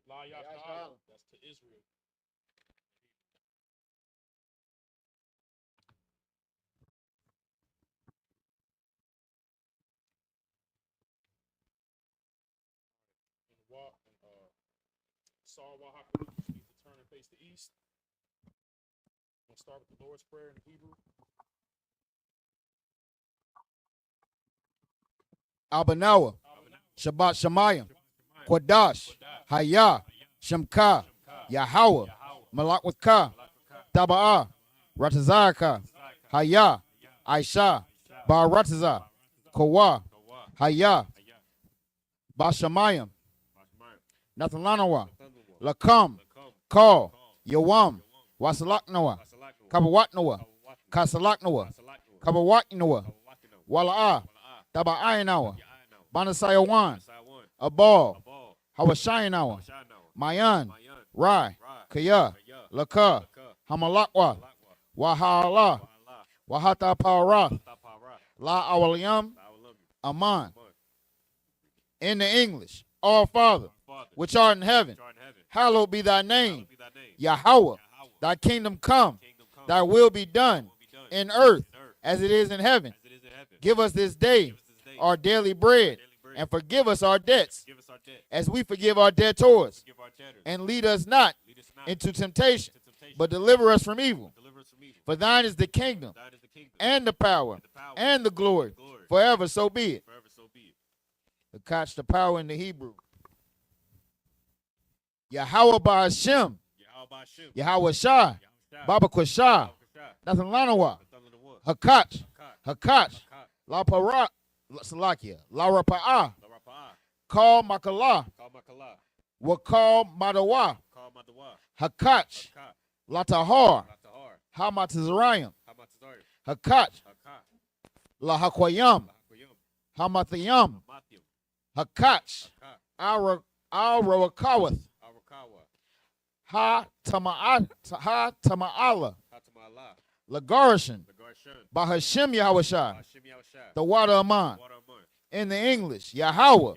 La Yashala. That's to Israel. And walk and Saw Wahaka, which means to turn and face the east. We'll start with the Lord's Prayer in Hebrew. Abanawa, Shabbat Shemayim, Quadash, Hayah, Shemka, Yahweh, Malakwaka, Taba'ah, Ratazaka, Hayah, Aisha, Barataza, Kawa, Hayah, Bashamayim, Nathalanawa, Lakam, Kal, Yawam, Wasalaknawa, Kabawatnawa, Kasalaknawa, Kabawatnawa, Wala'ah, Taba'ayanawa, Banasayawan, Abal, Hawashayanawa, Mayan, Rai, Kaya, Laka, Hamalakwa, Wahala, Wahata Parath, La Awalyam, Aman. In the English, Our Father, which art in heaven, hallowed be thy name. Yahweh, thy kingdom come, thy will be done in earth as it is in heaven. Give us this day our daily bread, and forgive us our debts as we forgive our debtors. And lead us not into temptation, but deliver us from evil. For thine is the kingdom, Thine is the kingdom, and the power, and the power, and the glory, glory, forever. So be it. forever. So be it. The catch the power in the Hebrew. Yahweh Ba'ashem, Yahweh Ba'ashem, Yahweh Shah, Yahweh Shai, Baba Kwashah, Yahweh Shai, Nathan Lanawa, the son of the one, Hakach, Hakat, Hakach, Hakat, La Para, Salakia, La Rapa'ah, La Rapa'ah, Call Makala, Kal Makala, Wakal Madawa, Kal Madawa, Hakach, Hakat, La Tahar, Latahar, Hamatazariam, Hamatazari, Hakach, Hakat, La Hakwayam, Lahakuyam, Hamathayam, Mathiam, Hakach, Hakat, Al Rawakawath, Arakawa, Ha Tama'ala, Hatamala, Lagarishan, Lagarshan, Bahashim Yahushai, Hashem Yahushai, the water Aman. Water of Mud, In the English, Yahweh. Yahweh,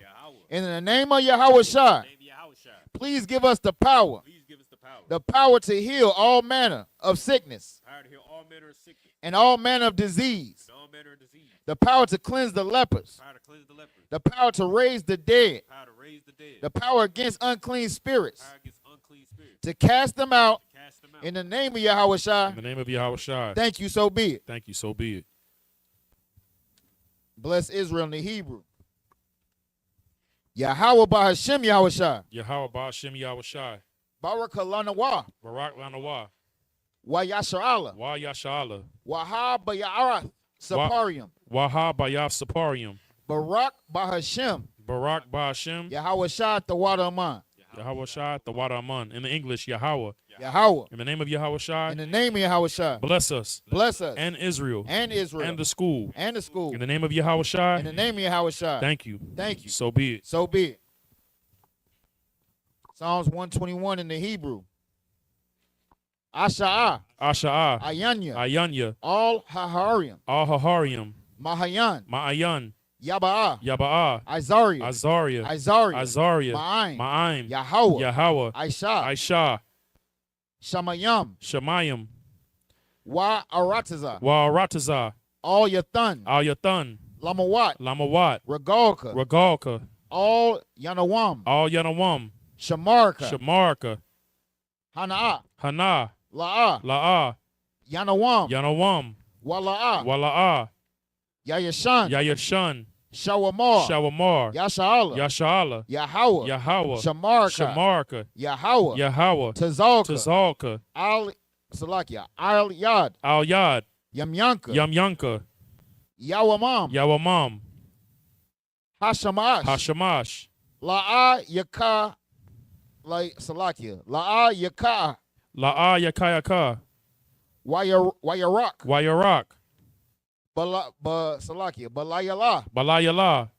In the name of Yahushai, name Yahushai, please give us the power please give us the power to heal all manner of sickness to heal all manner of sickness, and all manner of disease, and all manner of disease, the power to cleanse the lepers, power to cleanse the lepers, the power to raise the dead, power to raise the dead, the power against unclean spirits, power against unclean spirits, to cast them out to cast them out. in the name of Yahushai. In the name of Yahweh Shai. Thank you, so be it. Thank you. So be it. Bless Israel in the Hebrew. Yahweh Bahashem Yahushai, Yahweh Ba'ashem Yahweh Shai. Barakalanawa, Barak Lanawa. Wa Yasha'ala, Wa Yasha'ala. Waha Bayarath, Saparium, Waha Bayaf Saparium. Barak Bahashem, Barak Ba'ashem. Yahweh Shai, the water Aman. Yahweh Shai. The water Aman. In the English, Yahweh. Yahweh. In the name of Yahweh Shai. In the name of Yahushua, Bless us. bless us And Israel. and Israel And the school. and the school. In the name of Yahweh Shai. In the name of Yahushua, Thank you. thank you. So be it. So be it. Psalms 121 in the Hebrew. Asha'ah, Asha'ah. Ayanya, Ayanya. All Haharium, Ahaharium. Mahayan, Ma'ayan. Yaba'ah, Yaba'ah. Isariah, Azaria. Isariah, Azaria. Ma'aim, Ma'aim. Yahweh, Yahweh. Aisha, Aisha. Shamayam, Shemayim. Wa Arataza, Wa'aratazah. All Yathan, Al Yathan. Lamawat, Lamawat. Regalka, Regalka. All Yanawam, Al Yanawam. Shamarka, Shamarka. Hana'ah, Hana. La'ah, La'ah. Yanawam, Yanawam. Wala'ah, Wala'ah. Yayashan, Yayashan. Shawamar, Shawamar. Yasha'ala, Yasha'ala. Yahweh, Yahweh. Shamarka, Shamarka. Yahweh, Yahweh. Tazalka, Tazalka. Al Salakia, Al Yad, Al Yad. Yamyanka, Yamyanka. Yawamam, Yawamam. Hashamash, Hashamash. La'a Yaka, like Salakia, La'a Yaka, La'ah Yakayaka. Wayarak, Wayarak. Salakia, Balayala, Balayala.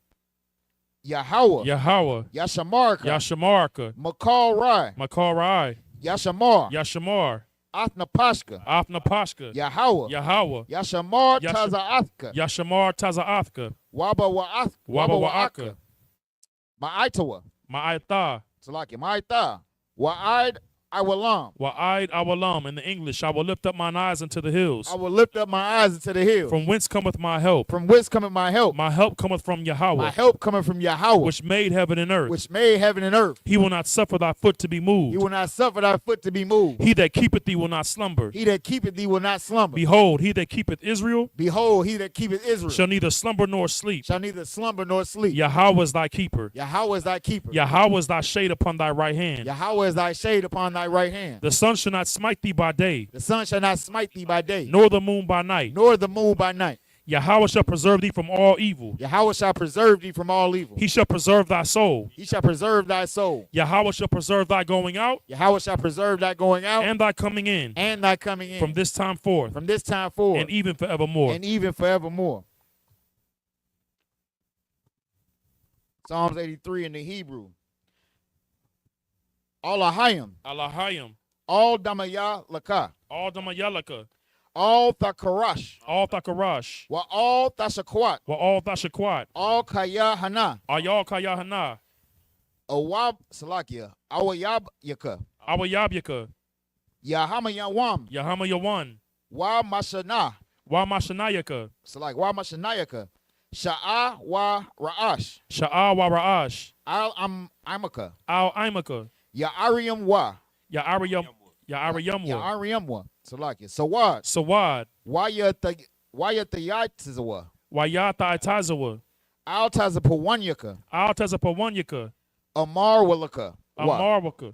Yahweh, Yahweh. Yashamarka, Yashamarka. Makal Rai, Makarai. Yashamar, Yashamar. Athnapashka, Apnapashka. Yahweh, Yahweh. Yashamar Yasha- Tazaathka, Yashamar Tazaathka. Waba Wa'ath, Waba Wa'aka. Ma'aitawa, Ma'aitha. Salakia, Ma'aitha, Wa'id Iwalam. Wa'id awalam. In the English, I will lift up mine eyes unto the hills. I will lift up my eyes into the hills. From whence cometh my help? From whence cometh my help? My help cometh from My Yahweh, help cometh from Yahweh, which made heaven and earth. which made heaven and earth. He will not suffer thy foot to be He moved. will not suffer thy foot to be moved. He that keepeth thee will not slumber. He that keepeth thee will not slumber. Behold, he that keepeth Israel Behold, he that keepeth Israel shall neither slumber nor sleep. shall neither slumber nor sleep. Yahweh is thy keeper. Yahweh is thy keeper. Yahweh is thy shade upon thy right hand. Yahweh is thy shade upon thy right hand. The sun shall not smite thee by day, The sun shall not smite thee by day, nor the moon by night. nor the moon by night. Yahweh shall preserve thee from all evil. Yahweh shall preserve thee from all evil. He shall preserve thy soul. He shall preserve thy soul. Yahweh shall preserve thy going out Yahweh shall preserve thy going out and thy coming in and thy coming in from this time forth from this time forward and even forevermore. and even forevermore. Psalms 83 in the Hebrew. Alahayim, Alahayim, all Damaya Laka, all Damayalaka, all Thakarash, all Thakarash, wa all Thashakwat, wa all Thashakwat, all Kaya Hana, Ayal Kayahana, Awab Salakia, Awayab Yaka, Awayabyaka, Yahamayawam, Yahama Yawan, Wa Mashana, Wa Mashanayaka, Salak, Wa Mashanayaka, Sha'a Wa Ra'ash, Sha'a wa Ra'ash, Al Amaka, Al Imaka, Ya'ariam Wa, Ya'ariyam, Ya'ariyamwa. Ya'ariyamwa. Salaki. Sawad. Sawad. Wayatayaitazawa. Wayata Itazawa. Altazapawanyaka. Altazapawanyaka. Amarwalaka. Amarwaka.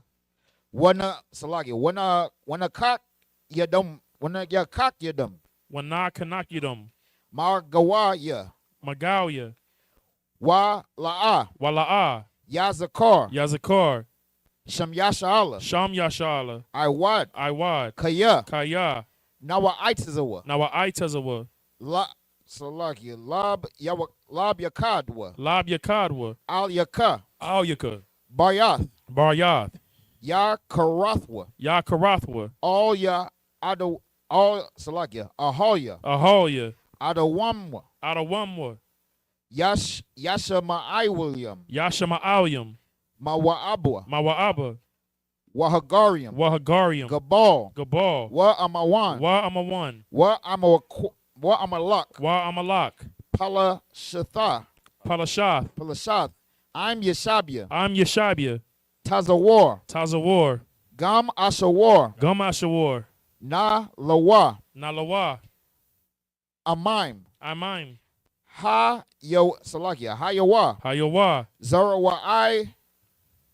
Wana Salaki. Wana kak yadum. Wana yakak yadum. Wana kanakidum. Margawaya. Magawya. Wa la'a. Wala'a. Yazakar. Yazakar. Sham Yashala. Sham Yashala. Iwad. Iwad. Kaya. Kaya. Nawa Itazawa. Nawa Itazawa. La Salaki. Lab Yakadwa. Lab Yakadwa. Al Yaka. Alyaka. Bayath. Baryath. Ya Karathwa. Ya Karathwa. All ya Ado all Salakia. Ahoya. Ahoya. Adawamwa. Adawamwa. Yasha Ma'ai William. Yashama Alyam. Mawa'abwa. Mawa'aba. Wahagarium. Wahagarium. Gabal. Gabal. Wa Amawan. Wa Amawan. Wa Amalak. Wa Amalak. Palashatha. Palashath. Palashath. I'm Yeshabia. I'm Yeshabia. Tazawar. Tazawar. Gam Ashawar. Gum Ashawar. Na Lawa. Nalawa. Amaim. Amaim. Ha Yo Salakia. Hayawa. Hayawa. Zarawai.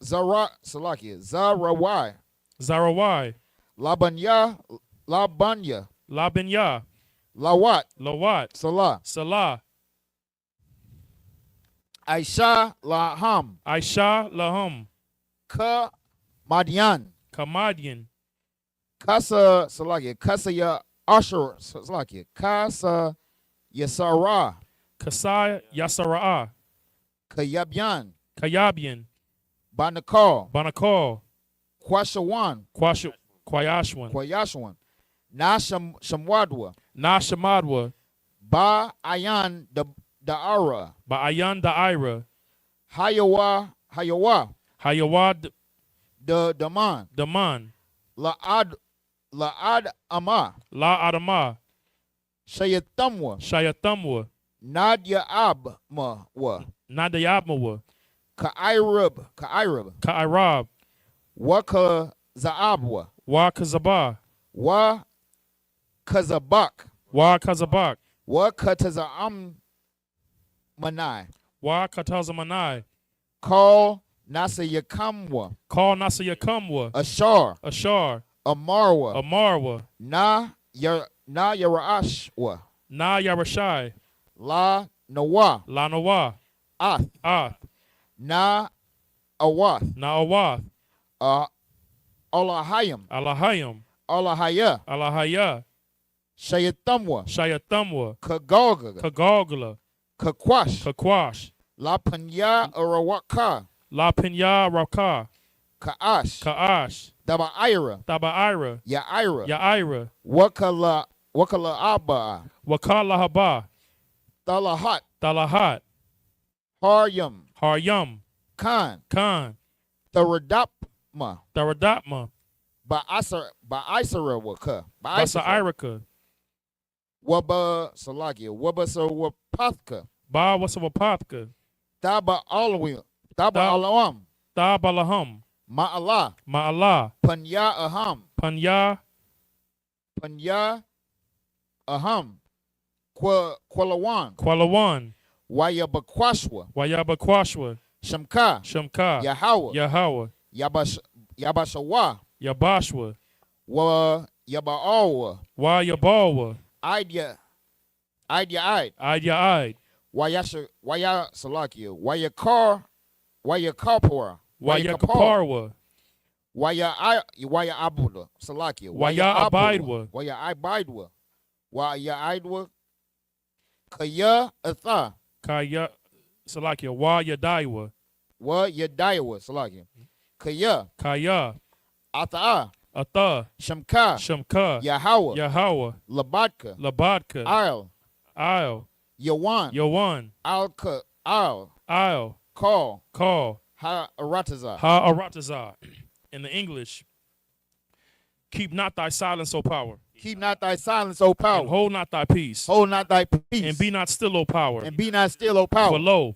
Salakia. Zarawai. Zarawai. Labanya. Labinya. Lawat. Lawat. Salah. Salah. Aisha Laham. Aisha Lahum. Ka Madian. Kamadian. Kasa Salakia. Kasa Ya Asher Salakia. Kasa Yasara. Kasai Yasara'a. Kayabyan. Kayabian. Banakal. Banakal. Kwashawan. Kwayashwan. Kwayashwan. Nasham Shamwadwa. Nashamadwa. Ba Ayan Da'ara. Ba'ayan Da'ira. Hayawa. Hayawad Daman. Daman. La'ad Ama. La Adama. Shayatamwa. Shayatamwa. Nadia Abma wa. Nadayabmawa. Ka'irab. Ka'irab. Waka Zaabwa. Wa Kazaba. Wa Kazabak. Wa Kazabak. Wa Kataza'am Manai. Wa Katazamanai. Call Nasayakamwa. Call Nasayakamwa. Ashar. Ashar. Amarwa. Amarwa. Na Yarashwa. Na Yarashai. La Nawa. La Nawa. Ath. Na Awath. Na Awath. Alahayim. Alahayim. Alahaya. Alahaya. Shayatamwa. Shayatamwa. Kagogla. Kakwash. Kakwash. La Panya Arawaka. La Pinya Raka. Kaash. Daba'ira. Ya'ira. Ya'ira. Wakala Abba. Wakala Haba. Talahat. Haryam. Khan. Tharadapma. Ba'isara waka. Basa Iraka. Waba Salakia. Waba Sawapathka. Ba Wasawapathka. Taba Alawam. Tabalaham. Ma'ala. Panya Aham. Panya Aham. Kwalawan. Wayabakwashwa. Shamka. Yahawa. Yabashawa. Yabashwa. Yaba'awa. Yabawa. Idya. Waya Salakia. Wayakapara. Waya Abuda. Salakia. Waya Abidwa. Waya Idwa. Kaya Atha. Kaya Salakia. Wa Yadaiwa. Salakia. Kaya. Atha. Shamka. Yahawa. Labadka. Isle. Yawan. Al. Call. Ha In the English. Keep not thy silence, O power. Keep not thy silence, O power. And hold not thy peace. Hold not thy peace. And be not still, O power. And be not still, O power.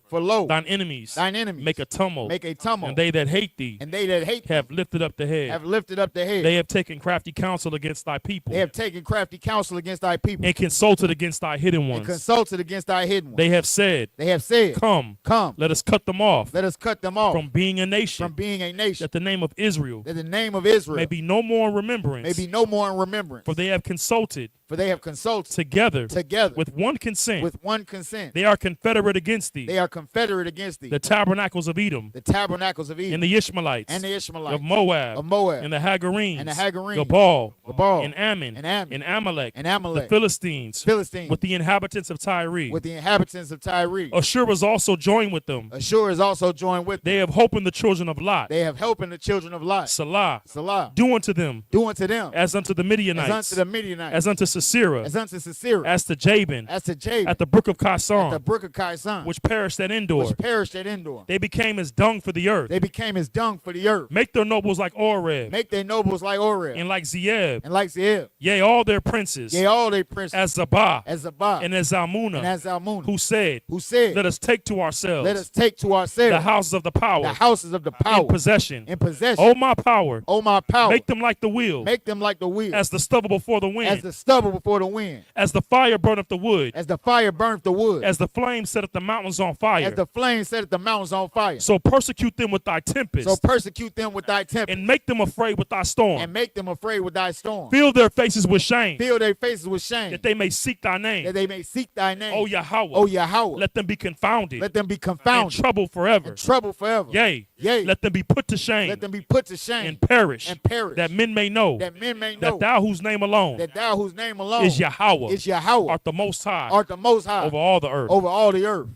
For lo, thine enemies enemies make a tumult. make a tumult. And they that hate thee And they that hate have lifted up the head. have lifted up the head. They have taken crafty counsel against thy people. They have taken crafty counsel against thy people. And consulted against thy hidden And ones. consulted against thy hidden ones. They have said, They have said, Come, Come, let us cut them off let us cut them off from being a nation, from being a nation, that the name of Israel that the name of Israel may be no more in remembrance. may be no more in remembrance. For they have consulted For they have consulted together together with one consent. with one consent. They are confederate against thee. They are confederate against thee. The tabernacles of Edom, The tabernacles of Edom and the Ishmaelites, and the Ishmaelites of Moab, of Moab, and the Hagarenes, and the Hagarenes, Gebal, Gebal, and Ammon, and Ammon, and Amalek, and the Amalek, Philistines, Philistines, with the inhabitants of Tyre. with the inhabitants of Tyre. Ashur was also joined with them. Ashur is also joined with them. They have hope in the children of Lot. They have helped in the children of Lot. Salah, Salah, do unto them do unto them as unto the as Midianites, unto the Midianites, as unto Sisera, as unto Sisera, as to Jabin, as to Jabin, at the brook of at the Kison, brook of Kison, which perished at Endor. which perished at Endor. They became as dung for the earth. They became as dung for the earth. Make their nobles like Oreb, Make their nobles like Oreb, and like Zeeb, and like Zeb. yea, all their princes, Yea, all their princes, as Zabah, as Zabah, and as Zalmunna, and as Zalmunna, who said, who said, Let us take to ourselves Let us take to ourselves the houses of the power the houses of the in power possession. in possession. O my power, O my power, make them like the wheel, make them like the wheel, as the stubble before the as wind, the stubble before the wind, as the fire burneth the wood, as the fire burneth the wood, as the flame setteth the mountains on fire. as the flame set the mountains on fire. So persecute them with thy tempest, So persecute them with thy tempest, and make them afraid with thy storm. and make them afraid with thy storm. Fill their faces with shame, Fill their faces with shame, that they may seek thy name. that they may seek thy name. O Yahweh, O Yahweh, let them be confounded, let them be and confounded, troubled forever. and troubled forever. Yea, Yea, let them be put to shame, let them be put to shame, and perish, and perish, that men may know that men may know that thou whose name alone that thou whose name alone is Yahweh, is Yahweh, art the most high art the most high over all the earth. over all the earth.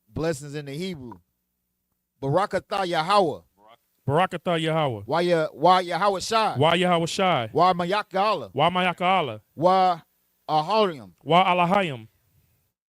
Blessings in the Hebrew. Barakatah Yahweh. Barakatah Yahweh. Why Yahweh Shai. Why Yahweh Shai? Why Mayakala. Why Mayaka'ala? Why Aharium. Why Alahayim?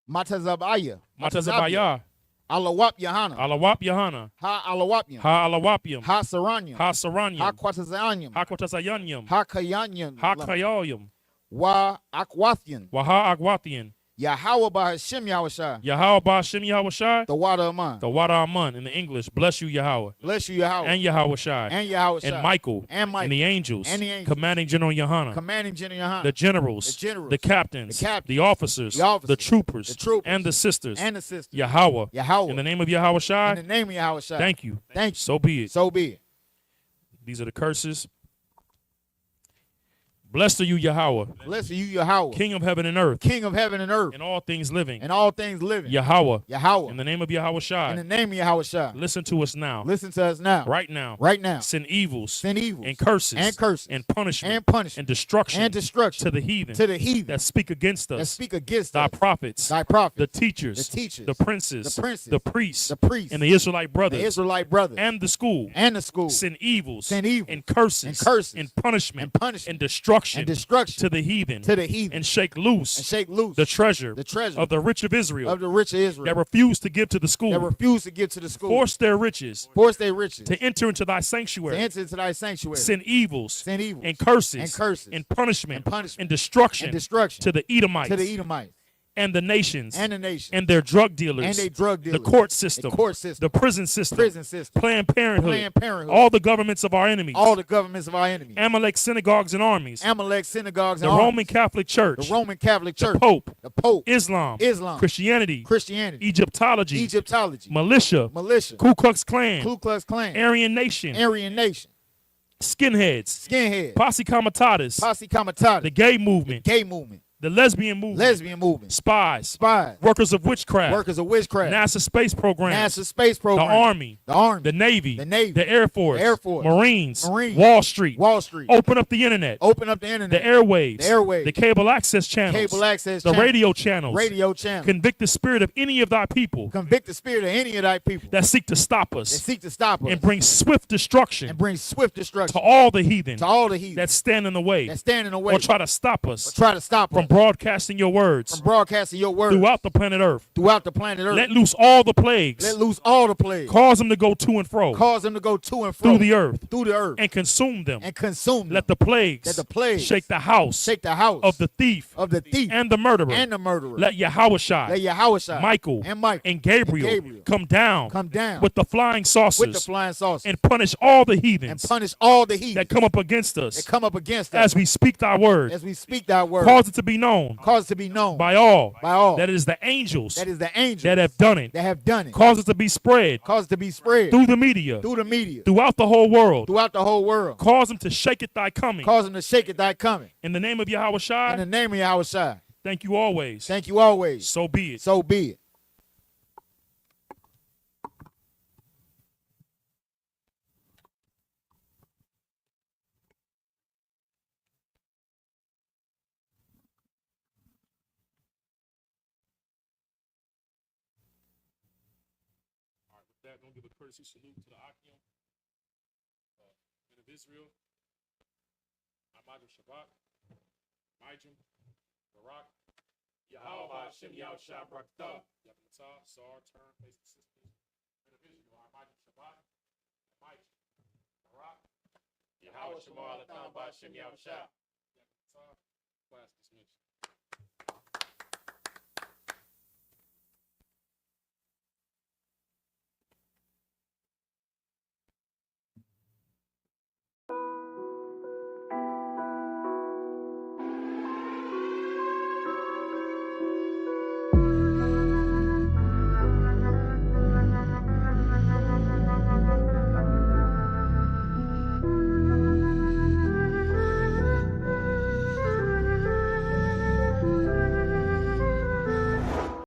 Matazabaya. Matazabaya. Alawap Yahana. Alawap Yahana. Ha Alawapyam. Ha Alawapyam. Ha Saranyam. Ha Ha Saranyam. Quatazanyam. Ha Kotasayanyam. Ha Kayanyam. Ha Kayoyam. Why Akwathian. Wa Ha Agwathian. Yahweh by Hashem Yahweh Shai. Yahweh Ba'ashem Yahweh Shai. The water of mine. The Wada Amun in the English. Bless you, Yahweh. Bless you, Yahweh. And Yahweh Shai. And Yahweh Shai. And Michael. And Michael. And the angels. And the angels. Commanding General Yohanan. Commanding General Yahana. The generals. The generals. The captains. The captains. The officers. The officers. The troopers. The troopers. And the sisters. And the sisters. Yahweh. Yahweh. In the name of Yahweh Shai. In the name of Yahweh Shai. Thank you. Thank you. So be it. So be it. These are the curses. Blessed are you, Yahweh, Blessed are you, Yahweh. King of heaven and earth, King of heaven and earth. and all things living. And all things living. Yahweh, Yahweh. in the name of Yahweh In Shai, the name of Yahweh Shai. listen to us now, Listen to us now. right now. Right now. Send evils, Send evils. and curses, And curses. and punishment, And punishment. and destruction, And destruction. to the heathen, To the heathen. that speak against That us, speak against thy us. prophets, Thy prophets. the teachers, The teachers. the princes, The princes. the priests, The priests. and the Israelite brothers, The Israelite brothers. and the school. And the school. Send evils, Send evils. and curses, And curses. and punishment, And punishment. and destruction, And destruction. to the heathen, To the heathen. and shake loose And shake loose. the treasure The treasure. of the rich of Israel Of the rich of Israel. that refuse to give to the school, That refuse to give to the school. force their riches Force their riches. to enter into thy To sanctuary, enter into thy sanctuary. send evils, Send evils. and curses, And curses. and punishment, And punishment. and destruction, And destruction. to the Edomites, To the Edomites. and the nations, And the nation. and their drug dealers, And they drug the dealers. court system, The court system. the prison system, Prison system. Planned Parenthood, Planned Parenthood. all the governments of our enemies, All the governments of our enemies. Amalek synagogues and armies, Amalek synagogues the and Roman armies. Catholic Church, The Roman Catholic the Church. Pope, The Pope. Islam, Islam. Christianity, Christianity. Egyptology, Egyptology. militia, Militia. Ku Klux Klan, Ku Klux Klan. Aryan Nation, Aryan Nation. skinheads, Skinhead. Posse Comitatus, Posse Comitatus. the gay movement, Gay movement. the lesbian movement, Lesbian movement. spies, Spies. workers of witchcraft, Workers of witchcraft. NASA space program, NASA space the program. Army, The Army. the Navy, The Navy. the Air Force, The Air Force. Marines, Marines. Wall Street, Wall Street. open up the internet, Open up the the internet. airwaves, The airwaves. the cable access channels, Cable access the channel. radio channels, Radio channel. convict the spirit of any of thy people Convict the spirit of any of thy people that seek to stop that us seek to stop us and bring swift destruction and bring swift to destruction all the heathen to all the heathen that stand in the way that stand in the way or try to stop or us try to stop from us broadcasting your words throughout the planet Earth. Let Let loose all the plagues. loose all the plagues. Cause them to go to and fro Cause them to go to and fro through the earth through the earth and consume them. and consume them. Let the plagues Let the plagues shake the house shake the house of the thief of the thief and the murderer. and the murderer. Let Yahushua, Let Yahushua, Michael, and Michael and Gabriel come down with the flying the saucers flying saucers and punish all the and heathens punish all the heathens that come up against us that come up against as us we speak thy word. as we speak thy word. Cause it to be known Cause it to be known by all by all that it is the angels that is the angels that have done it. that have done it. Cause it to be spread Cause it to be spread through the media throughout the whole world. throughout the whole world. Cause them to shake it thy coming. Cause them to shake it thy coming. In the name of In the Yahushua, name of Yahushua. thank you always. Thank you always. So be it. So be it. All right, with that, I'm going to give a courtesy salute to the Akim, men of Israel, Amadu Shabbat, Majum, Barak, Yahweh, Hashem, Yahushua, Barakatah, Yahushua, Sar, Turn, Face the Sisters, men of Israel, Amadu Shabbat, Majum, Barak, Yahweh, Shemal, Atam, Hashem, Yahushua, Yahushua, class dismissed.